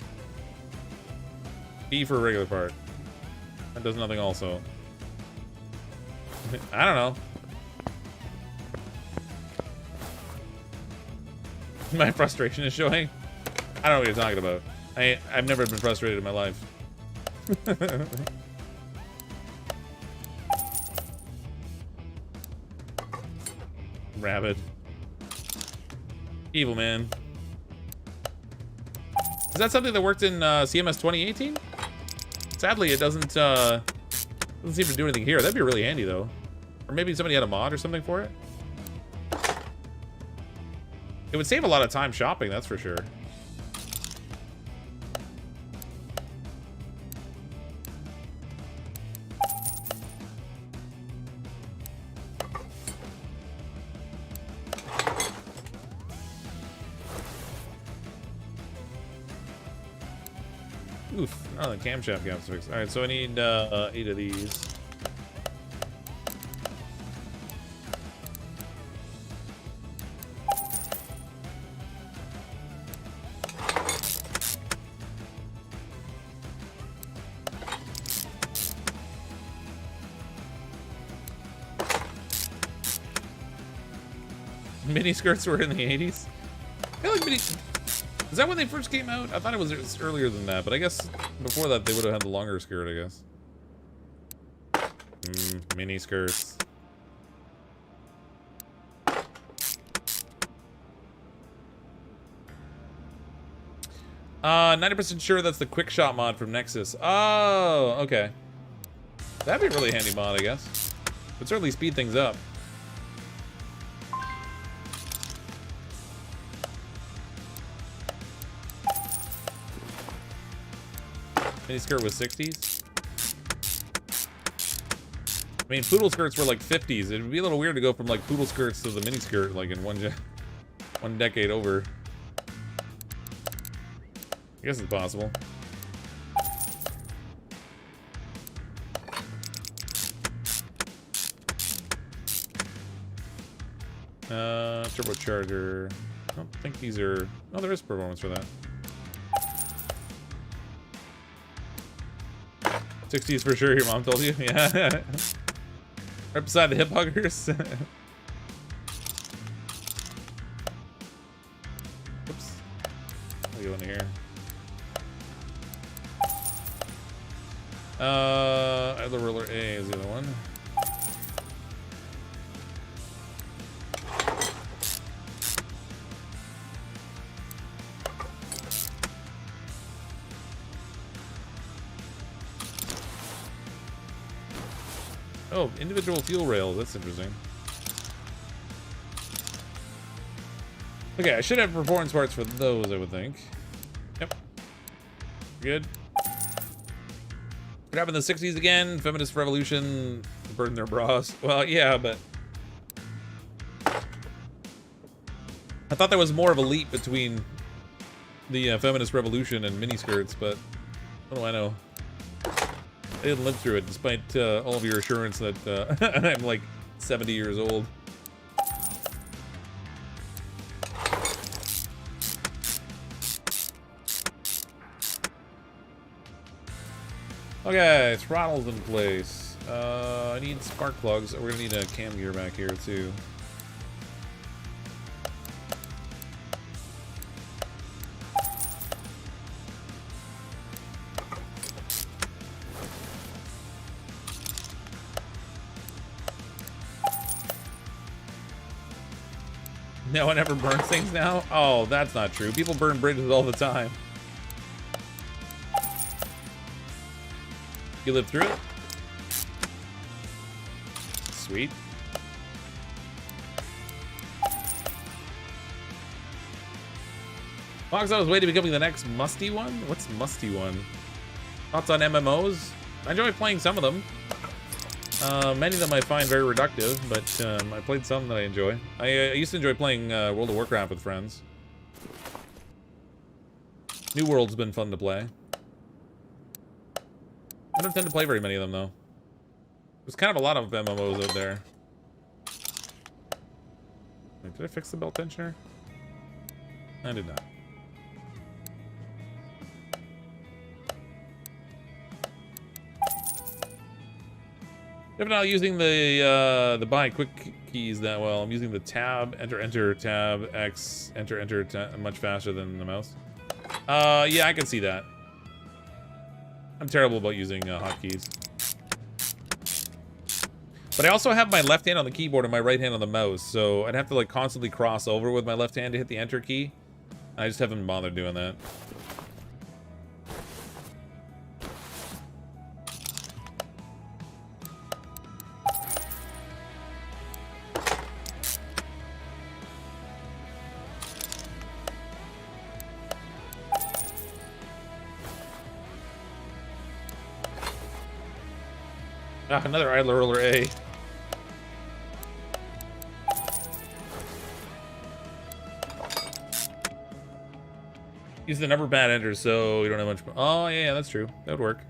B for a regular part. That does nothing also. I don't know. My frustration is showing. I don't know what you're talking about. I've never been frustrated in my life. Rabbit. Evil man. Is that something that worked in CMS 2018? Sadly, it doesn't seem to do anything here. That'd be really handy, though. Or maybe somebody had a mod or something for it. It would save a lot of time shopping, that's for sure. Oof. Oh, the camshaft gap's fixed. Alright, so I need 8 of these. Mini skirts were in the 80s? I feel like mini... Is that when they first came out? I thought it was earlier than that, but I guess before that they would have had the longer skirt, I guess. Mini skirts. 90% sure that's the quick shot mod from Nexus. Oh, okay. That'd be a really handy mod, I guess. Would certainly speed things up. Mini skirt was 60s. I mean, poodle skirts were like 50s. It would be a little weird to go from like poodle skirts to the mini skirt like in one decade over. I guess it's possible. Turbocharger. I don't think these are... Oh, there is performance for that. 60s for sure, your mom told you? Yeah. Right beside the hip huggers. Oops. I'll go in here. Idler Roller A is the other one. Oh, individual fuel rails. That's interesting. Okay, I should have performance parts for those, I would think. Yep. Good. What happened in the 60s again? Feminist revolution, burn their bras. Well, yeah, but... I thought there was more of a leap between the feminist revolution and miniskirts, but what do I know? I didn't live through it, despite all of your assurance that I'm like 70 years old. Okay, throttle's in place. I need spark plugs. We're gonna need a cam gear back here too. No one ever burns things now? Oh, that's not true. People burn bridges all the time. You live through it? Sweet. Fox on his way to becoming the next musty one? What's musty one? Thoughts on MMOs? I enjoy playing some of them. Many of them I find very reductive, but I played some that I enjoy. I used to enjoy playing World of Warcraft with friends. New World's been fun to play. I don't tend to play very many of them, though. There's kind of a lot of MMOs out there. Wait, did I fix the belt tensioner? I did not. If not using the buy quick keys that well, I'm using the tab, enter, tab, X, enter, much faster than the mouse. Yeah, I can see that. I'm terrible about using hotkeys. But I also have my left hand on the keyboard and my right hand on the mouse, so I'd have to like constantly cross over with my left hand to hit the enter key. I just haven't bothered doing that. Ah, another idler roller A. Use the number pad enter so you don't have much. Oh, yeah, that's true. That would work.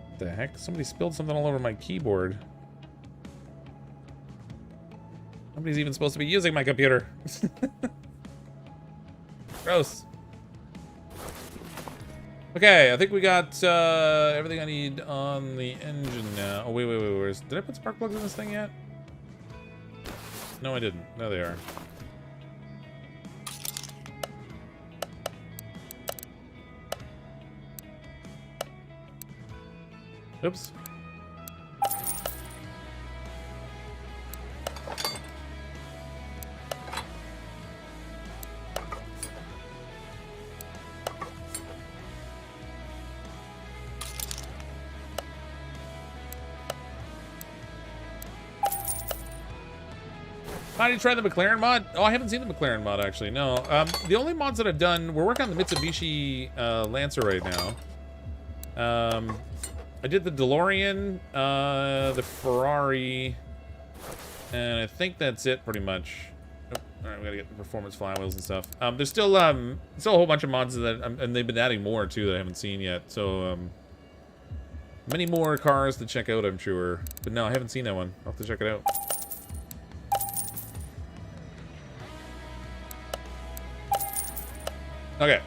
What the heck? Somebody spilled something all over my keyboard. Nobody's even supposed to be using my computer. Gross. Okay, I think we got everything I need on the engine now. Oh, wait. Did I put spark plugs in this thing yet? No, I didn't. There they are. Oops. How did you try the McLaren mod? Oh, I haven't seen the McLaren mod, actually. No. The only mods that I've done, we're working on the Mitsubishi Lancer right now. I did the DeLorean, the Ferrari, and I think that's it, pretty much. Oh, all right, we gotta get the performance flywheels and stuff. There's still a whole bunch of mods that, and they've been adding more, too, that I haven't seen yet. So, many more cars to check out, I'm sure. But no, I haven't seen that one. I'll have to check it out. Okay,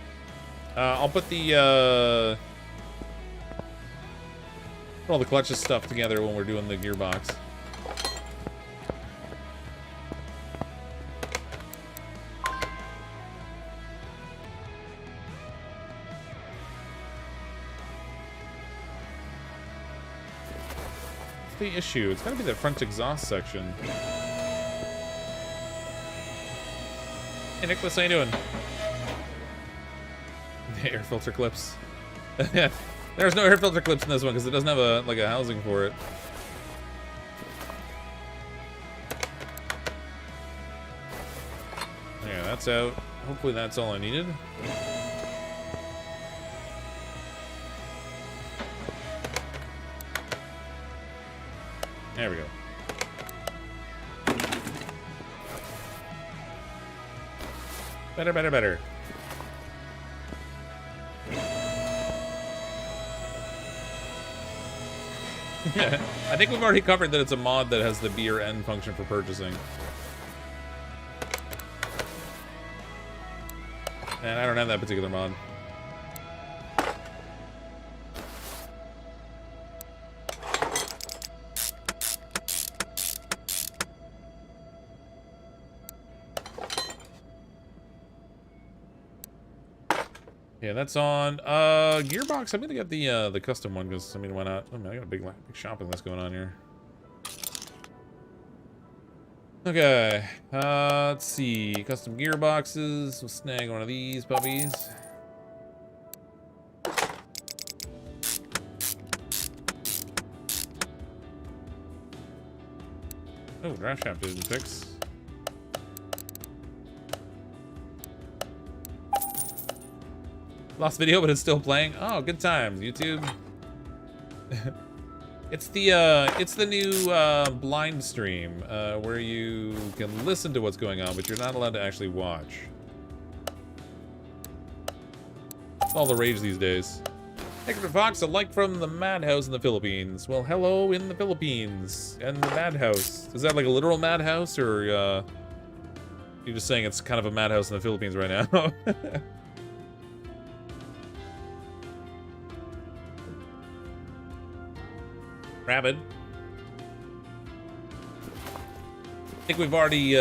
I'll put the put all the clutches stuff together when we're doing the gearbox. What's the issue? It's gotta be the front exhaust section. Hey Nicholas, how you doing? Air filter clips. There's no air filter clips in this one because it doesn't have a housing for it. Yeah, that's out. Hopefully that's all I needed. There we go. Better. I think we've already covered that it's a mod that has the B or N function for purchasing. And I don't have that particular mod. Yeah, that's on gearbox. I'm gonna get the custom one because I mean, why not? I mean, I got a big shopping list going on here. Okay, let's see. Custom gearboxes. We'll snag one of these puppies. Oh, draft shaft didn't fix. Lost video, but it's still playing. Oh, good times, YouTube. It's the new blind stream where you can listen to what's going on, but you're not allowed to actually watch. It's all the rage these days. CrypticFox, a like from the madhouse in the Philippines. Well, hello in the Philippines and the madhouse. Is that like a literal madhouse, or you're just saying it's kind of a madhouse in the Philippines right now? Rabid. I think we've already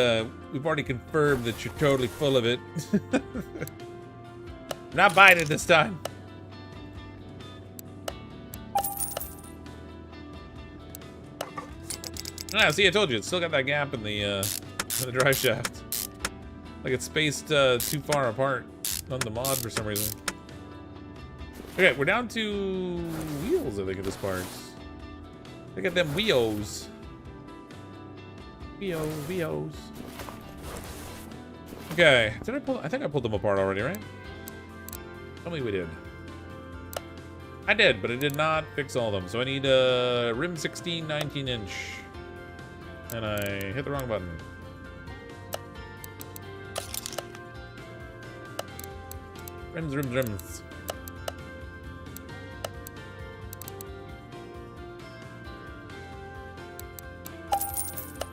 confirmed that you're totally full of it. Not buying it this time. Ah, see, I told you, it's still got that gap in the drive shaft. Like it's spaced too far apart on the mod for some reason. Okay, we're down to wheels, I think, at this part. Look at them wheels. Wheels. Okay, did I pull? I think I pulled them apart already, right? Tell me we did. I did, but I did not fix all of them. So I need rim 16, 19 inch. And I hit the wrong button. Rims.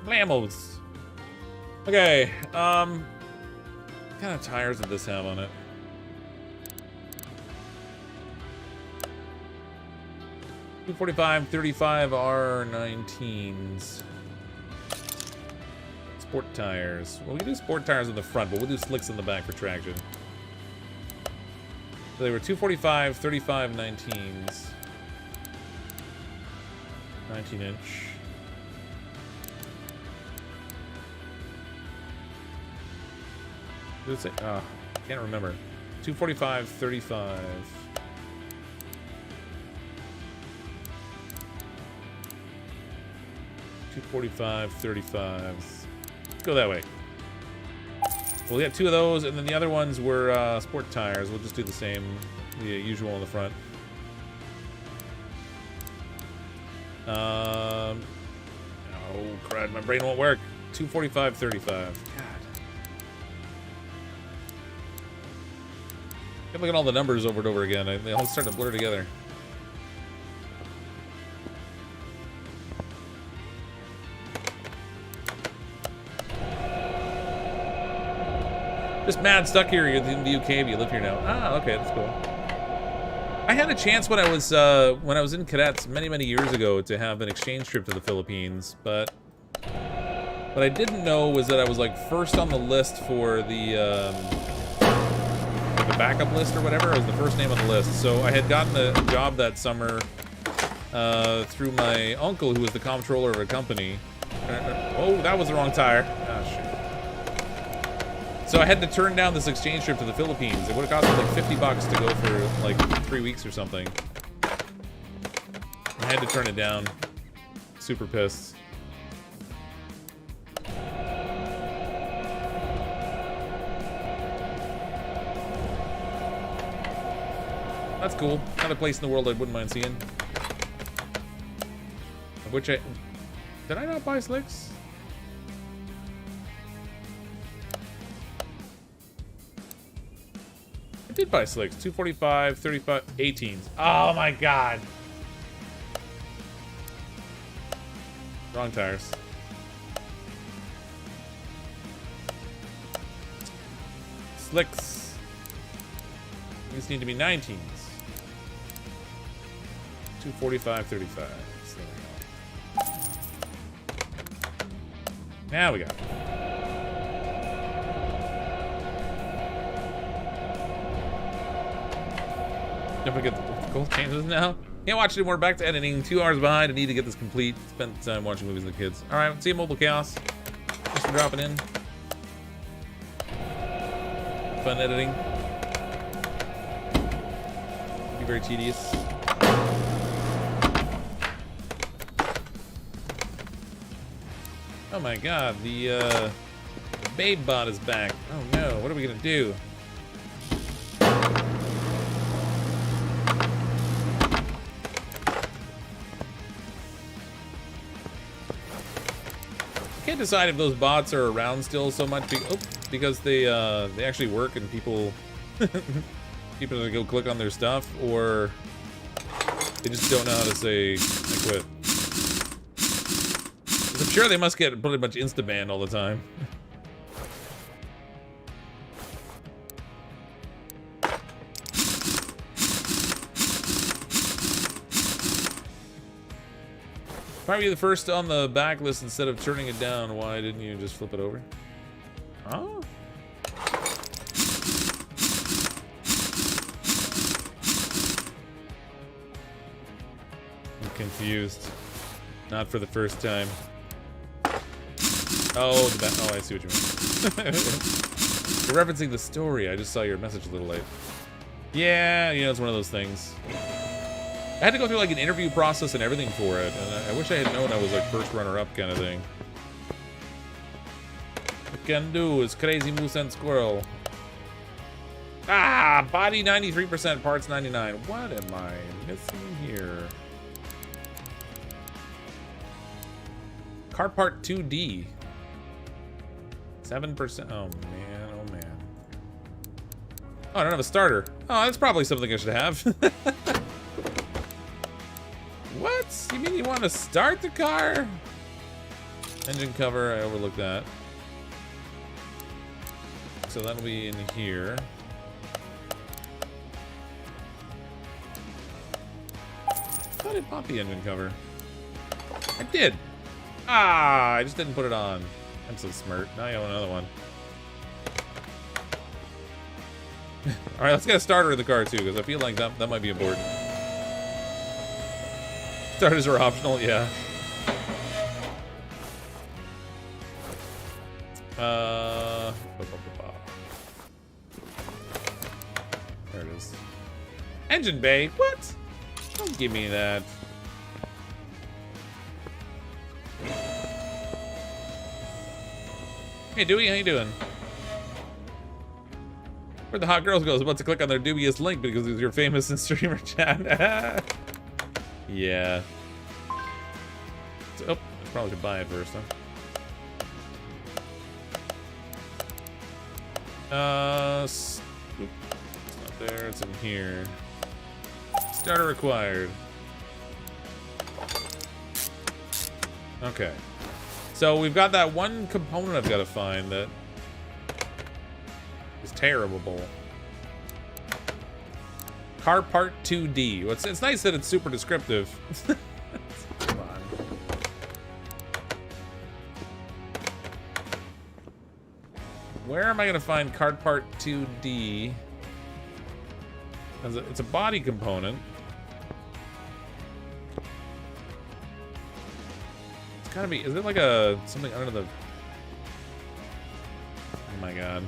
Blamos. Okay, what kind of tires did this have on it? .245 35 R19s. Sport tires. Well, we can do sport tires in the front, but we'll do slicks in the back for traction. So they were 245 35 19s. 19 inch. Did it say? Oh, can't remember. 245 35. 245 35. Go that way. Well, we got two of those, and then the other ones were sport tires. We'll just do the same, the usual on the front. Oh, crud, my brain won't work. 245 35. God. I'm looking at all the numbers over and over again. They all start to blur together. Just mad stuck here in the UK, but you live here now. Ah, okay, that's cool. I had a chance when I was in cadets many years ago to have an exchange trip to the Philippines, but what I didn't know was that I was like first on the list for the backup list or whatever. I was the first name on the list, so I had gotten a job that summer through my uncle, who was the comptroller of a company. Oh, that was the wrong tire. Ah, shoot. So I had to turn down this exchange trip to the Philippines. It would have cost me like $50 to go for like 3 weeks or something. I had to turn it down. Super pissed. That's cool. Another place in the world I wouldn't mind seeing. Of which did I not buy slicks? I did buy slicks. 245, 35, 18s. Oh my god. Wrong tires. Slicks. These need to be 19s. 245.35. So there we go. Now we got it. Don't forget the gold changes now. Can't watch anymore. Back to editing. 2 hours behind. I need to get this complete. Spent time watching movies with the kids. All right. See you, Mobile Chaos. Thanks for dropping in. Fun editing. Be very tedious. Oh my god, the Babe bot is back. Oh no, what are we gonna do? Can't decide if those bots are around still so much because they actually work and people people go click on their stuff, or they just don't know how to say I quit. I'm sure they must get pretty much insta-banned all the time. Probably the first on the backlist instead of turning it down. Why didn't you just flip it over? Oh. I'm confused. Not for the first time. Oh, oh, I see what you mean. You're referencing the story. I just saw your message a little late. Yeah, you know, it's one of those things. I had to go through like an interview process and everything for it, and I wish I had known I was like first runner-up kind of thing. What can do is crazy moose and squirrel. Ah, body 93%, parts 99. What am I missing here? Car part 2D. 7%. Oh man, oh man. Oh, I don't have a starter. Oh, that's probably something I should have. What? You mean you want to start the car? Engine cover, I overlooked that. So that'll be in here. I thought I popped the engine cover. I did. Ah, I just didn't put it on. I'm so smart. Now I own another one. All right, let's get a starter in the car too, because I feel like that might be important. Starters are optional, yeah. There it is. Engine bay. What? Don't give me that. Hey Dewey, how you doing? Where'd the hot girls go? I was about to click on their dubious link because you're famous in streamer chat. Yeah. Oh, I probably should buy it first, huh? It's not there, it's in here. Starter required. Okay. So we've got that one component I've got to find that is terrible. Car part 2D. Well, it's nice that it's super descriptive. Come on. Where am I going to find car part 2D? It's a body component. It's gotta be. Is it like something under the? Oh my god.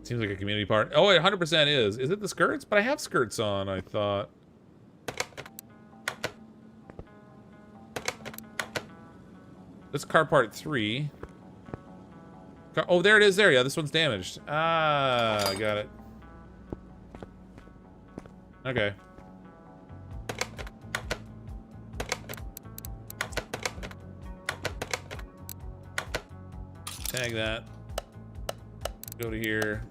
Seems like a community part. Oh, it 100% is. Is it the skirts? But I have skirts on, I thought. This car part 3. Oh, there it is there. Yeah, this one's damaged. Ah, I got it. Okay. Tag that. Go to here.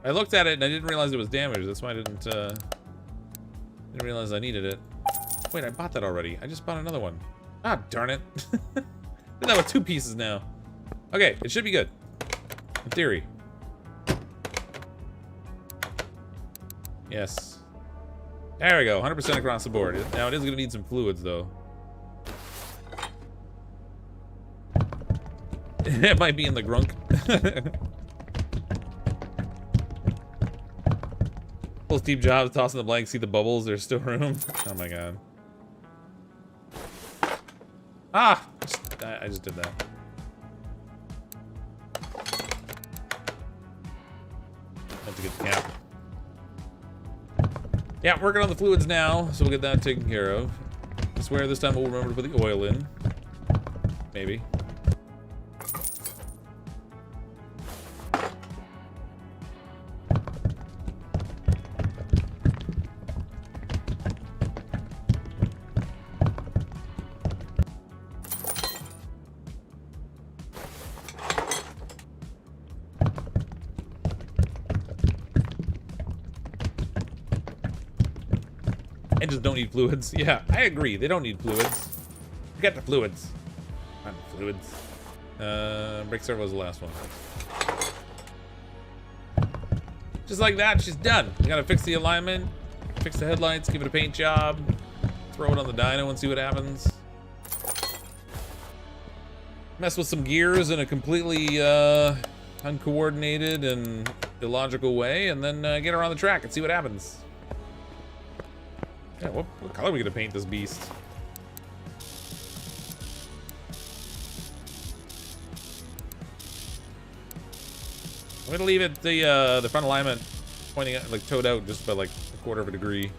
I looked at it and I didn't realize it was damaged. That's why I didn't realize I needed it. Wait, I bought that already. I just bought another one. Ah, darn it. Did that with 2 pieces now. Okay, it should be good. In theory. Yes. There we go, 100% across the board. Now it is gonna need some fluids though. It might be in the grunk. Pull Steve Jobs, tossing the blank, see the bubbles, there's still room. Oh my god. Ah! I just did that. Have to get the cap. Yeah, working on the fluids now, so we'll get that taken care of. I swear this time we'll remember to put the oil in. Maybe. Engines don't need fluids. Yeah, I agree. They don't need fluids. Forget the fluids. Not fluids. Brake servo was the last one. Just like that, she's done. We gotta fix the alignment, fix the headlights, give it a paint job, throw it on the dyno and see what happens. Mess with some gears in a completely uncoordinated and illogical way, and then get her on the track and see what happens. Yeah, what color are we gonna paint this beast? I'm gonna leave it the front alignment pointing at, like, toed out just by like a 1/4 of a degree,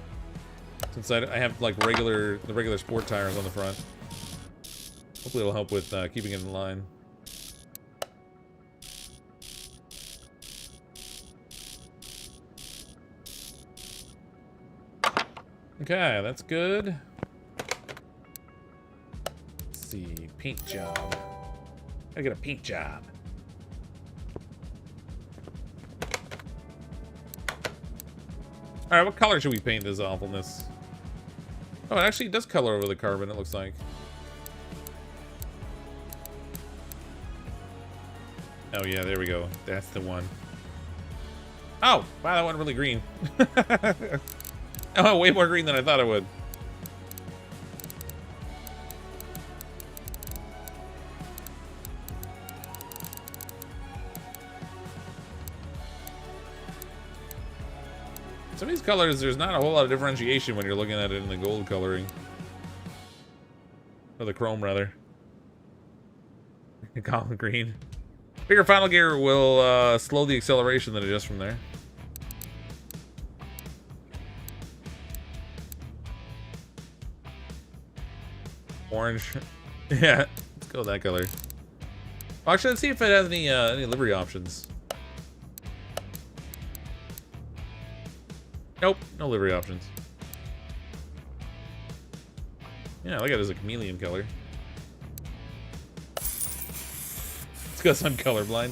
since I have like the regular sport tires on the front. Hopefully it'll help with keeping it in line. Okay, that's good. Let's see, paint job. Gotta get a paint job. Alright, what color should we paint this awfulness? Oh, it actually does color over the carbon, it looks like. Oh yeah, there we go. That's the one. Oh, wow, that went really green. Oh, way more green than I thought it would. Some of these colors, there's not a whole lot of differentiation when you're looking at it in the gold coloring. Or the chrome, rather. Colin green. Bigger final gear will slow the acceleration, then adjust from there. Orange. Yeah, let's go with that color. Well, actually, let's see if it has any livery options. Nope, no livery options. Yeah, look at it as a chameleon color. It's because I'm colorblind.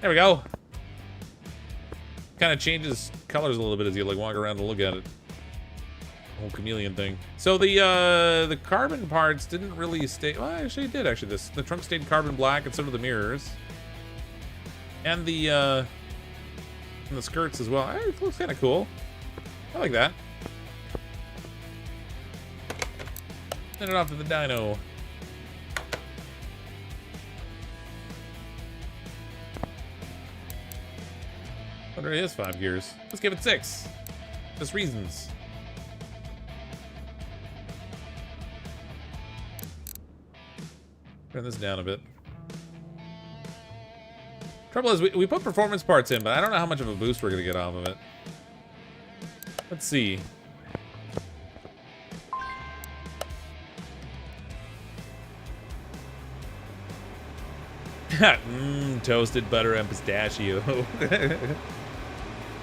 There we go. Kind of changes colors a little bit as you like walk around and look at it. Whole chameleon thing. So the carbon parts didn't really stay. Well, actually it did. Actually, the trunk stayed carbon black, and so did the mirrors, and the skirts as well. It looks kind of cool. I like that. Send it off to the dyno. It really is 5 gears. Let's give it 6. Just reasons. Turn this down a bit. Trouble is, we put performance parts in, but I don't know how much of a boost we're gonna get off of it. Let's see. Toasted butter and pistachio.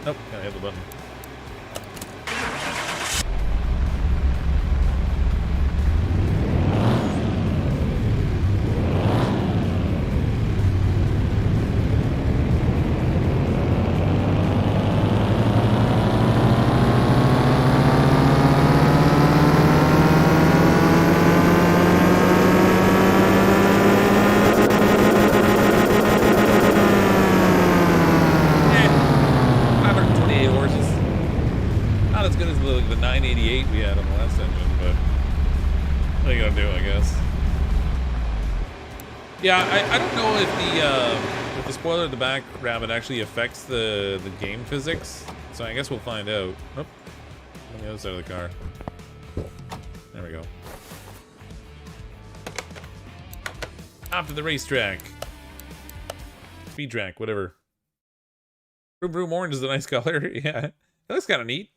Oh, gotta hit the button. the last engine, but what are you gonna do, I guess? Yeah, I don't know if the spoiler at the back, Rabbit, actually affects the game physics. So I guess we'll find out. Oh, on the other side of the car. There we go. Off to the racetrack. Speed track, whatever. Vroom Vroom Orange is a nice color. Yeah, it looks kind of neat.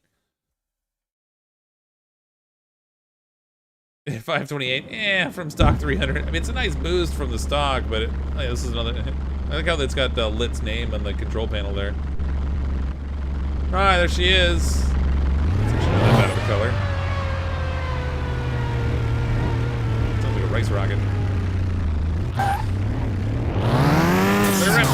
528, from stock 300. I mean, it's a nice boost from the stock, but this is another. I like how it's got Lit's name on the control panel there. All right, there she is. That's actually not that bad of a color. Sounds like a race rocket. Let her rip.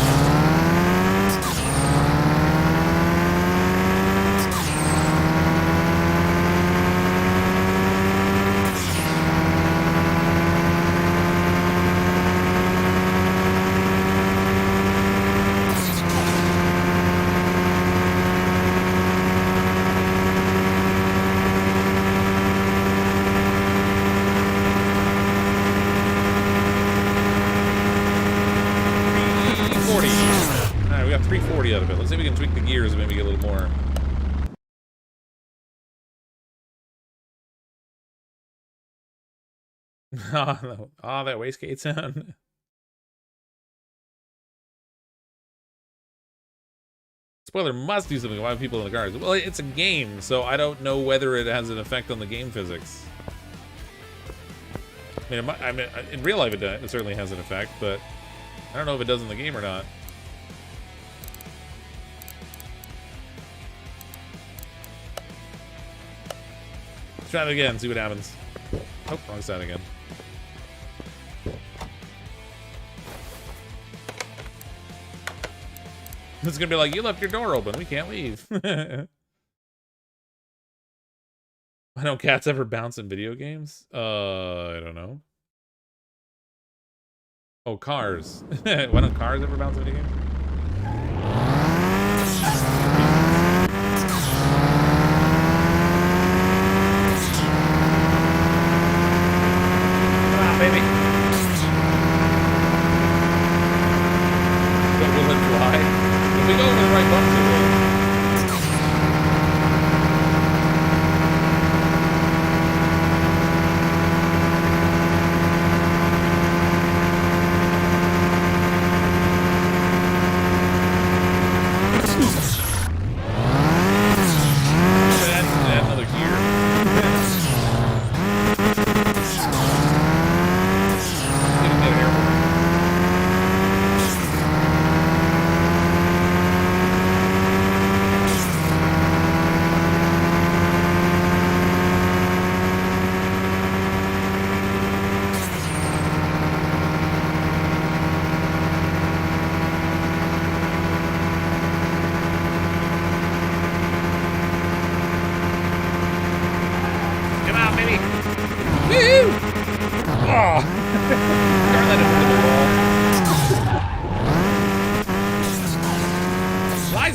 Out of it. Let's see if we can tweak the gears and maybe get a little more. Oh, that wastegate sound. Spoiler must do something. Why have people in the cars? Well, it's a game, so I don't know whether it has an effect on the game physics. I mean, in real life it certainly has an effect, but I don't know if it does in the game or not. Try it again, see what happens. Oh, wrong side again. It's gonna be like, you left your door open, we can't leave. Why don't cats ever bounce in video games? I don't know. Oh, cars. Why don't cars ever bounce in video games? Baby. But will it fly? If we go over the right bumps, it will. Add another gear.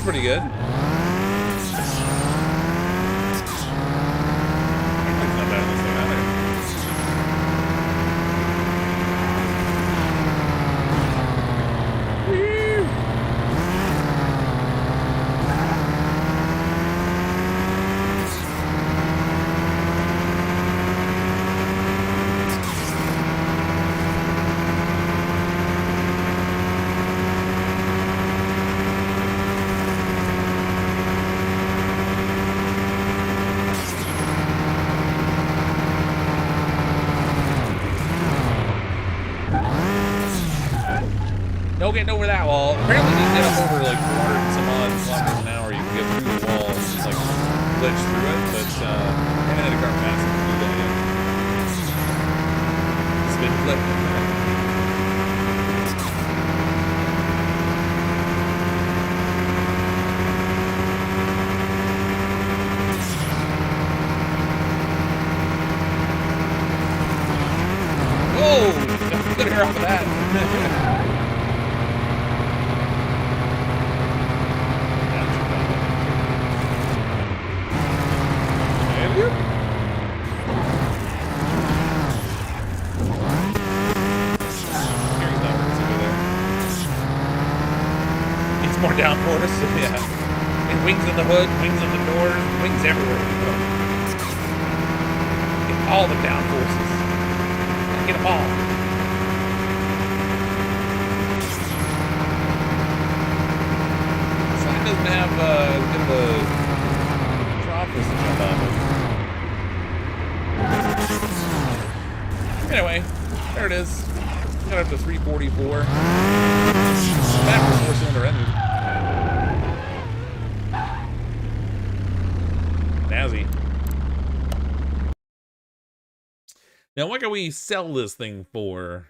Pretty good. Not bad on this thing either. No getting over that wall. Apparently you can get up over like 400 and some odd kilometers an hour. You can get through the wall and just like glitch through it, but I haven't had a car fast enough to do that yet. Spin flip. Whoa! Good hair off of that. more downforce. Yeah. And wings in the hood, wings on the doors, wings everywhere we go. Get all the downforces. Get them all. This line doesn't have as good of a drop as I thought. Anyway, there it is. Got up to 344. Back to 4-cylinder engine. Snazzy. Now, what can we sell this thing for?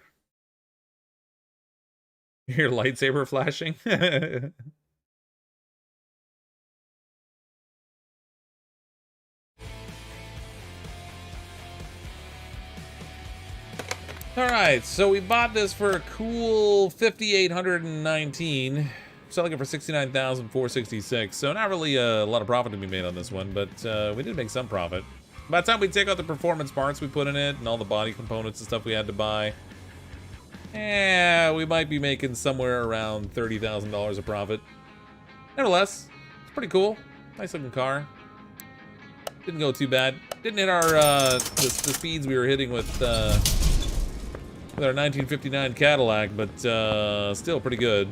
Your lightsaber flashing? Alright, so we bought this for a cool $5,819. Selling it for $69,466. So not really a lot of profit to be made on this one, but we did make some profit. By the time we take out the performance parts we put in it and all the body components and stuff we had to buy, we might be making somewhere around $30,000 of profit. Nevertheless, it's pretty cool. Nice looking car. Didn't go too bad. Didn't hit our the speeds we were hitting with our 1959 Cadillac, but still pretty good.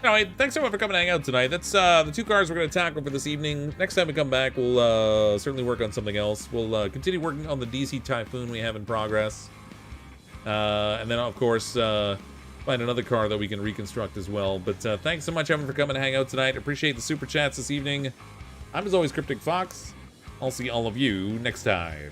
Anyway, thanks everyone for coming to hang out tonight. That's the two cars we're going to tackle for this evening. Next time we come back, we'll certainly work on something else. We'll continue working on the DC Typhoon we have in progress. And then, of course, find another car that we can reconstruct as well. But thanks so much, Evan, for coming to hang out tonight. Appreciate the super chats this evening. I'm, as always, CrypticFox. I'll see all of you next time.